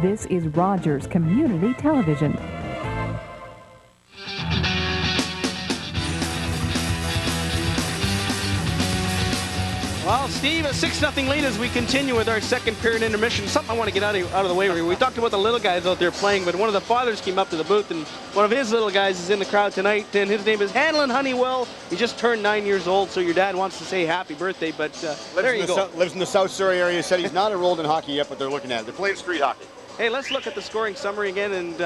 This is Rogers Community Television. Well, Steve, a 6-0 lead as we continue with our second period intermission. Something I want to get out of the way here. We talked about the little guys out there playing, but one of the fathers came up to the booth, and one of his little guys is in the crowd tonight, and his name is Hanlon Honeywell. He just turned 9 years old, so your dad wants to say happy birthday, but there you go. Lives in the South Surrey area. Said he's not enrolled in hockey yet, but they're looking at it. They're playing street hockey. Hey, let's look at the scoring summary again, and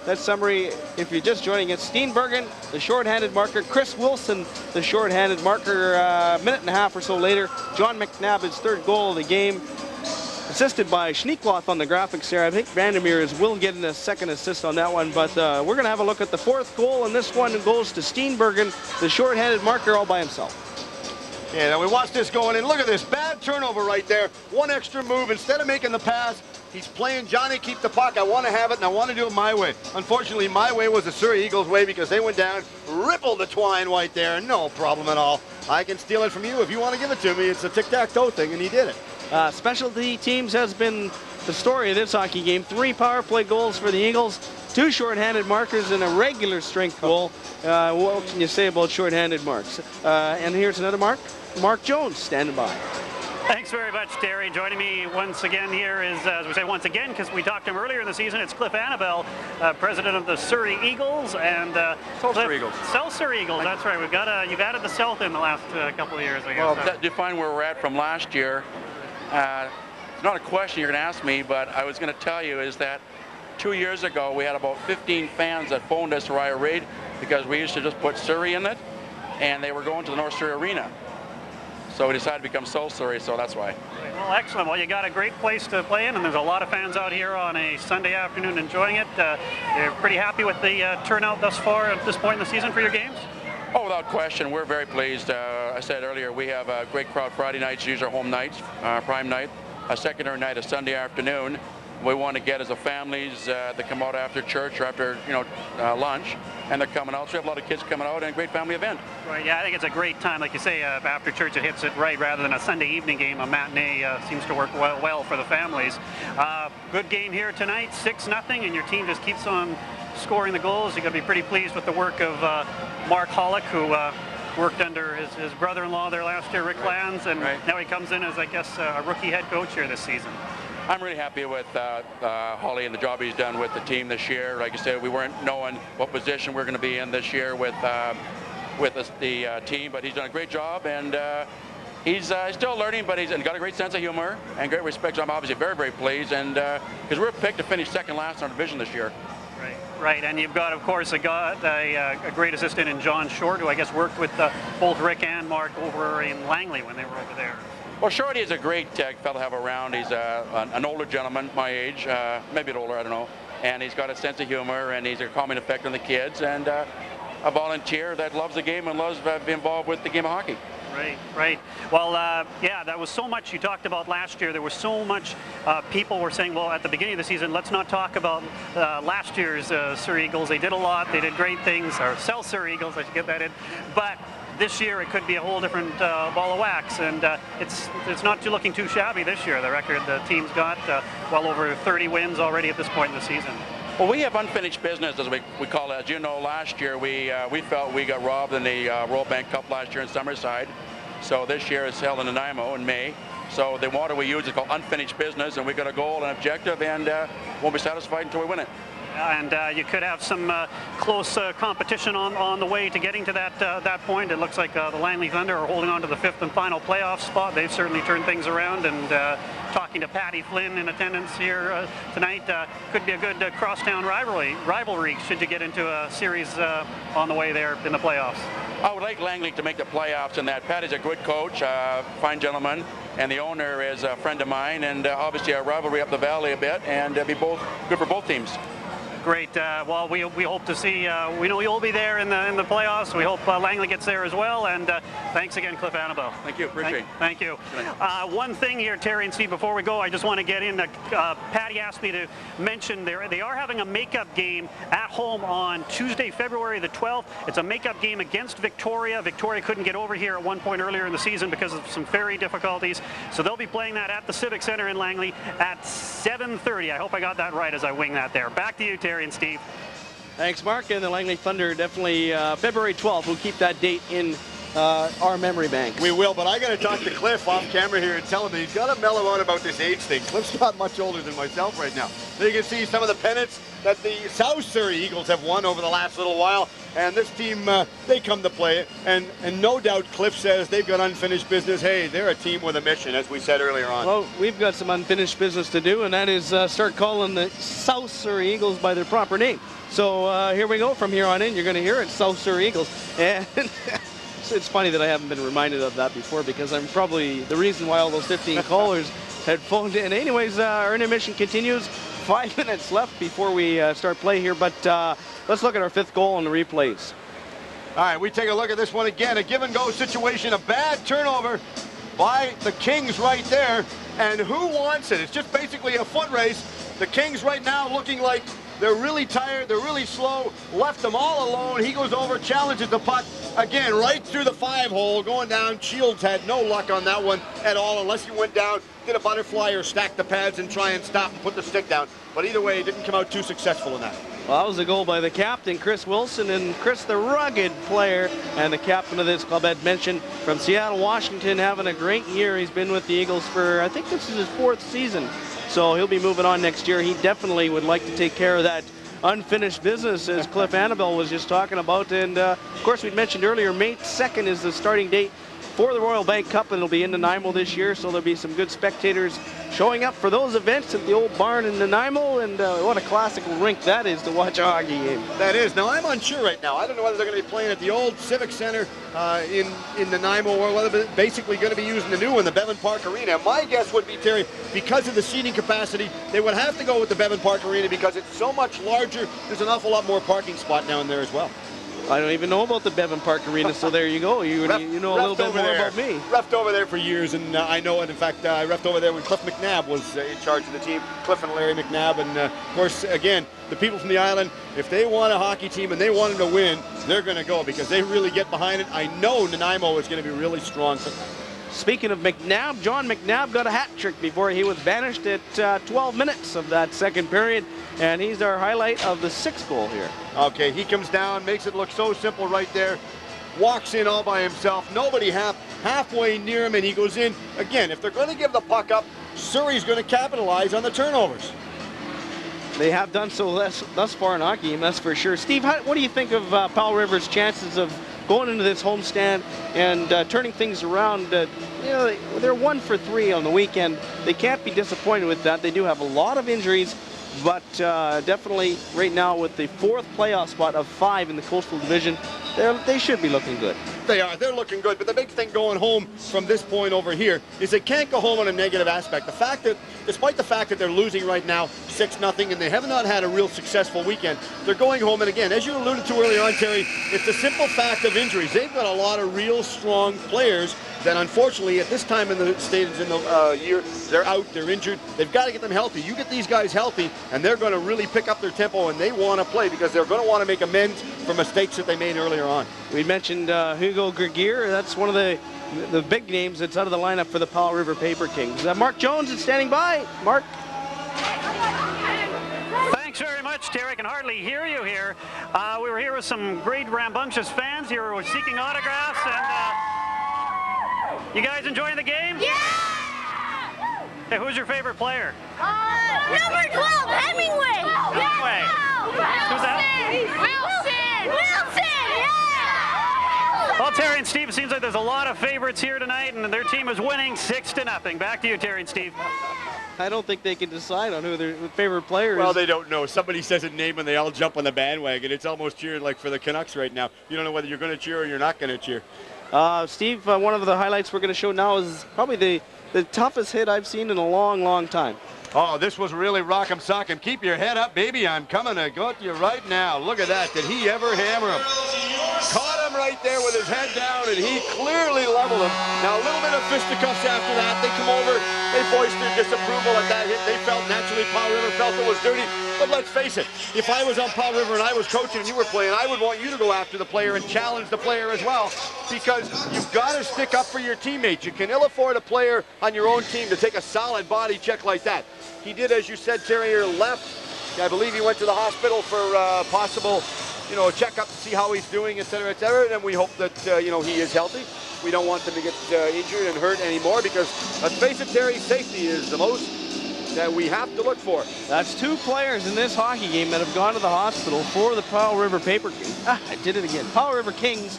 that summary, if you're just joining us, Steenbergen, the shorthanded marker, Chris Wilson, the shorthanded marker, a minute and a half or so later, John McNabb, his third goal of the game, assisted by Schneekloth on the graphics there. I think Vandermeer will get a second assist on that one, but we're going to have a look at the fourth goal, and this one goes to Steenbergen, the shorthanded marker, all by himself. Yeah, now we watch this going in. Look at this, bad turnover right there. One extra move. Instead of making the pass, he's playing Johnny, keep the puck. I want to have it, and I want to do it my way. Unfortunately, my way was the Surrey Eagles' way because they went down, rippled the twine right there. No problem at all. I can steal it from you if you want to give it to me. It's a tic-tac-toe thing, and he did it. Specialty teams has been the story of this hockey game. 3 power play goals for the Eagles, 2 shorthanded markers, and a regular strength goal. What can you say about shorthanded marks? And here's another mark. Mark Jones standing by. Thanks very much, Terry. Joining me once again here is, as we say once again, because we talked to him earlier in the season, it's Cliff Annabelle, president of the Surrey Eagles and South Surrey Eagles. South Surrey Eagles. That's right. We've got you've added the South in the last couple of years, I guess. Well, that define where we're at from last year. It's not a question you're going to ask me, but I was going to tell you is that 2 years ago we had about 15 fans that phoned us for our raid because we used to just put Surrey in it, and they were going to the North Surrey Arena. So we decided to become South Surrey, so that's why. Well, excellent. Well, you got a great place to play in, and there's a lot of fans out here on a Sunday afternoon enjoying it. You're pretty happy with the turnout thus far at this point in the season for your games? Oh, without question, we're very pleased. I said earlier, we have a great crowd Friday nights. These are home nights, prime night. A secondary night is Sunday afternoon. We want to get as a families that come out after church or after lunch, and they're coming out. So we have a lot of kids coming out and a great family event. Right. Yeah, I think it's a great time. Like you say, after church it hits it right rather than a Sunday evening game. A matinee seems to work well for the families. Good game here tonight, 6-0, and your team just keeps on scoring the goals. You're going to be pretty pleased with the work of Mark Holick, who worked under his brother-in-law there last year, Rick Lands, and now he comes in as, I guess, a rookie head coach here this season. I'm really happy with Holly and the job he's done with the team this year. Like I said, we weren't knowing what position we're going to be in this year with the team, but he's done a great job, and he's still learning, but he's got a great sense of humor and great respect. So I'm obviously very, very pleased, and because we're picked to finish second last in our division this year. Right, and you've got, of course, a great assistant in John Short, who I guess worked with both Rick and Mark over in Langley when they were over there. Well, Shorty is a great fellow to have around. He's an older gentleman, my age, maybe a bit older, I don't know. And he's got a sense of humor, and he's a calming effect on the kids, and a volunteer that loves the game and loves to be involved with the game of hockey. Right. Well, yeah, that was so much you talked about last year. There was so much people were saying, well, at the beginning of the season, let's not talk about last year's Surrey Eagles. They did a lot. They did great things. Or South Surrey Eagles, I should get that in. But this year it could be a whole different ball of wax, and it's not looking too shabby this year. The record the team's got well over 30 wins already at this point in the season. Well, we have unfinished business, as we call it. As you know, last year we felt we got robbed in the Royal Bank Cup last year in Summerside. So this year it's held in Nanaimo in May. So the water we use is called unfinished business, and we got a goal and objective, and won't be satisfied until we win it. and you could have some close competition on the way to getting to that point. It looks like the Langley Thunder are holding on to the 5th and final playoff spot. They've certainly turned things around, and talking to Patty Flynn in attendance here tonight, could be a good crosstown rivalry should you get into a series on the way there in the playoffs. I would like Langley to make the playoffs, and that Patty's a good coach, fine gentleman, and the owner is a friend of mine, and obviously a rivalry up the valley a bit, and be both good for both teams. Great. Well, we hope to see. We know you'll be there in the playoffs. We hope Langley gets there as well. And thanks again, Cliff Annabelle. Thank you. Appreciate it. Thank you. One thing here, Terry and Steve, before we go, I just want to get in. Patty asked me to mention they are having a makeup game at home on Tuesday, February the 12th. It's a makeup game against Victoria. Victoria couldn't get over here at one point earlier in the season because of some ferry difficulties. So they'll be playing that at the Civic Center in Langley at 7:30. I hope I got that right as I wing that there. Back to you, Terry and Steve. Thanks, Mark. And the Langley Thunder definitely February 12th. We'll keep that date in our memory banks. We will, but I got to talk to Cliff off camera here and tell him that he's got to mellow on about this age thing. Cliff's not much older than myself right now. So you can see some of the pennants that the South Surrey Eagles have won over the last little while. And this team, they come to play it. And no doubt Cliff says they've got unfinished business. Hey, they're a team with a mission, as we said earlier on. Well, we've got some unfinished business to do, and that is start calling the South Surrey Eagles by their proper name. So here we go. From here on in, you're going to hear it, South Surrey Eagles. And it's funny that I haven't been reminded of that before, because I'm probably the reason why all those 15 callers had phoned in. Anyways, our intermission continues. 5 minutes left before we start play here, but let's look at our 5th goal on the replays. All right, we take a look at this one again. A give-and-go situation, a bad turnover by the Kings right there. And who wants it? It's just basically a foot race. The Kings right now looking like they're really tired, they're really slow, left them all alone. He goes over, challenges the puck, again, right through the 5-hole, going down. Shields had no luck on that one at all, unless he went down, did a butterfly or stack the pads and try and stop and put the stick down. But either way, he didn't come out too successful in that. Well, that was a goal by the captain, Chris Wilson, and Chris, the rugged player and the captain of this club, had mentioned, from Seattle, Washington, having a great year. He's been with the Eagles for, I think this is his 4th season. So he'll be moving on next year. He definitely would like to take care of that unfinished business, as Cliff Annabelle was just talking about. And of course, we mentioned earlier, May 2nd is the starting date for the Royal Bank Cup, and it'll be in Nanaimo this year, so there'll be some good spectators showing up for those events at the old barn in Nanaimo. And what a classical rink that is to watch a hockey game. That is. Now, I'm unsure right now. I don't know whether they're going to be playing at the old Civic Center in Nanaimo, or whether they're basically going to be using the new one, the Bevan Park Arena. My guess would be, Terry, because of the seating capacity, they would have to go with the Bevan Park Arena because it's so much larger. There's an awful lot more parking spot down there as well. I don't even know about the Bevan Park Arena, so there you go. You know a little bit more about me. Refed over there for years, and I know it. In fact, I refed over there when Cliff McNabb was in charge of the team. Cliff and Larry McNabb, and of course, again, the people from the island, if they want a hockey team and they want them to win, they're going to go because they really get behind it. I know Nanaimo is going to be really strong. Speaking of McNabb, John McNabb got a hat trick before he was banished at 12 minutes of that second period, and he's our highlight of the 6th goal here. Okay, he comes down, makes it look so simple right there, walks in all by himself, nobody halfway near him, and he goes in. Again, if they're going to give the puck up, Surrey's going to capitalize on the turnovers. They have done so thus far in hockey, and that's for sure. Steve, what do you think of Powell River's chances of going into this homestand and turning things around? You know, they're 1 for 3 on the weekend. They can't be disappointed with that. They do have a lot of injuries, but definitely right now with the 4th playoff spot of 5 in the Coastal Division, they should be looking good. They are. They're looking good. But the big thing going home from this point over here is they can't go home on a negative aspect. The fact that, despite the fact that they're losing right now 6-0 and they have not had a real successful weekend, they're going home. And again, as you alluded to earlier on, Terry, it's the simple fact of injuries. They've got a lot of real strong players that unfortunately at this time in the stage in the year, they're out, they're injured. They've got to get them healthy. You get these guys healthy and they're going to really pick up their tempo, and they want to play because they're going to want to make amends for mistakes that they made earlier on. We mentioned Hugo Gregier. That's one of the big names that's out of the lineup for the Powell River Paper Kings. Mark Jones is standing by. Mark. Thanks very much, Terry. I can hardly hear you here. We were here with some great rambunctious fans here who were seeking autographs, and you guys enjoying the game? Yeah! Hey, who's your favorite player? Number 12, Hemingway! Hemingway. Who's that? Well, Terry and Steve, it seems like there's a lot of favorites here tonight, and their team is winning 6-0. Back to you, Terry and Steve. I don't think they can decide on who their favorite player is. Well, they don't know. Somebody says a name and they all jump on the bandwagon. It's almost cheering like for the Canucks right now. You don't know whether you're going to cheer or you're not going to cheer. Steve, one of the highlights we're going to show now is probably the toughest hit I've seen in a long, long time. Oh, this was really rock'em sock'em. Keep your head up, baby. I'm coming to go to you right now. Look at that. Did he ever hammer him? Caught him right there with his head down, and he clearly leveled him. Now, a little bit of fisticuffs after that. They come over. They voiced their disapproval at that hit. They felt naturally Powell River felt it was dirty. But let's face it, if I was on Powell River and I was coaching and you were playing, I would want you to go after the player and challenge the player as well, because you've got to stick up for your teammates. You can ill afford a player on your own team to take a solid body check like that. He did, as you said, Terry, left. I believe he went to the hospital for possible, checkup to see how he's doing, et cetera, and we hope that, he is healthy. We don't want them to get injured and hurt anymore because, let's face it, Terry, safety is the most that we have to look for. That's 2 players in this hockey game that have gone to the hospital for the Powell River I did it again. Powell River Kings.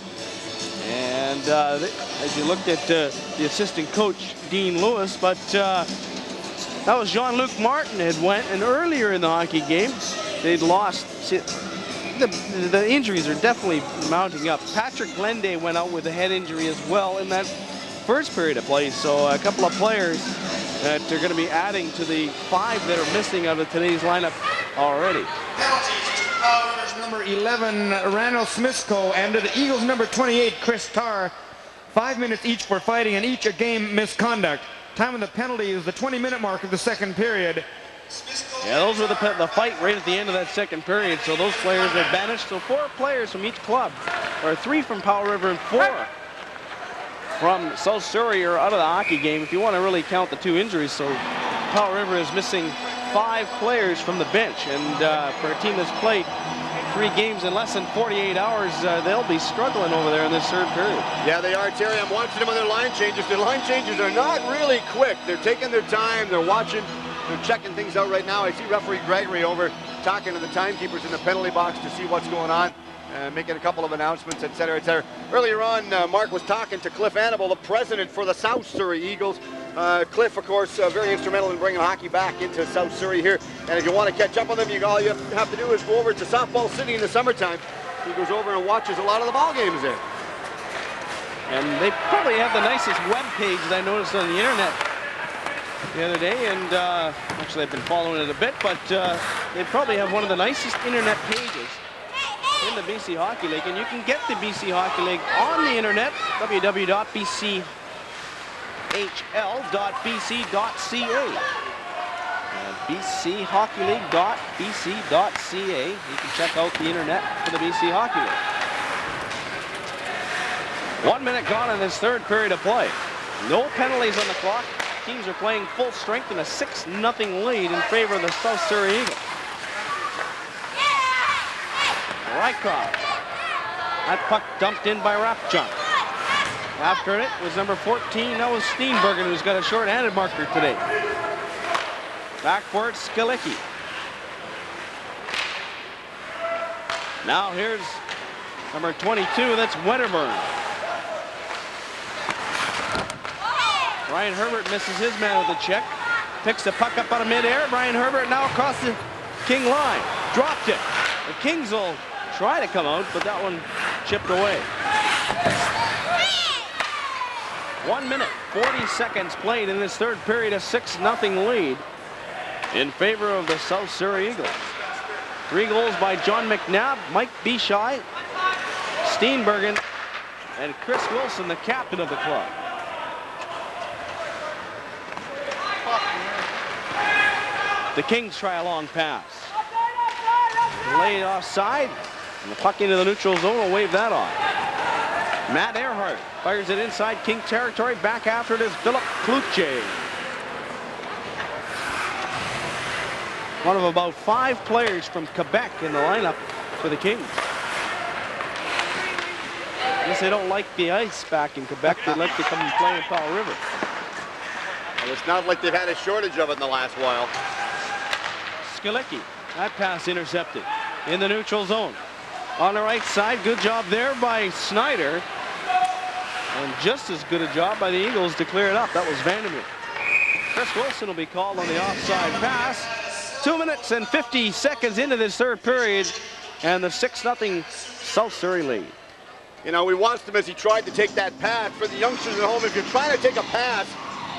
And as you looked at the assistant coach, Dean Lewis, but that was Jean-Luc Martin had went, and earlier in the hockey game, they'd lost. See, the injuries are definitely mounting up. Patrick Glenday went out with a head injury as well in that first period of play, so a couple of players that are going to be adding to the 5 that are missing out of today's lineup already. Number 11, Randall Smithko, and to the Eagles, number 28, Chris Tarr. 5 minutes each for fighting and each a game misconduct. Time of the penalty is the 20-minute mark of the second period. Yeah, those were the fight right at the end of that second period, so those players are banished. So 4 players from each club, or 3 from Powell River and 4 from South Surrey are out of the hockey game, if you want to really count the 2 injuries. So Powell River is missing 5 players from the bench, and for a team that's played 3 games in less than 48 hours, they'll be struggling over there in this third period. Yeah, they are, Terry. I'm watching them on their line changes. Their line changes are not really quick. They're taking their time. They're watching. They're checking things out right now. I see referee Gregory over talking to the timekeepers in the penalty box to see what's going on, making a couple of announcements, et cetera, et cetera. Earlier on, Mark was talking to Cliff Annable, the president for the South Surrey Eagles. Cliff, of course, very instrumental in bringing hockey back into South Surrey here. And if you want to catch up on them, all you have to do is go over to Softball City in the summertime. He goes over and watches a lot of the ball games there. And they probably have the nicest web page that I noticed on the internet the other day. And actually, I've been following it a bit, but they probably have one of the nicest internet pages in the BC Hockey League. And you can get the BC Hockey League on the internet, www.bchl.bc.ca. bchockeyleague.bc.ca. You can check out the internet for the BC Hockey League. 1 minute gone in this third period of play. No penalties on the clock. Teams are playing full strength in a 6-0 lead in favor of the South Surrey Eagles. Rycroft. That puck dumped in by Rapchuk. After it was number 14. That was Steenbergen, who's got a short-handed marker today. Back for it, Skilicki. Now here's number 22. That's Wedderburn. Brian Herbert misses his man with a check. Picks the puck up out of midair. Brian Herbert now across the King line. Dropped it. The Kings will try to come out, but that one chipped away. 1 minute, 40 seconds played in this third period, a 6-0 lead in favor of the South Surrey Eagles. 3 goals by John McNabb, Mike Bishai, Steenbergen, and Chris Wilson, the captain of the club. The Kings try a long pass. Laid offside, and the puck into the neutral zone will wave that off. Matt Earhart fires it inside King territory. Back after it is Philip Kluche. One of about 5 players from Quebec in the lineup for the Kings. I guess they don't like the ice back in Quebec. They'd like to come and play in Powell River. Well, it's not like they've had a shortage of it in the last while. Skilicki. That pass intercepted. in the neutral zone. On the right side, good job there by Snyder. And just as good a job by the Eagles to clear it up. That was Vandermeer. Chris Wilson will be called on the offside pass. 2 minutes and 50 seconds into this third period, and the 6-0 South Surrey lead. You know, we watched him as he tried to take that pass. For the youngsters at home, if you're trying to take a pass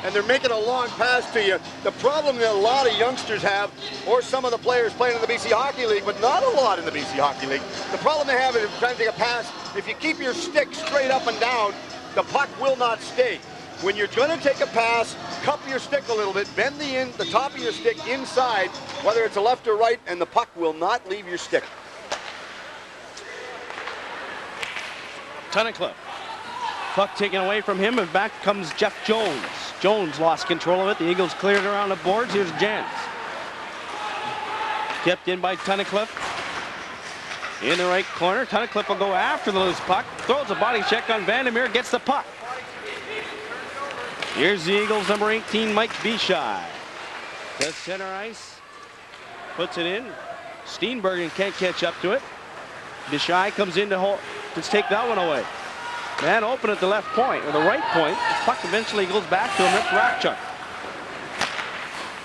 and they're making a long pass to you, the problem that a lot of youngsters have, or some of the players playing in the BC Hockey League, but not a lot in the BC Hockey League, the problem they have is trying to take a pass, if you keep your stick straight up and down, the puck will not stay. When you're going to take a pass, cup your stick a little bit, bend the top of your stick inside, whether it's a left or right, and the puck will not leave your stick. Tunnicliffe. Puck taken away from him, and back comes Jeff Jones. Jones lost control of it. The Eagles cleared around the boards. Here's Jans. Kept in by Tunnicliffe. In the right corner, Tunnicliffe will go after the loose puck. Throws a body check on Vandermeer, gets the puck. Here's the Eagles, number 18, Mike Bishai. To center ice. Puts it in. Steenbergen can't catch up to it. Bishai comes in to take that one away. Man open at the left point, or the right point. The puck eventually goes back to him. That's Rapchuk.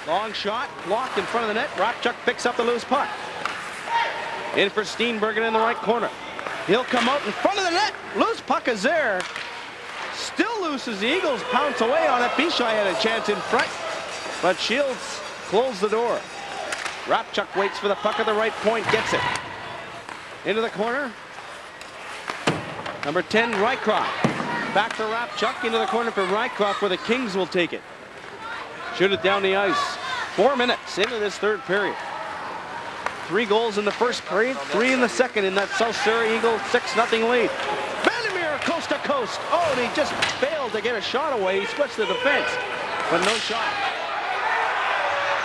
Long shot, blocked in front of the net. Rapchuk picks up the loose puck. In for Steenbergen in the right corner. He'll come out in front of the net. Loose puck is there. Still loose as the Eagles pounce away on it. Bishai had a chance in front, but Shields closed the door. Rapchuk waits for the puck at the right point, gets it. Into the corner. Number 10, Rycroft. Back to Rapchuk, into the corner for Rycroft, where the Kings will take it. Shoot it down the ice. 4 minutes into this third period. 3 goals in the first period, 3 in the second in that South Surrey Eagles 6-0 lead. Vandermeer coast to coast. Oh, and he just failed to get a shot away. He switched the defense, but no shot.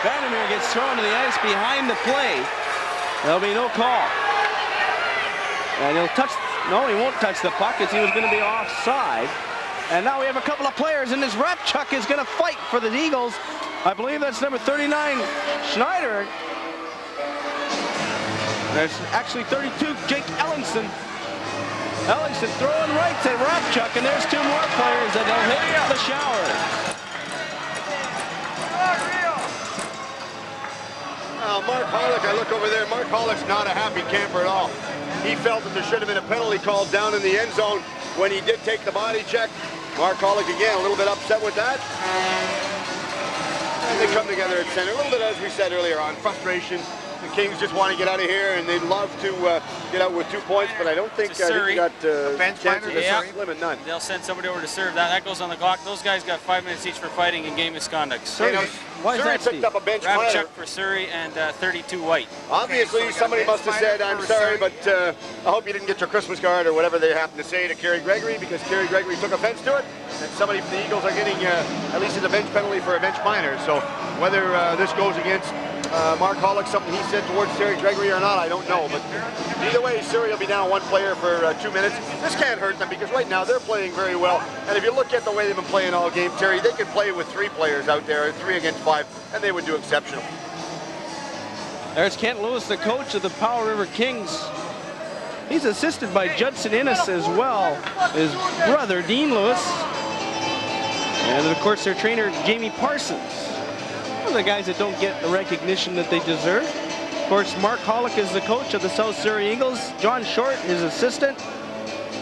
Vandermeer gets thrown to the ice behind the play. There'll be no call. And he'll touch, no, he won't touch the puck as he was going to be offside. And now we have a couple of players, and this Rapchuk is going to fight for the Eagles. I believe that's number 39, Schneider. There's actually 32, Jake Ellingson. Ellingson throwing rights at Rapchuk, and there's 2 more players that will hit the shower. Well, Mark Holick, I look over there. Mark Holick's not a happy camper at all. He felt that there should have been a penalty called down in the end zone when he did take the body check. Mark Holick, again, a little bit upset with that. And they come together at center. A little bit, as we said earlier, on frustration. The Kings just want to get out of here, and they'd love to get out with 2 points, but I don't think they got chances of slim and none. They'll send somebody over to serve. That goes on the clock. Those guys got 5 minutes each for fighting and game misconduct. Surrey picked up a bench minor. Rapchuk for Surrey and 32 White. Obviously, somebody must have said, I'm sorry, but I hope you didn't get your Christmas card or whatever they happen to say to Kerry Gregory, because Kerry Gregory took offense to it, and somebody from the Eagles are getting at least a bench penalty for a bench minor. So whether this goes against Mark Holick, something he said towards Terry Gregory or not, I don't know. But either way, Surrey will be down 1 player for 2 minutes. This can't hurt them because right now they're playing very well. And if you look at the way they've been playing all game, Terry, they could play with 3 players out there, 3 against 5, and they would do exceptional. There's Kent Lewis, the coach of the Powell River Kings. He's assisted by Judson Innes as well, his brother, Dean Lewis. And of course, their trainer, Jamie Parsons. One of the guys that don't get the recognition that they deserve. Of course, Mark Holick is the coach of the South Surrey Eagles. John Short, his assistant.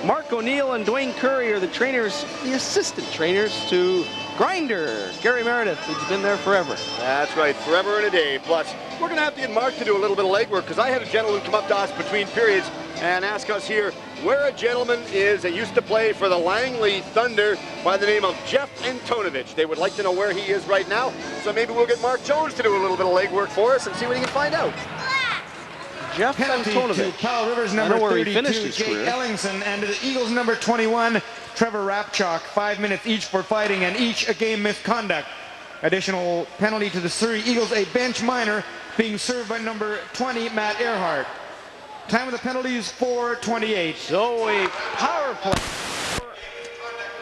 Mark O'Neill and Dwayne Curry are the trainers, the assistant trainers to Grinder, Gary Meredith. He's been there forever. That's right, forever and a day. Plus, we're going to have to get Mark to do a little bit of legwork because I had a gentleman come up to us between periods and ask us here where a gentleman is that used to play for the Langley Thunder by the name of Jeff Antonovich. They would like to know where he is right now, so maybe we'll get Mark Jones to do a little bit of legwork for us and see what he can find out. Jeff Antonovich. To Powell River's number 32, Jake Ellingson, and to the Eagles number 21, Trevor Rapchuk. 5 minutes each for fighting and each a game misconduct. Additional penalty to the Surrey Eagles, a bench minor being served by number 20, Matt Earhart. Time of the penalties, 4:28. So a power play.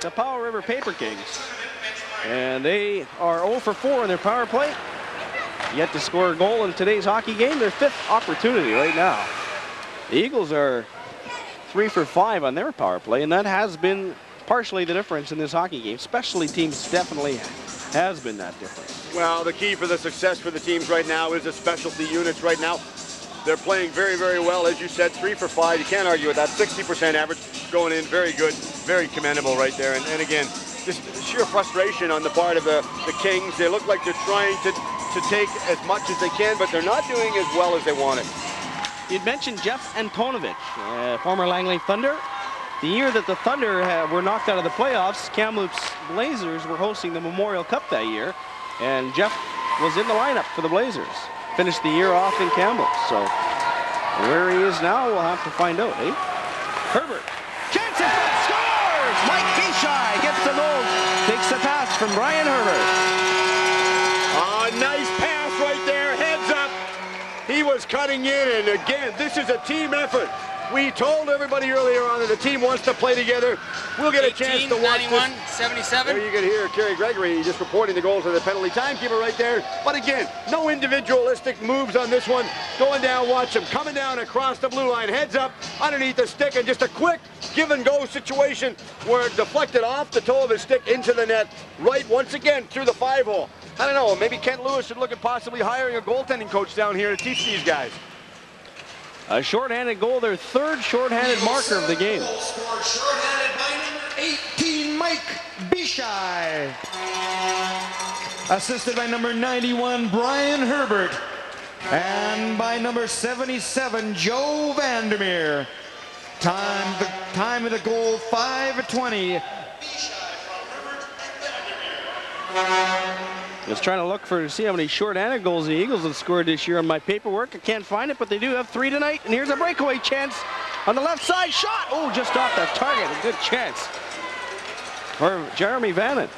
The Powell River Paper Kings. And they are 0 for 4 in their power play. yet to score a goal in today's hockey game. Their 5th opportunity right now. The Eagles are 3 for 5 on their power play, and that has been partially the difference in this hockey game. Specialty teams definitely has been that difference. Well, the key for the success for the teams right now is the specialty units right now. They're playing very, very well. As you said, 3 for 5. You can't argue with that. 60% average going in. Very good. Very commendable right there. And again, just sheer frustration on the part of the Kings. They look like they're trying to take as much as they can, but they're not doing as well as they wanted. You'd mentioned Jeff Antonovich, former Langley Thunder. The year that the Thunder were knocked out of the playoffs, Kamloops Blazers were hosting the Memorial Cup that year, and Jeff was in the lineup for the Blazers. Finished the year off in Kamloops, so where he is now, we'll have to find out, eh? Herbert, chance in front, scores! Mike Bishai gets the goal, takes the pass from Brian Herbert. Nice pass right there, heads up. He was cutting in, and again, this is a team effort. We told everybody earlier on that the team wants to play together. We'll get a chance to watch 91, this. 77. There you can hear Kerry Gregory just reporting the goals of the penalty timekeeper right there. But again, no individualistic moves on this one. Going down, watch him coming down across the blue line, heads up, underneath the stick, and just a quick give and go situation where it deflected off the toe of his stick into the net, right once again through the 5-hole. I don't know, maybe Kent Lewis should look at possibly hiring a goaltending coach down here to teach these guys. A shorthanded goal, their 3rd shorthanded marker of the game. Shorthanded by number 18, Mike Bishai. Assisted by number 91, Brian Herbert. And by number 77, Joe Vandermeer. Time of the goal, 5:20. Just trying to look to see how many shorthanded goals the Eagles have scored this year on my paperwork. I can't find it, but they do have 3 tonight. And here's a breakaway chance on the left side. Shot! Oh, just off the target. A good chance for Jeremy Vannon.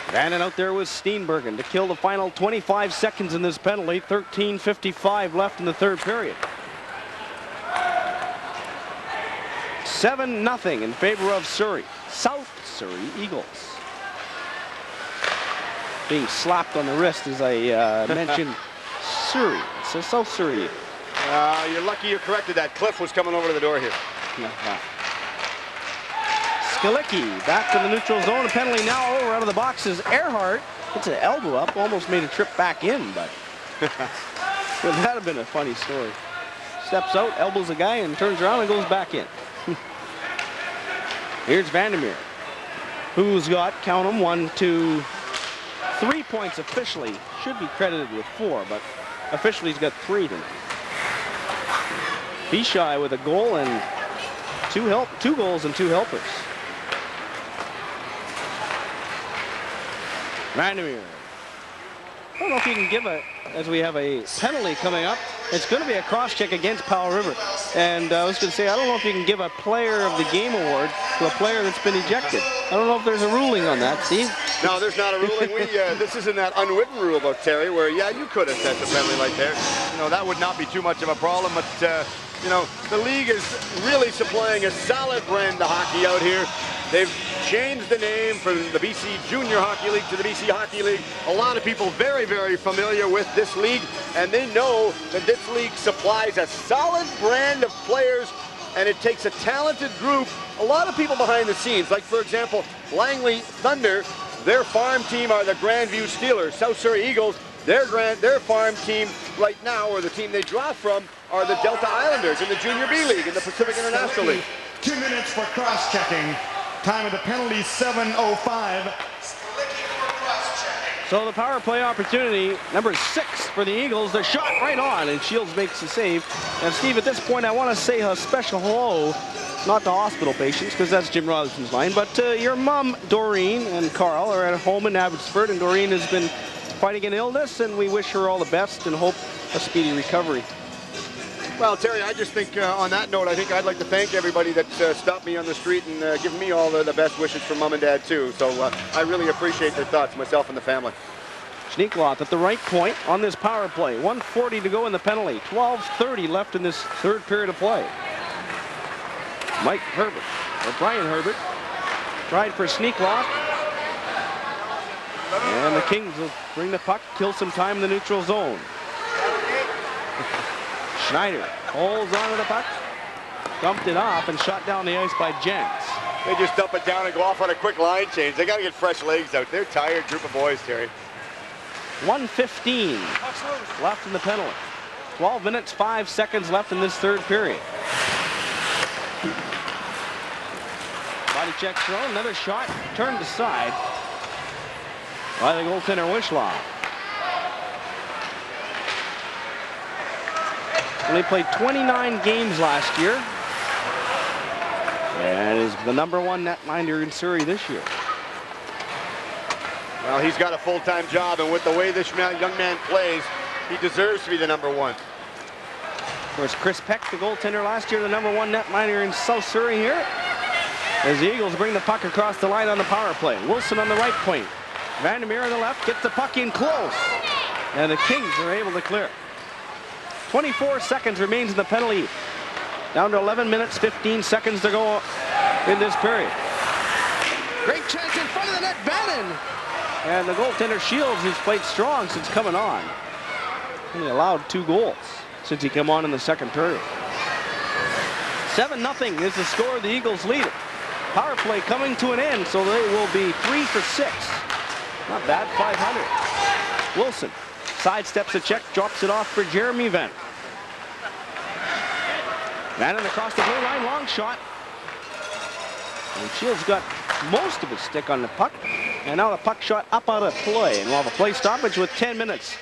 Vannon out there with Steenbergen to kill the final 25 seconds in this penalty. 13:55 left in the 3rd period. 7-0 in favor of Surrey. South Surrey Eagles. Being slapped on the wrist as I mentioned Surrey. It says South Surrey. You're lucky you corrected that. Cliff was coming over to the door here. Skalicki back to the neutral zone. A penalty now over out of the boxes. Earhart gets an elbow up. Almost made a trip back in, but well, that'd have been a funny story. Steps out, elbows a guy, and turns around and goes back in. Here's Vandermeer, who's got, count them, 1, 2, 3 points officially. Should be credited with 4, but officially he's got 3 tonight. Bishai with a goal and 2 goals and 2 helpers. Vandermeer. I don't know if you can give as we have a penalty coming up. It's going to be a cross-check against Powell River. And I was going to say, I don't know if you can give a player of the game award to a player that's been ejected. I don't know if there's a ruling on that, Steve. No, there's not a ruling. This isn't that unwritten rule about Terry where, yeah, you could have set the penalty right there. You know, that would not be too much of a problem. But, you know, the league is really supplying a solid brand of hockey out here. They've changed the name from the BC Junior Hockey League to the BC Hockey League. A lot of people very, very familiar with this league, and they know that this league supplies a solid brand of players, and it takes a talented group, a lot of people behind the scenes. Like, for example, Langley Thunder, their farm team are the Grandview Steelers. South Surrey Eagles, their farm team right now, or the team they draw from, are the Delta Islanders in the Junior B League, in the Pacific International League. 2 minutes for cross-checking. Time of the penalty, 7:05. So the power play opportunity, number 6 for the Eagles. The shot right on, and Shields makes the save. And Steve, at this point, I want to say a special hello, not to hospital patients, because that's Jim Robinson's line, but your mom, Doreen, and Carl are at home in Abbotsford, and Doreen has been fighting an illness, and we wish her all the best and hope a speedy recovery. Well, Terry, I just think on that note, I think I'd like to thank everybody that stopped me on the street and given me all the best wishes from Mom and Dad, too. So I really appreciate their thoughts, myself and the family. Schneekloth at the right point on this power play. 1:40 to go in the penalty. 12:30 left in this 3rd period of play. Mike Herbert, or Brian Herbert, tried for Schneekloth. And the Kings will bring the puck, kill some time in the neutral zone. Schneider holds onto the puck, dumped it off, and shot down the ice by Jens. They just dump it down and go off on a quick line change. They got to get fresh legs out. They're tired group of boys, Terry. 1:15 left in the penalty. 12 minutes, 5 seconds left in this third period. Body check throw, another shot, turned aside by the goaltender Wishlaw. Only played 29 games last year and is the #1 netminder in Surrey this year. Well, he's got a full-time job, and with the way this young man plays, he deserves to be the #1. Of course, Chris Peck, the goaltender last year, the #1 netminder in South Surrey here. As the Eagles bring the puck across the line on the power play. Wilson on the right point. Vandermeer on the left gets the puck in close. And the Kings are able to clear. 24 seconds remains in the penalty. Down to 11 minutes, 15 seconds to go in this period. Great chance in front of the net, Bannon. And the goaltender Shields, who's played strong since coming on. Only allowed 2 goals since he came on in the second period. 7-0 is the score. The Eagles lead it. Power play coming to an end, so they will be 3 for 6. Not bad, 500. Wilson sidesteps a check, drops it off for Jeremy Venn. Bannon across the blue line, long shot. And Shields got most of his stick on the puck. And now the puck shot up out of play. And we'll have a play stoppage with 10 minutes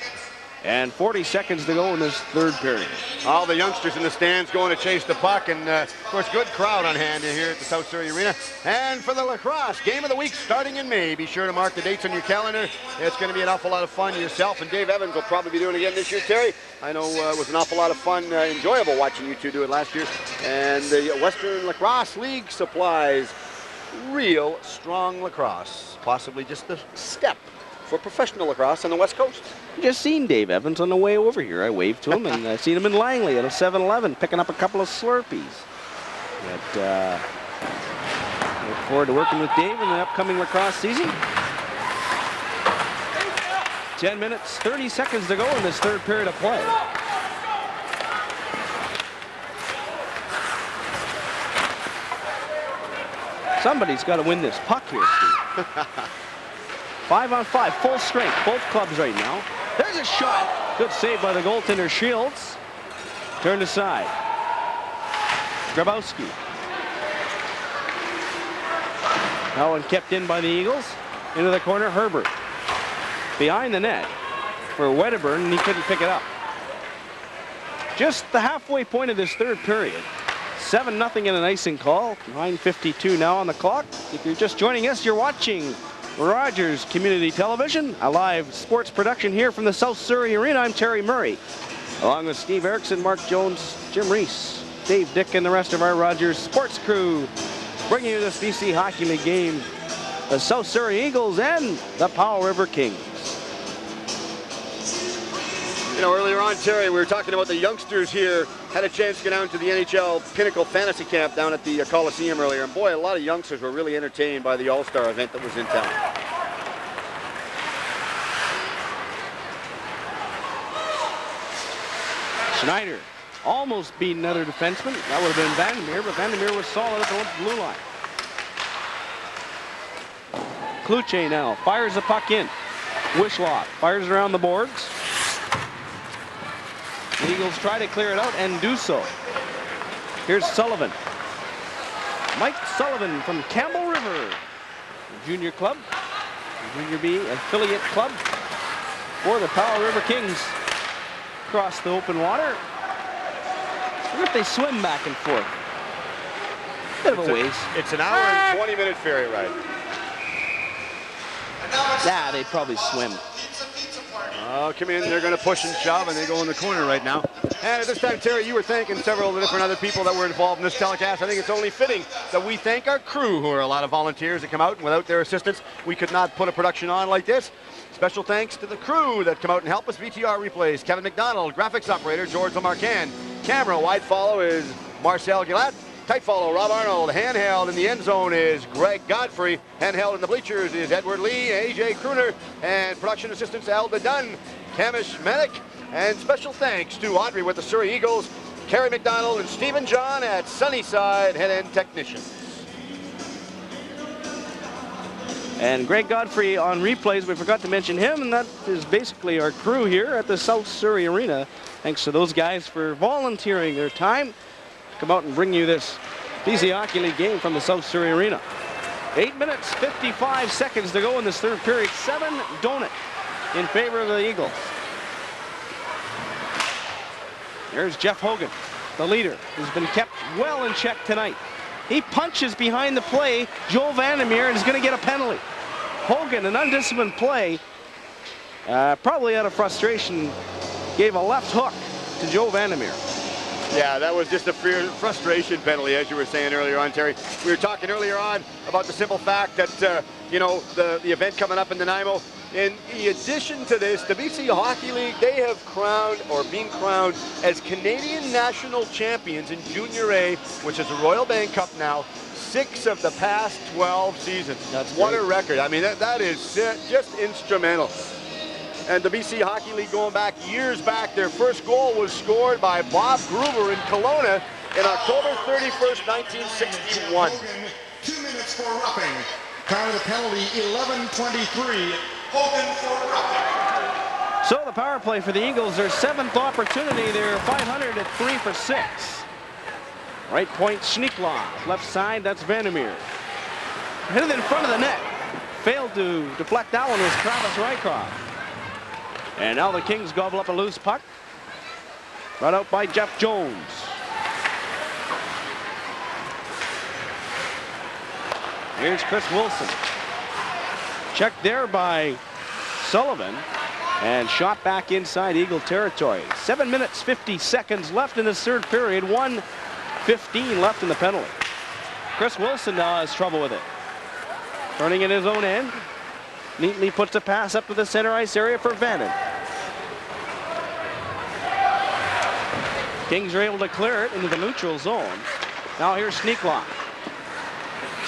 and 40 seconds to go in this third period. All the youngsters in the stands going to chase the puck, and of course, good crowd on hand here at the South Surrey Arena. And for the lacrosse game of the week starting in May, be sure to mark the dates on your calendar. It's going to be an awful lot of fun. Yourself and Dave Evans will probably be doing it again this year, Terry. I know it was an awful lot of fun, enjoyable watching you two do it last year. And the Western Lacrosse League supplies real strong lacrosse, possibly just the step for professional lacrosse on the West Coast. Just seen Dave Evans on the way over here. I waved to him, and I seen him in Langley at a 7-Eleven picking up a couple of Slurpees. But look forward to working with Dave in the upcoming lacrosse season. 10 minutes, 30 seconds to go in this third period of play. Somebody's got to win this puck here, Steve. 5-on-5, full strength, both clubs right now. There's a shot. Good save by the goaltender Shields. Turned aside. Grabowski. That one kept in by the Eagles. Into the corner, Herbert. Behind the net for Wedderburn, and he couldn't pick it up. Just the halfway point of this third period. 7-0 in an icing call. 9:52 now on the clock. If you're just joining us, you're watching Rogers Community Television, a live sports production here from the South Surrey Arena. I'm Terry Murray, along with Steve Erickson, Mark Jones, Jim Reese, Dave Dick, and the rest of our Rogers sports crew, bringing you this BC Hockey League game, the South Surrey Eagles and the Powell River Kings. You know, earlier on, Terry, we were talking about the youngsters here had a chance to get down to the NHL Pinnacle Fantasy Camp down at the Coliseum earlier. And boy, a lot of youngsters were really entertained by the All-Star event that was in town. Schneider almost beat another defenseman. That would have been Vandermeer, but Vandermeer was solid at the blue line. Kluche now fires the puck in. Wishlaw fires around the boards. The Eagles try to clear it out and do so. Here's Sullivan. Mike Sullivan from Campbell River, junior club, junior B affiliate club for the Powell River Kings. Across the open water. I wonder if they swim back and forth. Bit of a ways. It's an hour and 20-minute ferry ride. Yeah, they probably swim. Oh, come in, they're going to push and shove, and they go in the corner right now. And at this time, Terry, you were thanking several of the different other people that were involved in this telecast. I think it's only fitting that we thank our crew, who are a lot of volunteers that come out, and without their assistance, we could not put a production on like this. Special thanks to the crew that come out and help us. VTR replays, Kevin McDonald, graphics operator, George Lamarcan. Camera wide follow is Marcel Gillette. Tight follow, Rob Arnold. Handheld in the end zone is Greg Godfrey. Handheld in the bleachers is Edward Lee, AJ Kruner, and production assistants Alba Dunn, Camish Manick, and special thanks to Audrey with the Surrey Eagles, Kerry McDonald, and Stephen John at Sunnyside head-end technicians. And Greg Godfrey on replays, we forgot to mention him, and that is basically our crew here at the South Surrey Arena. Thanks to those guys for volunteering their time to come out and bring you this BC Hockey League game from the South Surrey Arena. 8 minutes, 55 seconds to go in this third period. 7 donut in favor of the Eagles. There's Jeff Hogan, the leader, who's been kept well in check tonight. He punches behind the play, Joel Vandermeer, and is going to get a penalty. Hogan, an undisciplined play, probably out of frustration, gave a left hook to Joe Vandermeer. Yeah, that was just a frustration penalty, as you were saying earlier on, Terry. We were talking earlier on about the simple fact that, you know, the event coming up in Nanaimo. In addition to this, the BC Hockey League, they have crowned, or been crowned, as Canadian national champions in Junior A, which is the Royal Bank Cup now, 6 of the past 12 seasons. That's what great. a record. I mean, that is just instrumental. And the BC Hockey League going back years back, their first goal was scored by Bob Gruber in Kelowna in October 31st, 1961. 2 minutes for roughing. Time of the penalty, 11:23. Hogan for roughing. So the power play for the Eagles, their 7th opportunity. They're 500 at 3 for 6. Right point, Schneeklaw. Left side, that's Vandermeer. Hit it in front of the net. Failed to deflect that one was Travis Rycroft. And now the Kings gobble up a loose puck. Brought out by Jeff Jones. Here's Chris Wilson. Checked there by Sullivan. And shot back inside Eagle territory. 7 minutes, 50 seconds left in this third period. 1:15 left in the penalty. Chris Wilson now has trouble with it. Turning in his own end. Neatly puts a pass up to the center ice area for Vannon. Kings are able to clear it into the neutral zone. Now here's Schneeklaw.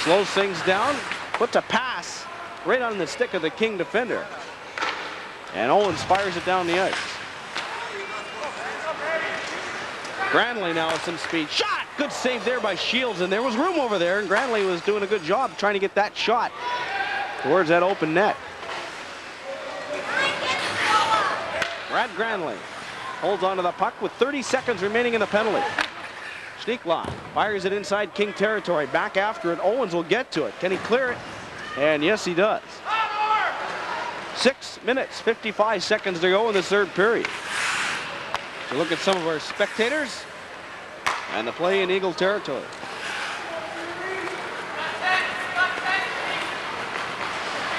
Slows things down, puts a pass right on the stick of the King defender. And Owens fires it down the ice. Granley now with some speed. Shot! Good save there by Shields, and there was room over there, and Granley was doing a good job trying to get that shot towards that open net. Brad Granley holds onto the puck with 30 seconds remaining in the penalty. Schneeklaw fires it inside King territory. Back after it. Owens will get to it. Can he clear it? And yes, he does. 6 minutes, 55 seconds to go in the third period. So look at some of our spectators and the play in Eagle territory.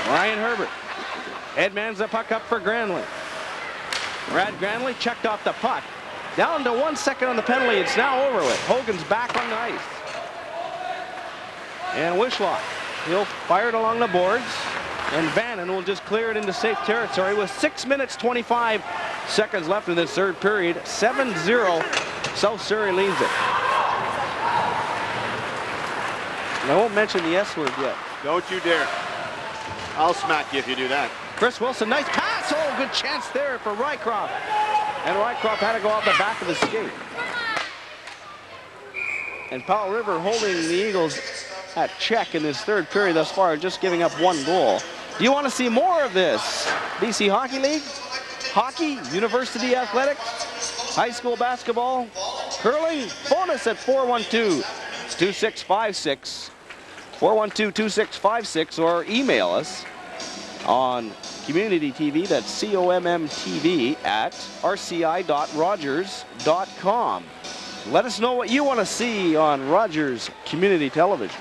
Ryan Herbert headmans the puck up for Granley. Brad Granley checked off the puck. Down to 1 second on the penalty. It's now over with. Hogan's back on the ice. And Wishlock, he'll fire it along the boards. And Vannon will just clear it into safe territory with 6 minutes, 25 seconds left in this third period. 7-0, South Surrey leads it. And I won't mention the S word yet. Don't you dare. I'll smack you if you do that. Chris Wilson, nice pass. Oh, good chance there for Rycroft. And Rycroft had to go off the back of the skate. And Powell River holding the Eagles at check in this third period thus far, just giving up 1 goal. Do you want to see more of this? BC Hockey League, hockey, university athletics, high school basketball, curling? Phone us at 412-2656, 412-2656, or email us on Community TV, that's COMMTV at rci.rogers.com. Let us know what you want to see on Rogers Community Television.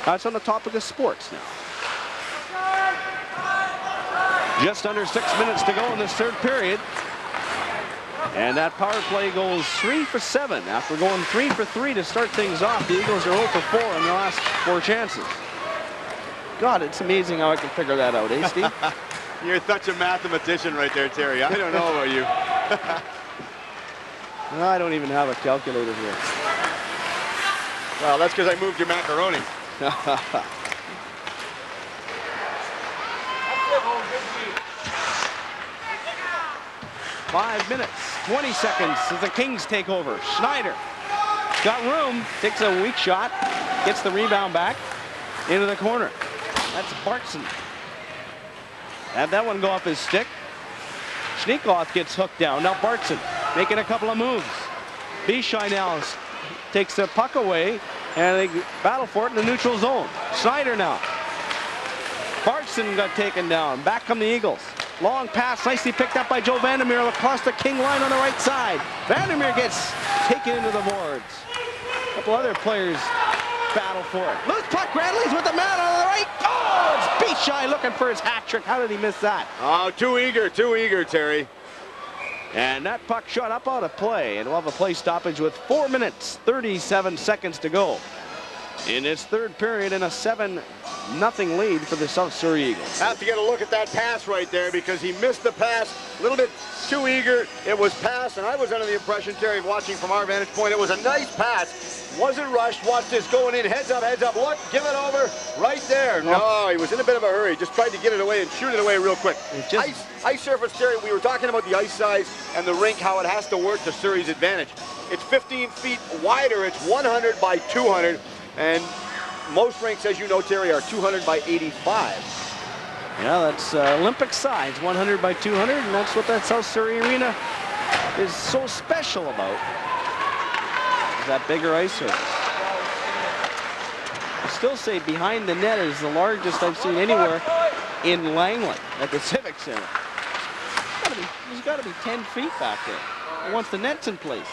That's on the topic of sports now. Just under 6 minutes to go in this third period. And that power play goes 3 for 7. After going 3 for 3 to start things off, the Eagles are 0 for 4 in the last 4 chances. God, it's amazing how I can figure that out, eh, Steve? You're such a mathematician right there, Terry. I don't know about you. No, I don't even have a calculator here. Well, that's because I moved your macaroni. 5 minutes, 20 seconds as the Kings take over. Schneider got room, takes a weak shot, gets the rebound back into the corner. That's Bartson. Had that one go off his stick. Schneekloth gets hooked down. Now Bartson making a couple of moves. Bishai now takes the puck away, and they battle for it in the neutral zone. Schneider now. Bartson got taken down. Back come the Eagles. Long pass, nicely picked up by Joe Vandermeer across the King line on the right side. Vandermeer gets taken into the boards. A couple other players battle for it. Loose puck, Gradley's with the man on the right. Oh, it's Bishai looking for his hat trick. How did he miss that? Oh, too eager, Terry. And that puck shot up out of play, and we'll have a play stoppage with 4 minutes, 37 seconds to go in its third period, and a 7-0 lead for the South Surrey Eagles. Have to get a look at that pass right there because he missed the pass. A little bit too eager. It was pass, and I was under the impression, Terry, watching from our vantage point, it was a nice pass. Wasn't rushed. Watch this going in. Heads up. Look, give it over right there. No, he was in a bit of a hurry. Just tried to get it away and shoot it away real quick. Ice surface, Terry, we were talking about the ice size and the rink, how it has to work to Surrey's advantage. It's 15 feet wider. It's 100 by 200. And most rinks, as you know, Terry, are 200 by 85. Yeah, that's Olympic size, 100 by 200, and that's what that South Surrey Arena is so special about. Is that bigger ice surface. I still say behind the net is the largest I've seen anywhere in Langley at the Civic Center. There's got to be 10 feet back there once the net's in place.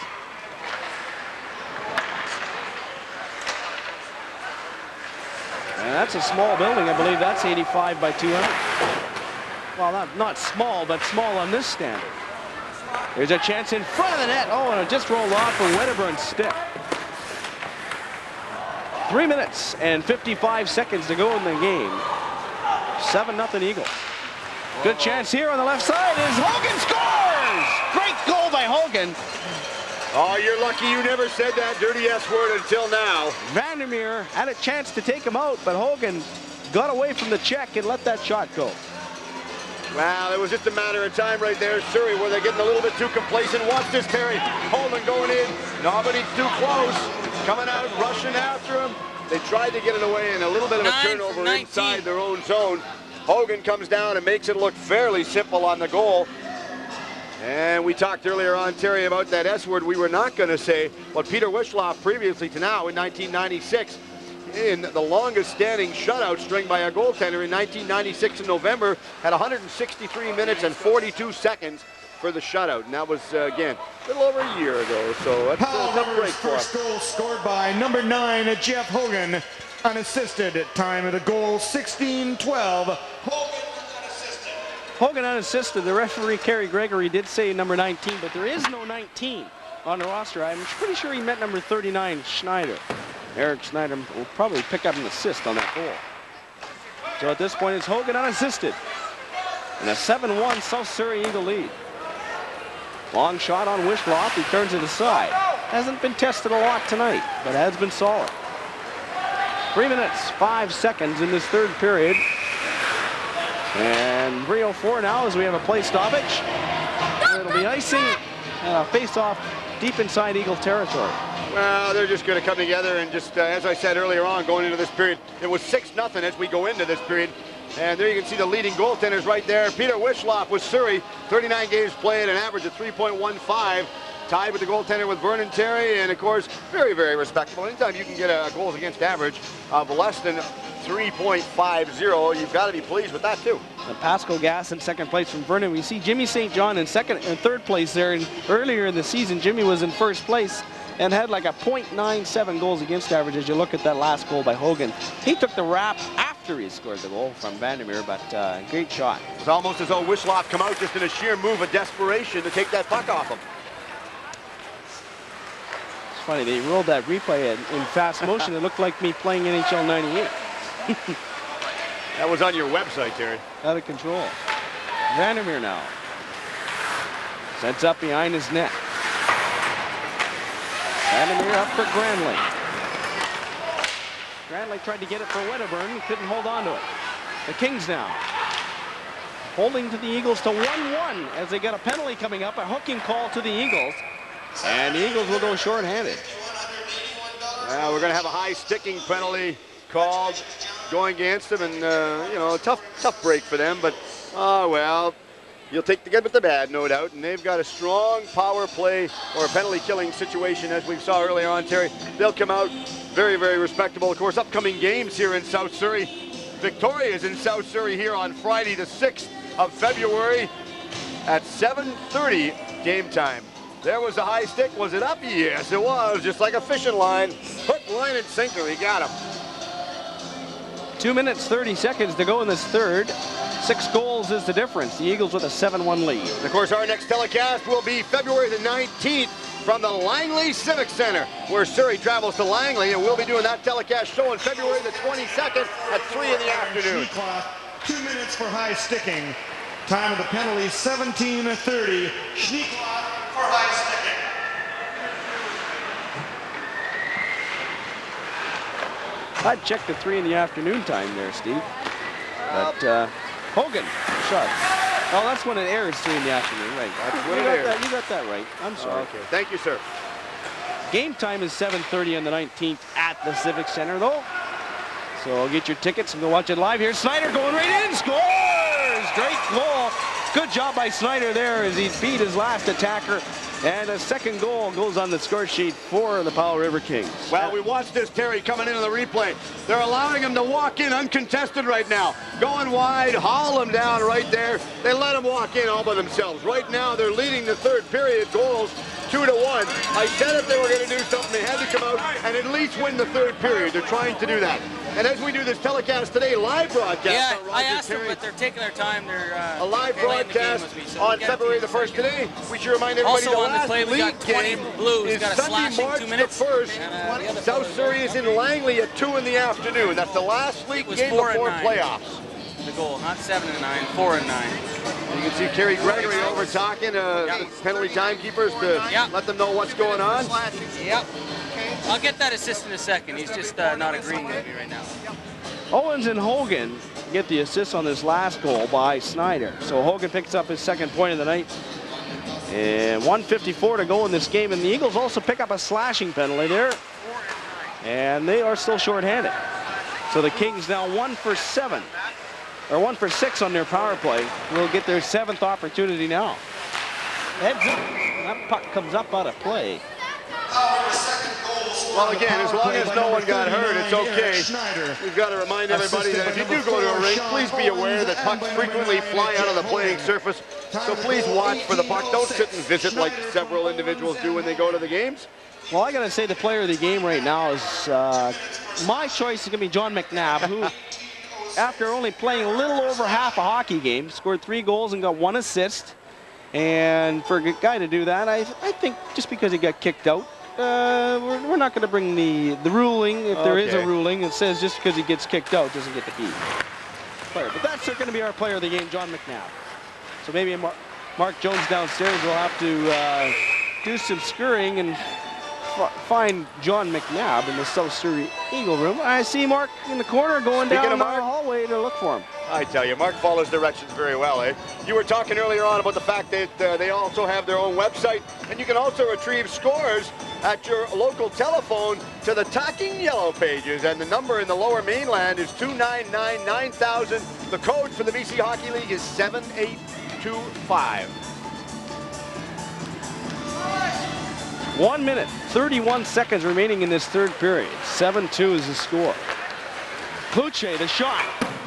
And that's a small building. I believe that's 85 by 200. Well, not small, but small on this standard. There's a chance in front of the net. Oh, and it just rolled off for Wedderburn's stick. 3 minutes and 55 seconds to go in the game. 7-0 Eagles. Good chance here on the left side as Hogan scores! Great goal by Hogan. Oh, you're lucky you never said that dirty S word until now. Vandermeer had a chance to take him out, but Hogan got away from the check and let that shot go. Well, it was just a matter of time right there. Surrey, where they're getting a little bit too complacent. Watch this, Terry. Holden going in. Nobody's too close. Coming out, rushing after him. They tried to get it away, and a little bit of a turnover inside their own zone. Hogan comes down and makes it look fairly simple on the goal. And we talked earlier on, Terry, about that S word we were not going to say. But Peter Wischloff, previously to now, in 1996, in the longest standing shutout string by a goaltender in 1996 in November, had 163 minutes and 42 seconds for the shutout. And that was, again, a little over a year ago. So that's a tough break for us. First goal scored by number 9, Jeff Hogan, unassisted. Time of the goal, 16-12. Hogan unassisted. The referee, Kerry Gregory, did say number 19, but there is no 19 on the roster. I'm pretty sure he meant number 39, Schneider. Eric Schneider will probably pick up an assist on that goal. So at this point, it's Hogan unassisted. And a 7-1 South Surrey Eagle lead. Long shot on Wischloff. He turns it aside. Hasn't been tested a lot tonight, but has been solid. 3 minutes, 5 seconds in this third period. And 3:04 now as we have a play stoppage. It'll be icing and a face-off deep inside Eagle territory. Well, they're just going to come together and just, as I said earlier on, going into this period, it was 6-0 as we go into this period. And there you can see the leading goaltenders right there. Peter Wischloff with Surrey, 39 games played, an average of 3.15. Tied with the goaltender with Vernon Terry, and of course, very, very respectable. Anytime you can get a goals against average of less than 3.50, you've got to be pleased with that too. And Pascal Gass in second place from Vernon. We see Jimmy St. John in second and third place there. And earlier in the season, Jimmy was in first place and had like a .97 goals against average as you look at that last goal by Hogan. He took the rap after he scored the goal from Vandermeer, but great shot. It's almost as though Wischloff come out just in a sheer move of desperation to take that puck off him. It's funny, they rolled that replay in fast motion. It looked like me playing NHL 98. That was on your website, Terry. Out of control. Vandermeer now. Sets up behind his net. Vandermeer up for Granley. Granley tried to get it for Wedderburn, couldn't hold on to it. The Kings now holding to the Eagles to 1-1 as they got a penalty coming up, a hooking call to the Eagles, and the Eagles will go short-handed. Well, we're going to have a high sticking penalty called going against them, and you know, tough break for them, but well, you'll take the good with the bad, no doubt, and they've got a strong power play or a penalty killing situation, as we saw earlier on, Terry. They'll come out very, very respectable. Of course, upcoming games here in South Surrey. Victoria is in South Surrey here on Friday the 6th of February at 7:30 game time. There was a high stick. Was it up? Yes, it was. Just like a fishing line. Hook, line, and sinker. He got him. 2 minutes, 30 seconds to go in this third. 6 goals is the difference. The Eagles with a 7-1 lead. And of course, our next telecast will be February the 19th from the Langley Civic Center, where Surrey travels to Langley, and we'll be doing that telecast show on February the 22nd at 3 in the afternoon. 2 minutes for high sticking. Time of the penalty, 17:30. Schneekloth for high sticking. I'd check the 3 in the afternoon time there, Steve. But Hogan shot. Oh, that's when it airs, 3 in the afternoon, right? That's when it airs. You got that right. I'm sorry. Okay, thank you, sir. Game time is 7:30 on the 19th at the Civic Center, though. So I'll get your tickets and go watch it live here. Snyder going right in, scores! Great goal. Good job by Snyder there as he beat his last attacker. And a second goal goes on the score sheet for the Powell River Kings. Well, we watched this, Terry, coming into the replay. They're allowing him to walk in uncontested right now. Going wide, haul him down right there. They let him walk in all by themselves. Right now, they're leading the third period goals 2-1. I said if they were going to do something, they had to come out and at least win the third period. They're trying to do that. And as we do this telecast today, live broadcast. Yeah, on I asked Terry, them, but they're taking their time. They're a live broadcast on February the 1st today. We should remind everybody also the on the last play, we got 20 game Blues. is Got a Sunday, slashing March 2 minutes. the 1st. South Surrey is in Langley at 2 in the afternoon. That's the last league game before playoffs. The goal, not 7 and 9, 4 and 9. You can see Kerry Gregory over talking the penalty timekeepers to let them know what's going on. Yep. I'll get that assist in a second. He's just not agreeing with me right now. Owens and Hogan get the assist on this last goal by Snyder. So Hogan picks up his second point of the night. And 1:54 to go in this game. And the Eagles also pick up a slashing penalty there. And they are still shorthanded. So the Kings now 1 for 7. Or 1 for 6 on their power play. Will get their 7th opportunity now. Heads up. That puck comes up out of play. Well, again, as long as no one got hurt, it's okay. We've got to remind everybody that if you do go to a rink, please be aware that pucks frequently fly out of the playing surface. So please watch for the puck. Don't sit and visit like several individuals do when they go to the games. Well, I got to say the player of the game right now is, my choice is going to be John McNabb, who, after only playing a little over half a hockey game, scored 3 goals and got 1 assist. And for a guy to do that, I think just because he got kicked out, we're not going to bring the ruling, if there is a ruling, it says just because he gets kicked out doesn't get the beat. Player. But that's going to be our player of the game, John McNabb. So maybe Mark Jones downstairs will have to do some scurrying and find John McNabb in the South Surrey Eagle room. I see Mark in the corner going down the hallway to look for him. I tell you, Mark follows directions very well, eh? You were talking earlier on about the fact that they also have their own website, and you can also retrieve scores at your local telephone to the Talking Yellow pages, and the number in the Lower Mainland is 299-9000. The code for the BC Hockey League is 7825. 1 minute, 31 seconds remaining in this third period. 7-2 is the score. Puche, the shot.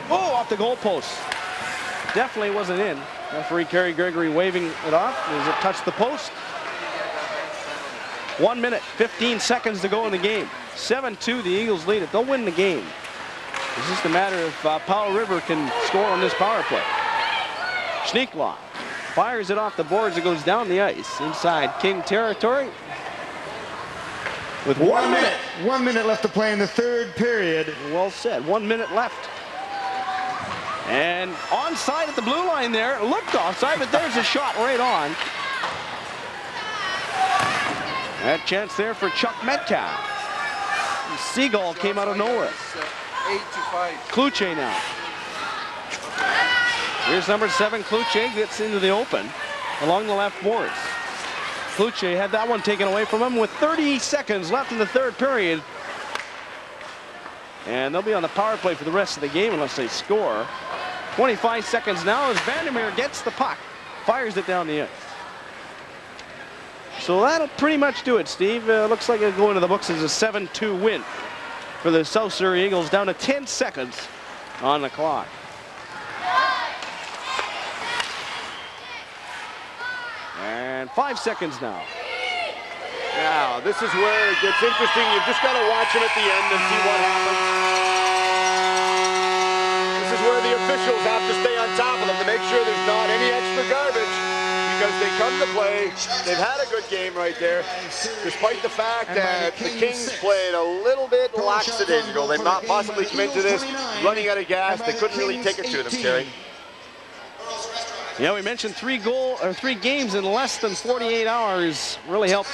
Oh, off the goalpost. Definitely wasn't in. Referee Kerry Gregory waving it off as it touched the post. 1 minute, 15 seconds to go in the game. 7-2, the Eagles lead it. They'll win the game. It's just a matter if Powell River can score on this power play. Schneekloth fires it off the boards. It goes down the ice inside King territory. With 1 minute. 1 minute left to play in the third period. Well said. 1 minute left. And onside at the blue line there. Looked offside, but there's a shot right on. That chance there for Chuck Metcalf. Seagull came out of nowhere. 8-5. Kluche now. Here's number 7, Kluche gets into the open along the left boards. Kluche had that one taken away from him with 30 seconds left in the third period. And they'll be on the power play for the rest of the game unless they score. 25 seconds now as Vandermeer gets the puck, fires it down the ice. So that'll pretty much do it, Steve. Looks like it'll go into the books as a 7-2 win for the South Surrey Eagles, down to 10 seconds on the clock. And 5 seconds now. Now, this is where it gets interesting. You've just got to watch him at the end and see what happens. This is where the officials have to stay on top of them to make sure there's not any extra garbage, because they come to play. They've had a good game right there, despite the fact that the Kings played a little bit lackadaisical. They've not possibly come into this running out of gas. They couldn't really take it to them, Terry. Yeah, we mentioned 3 games in less than 48 hours really helped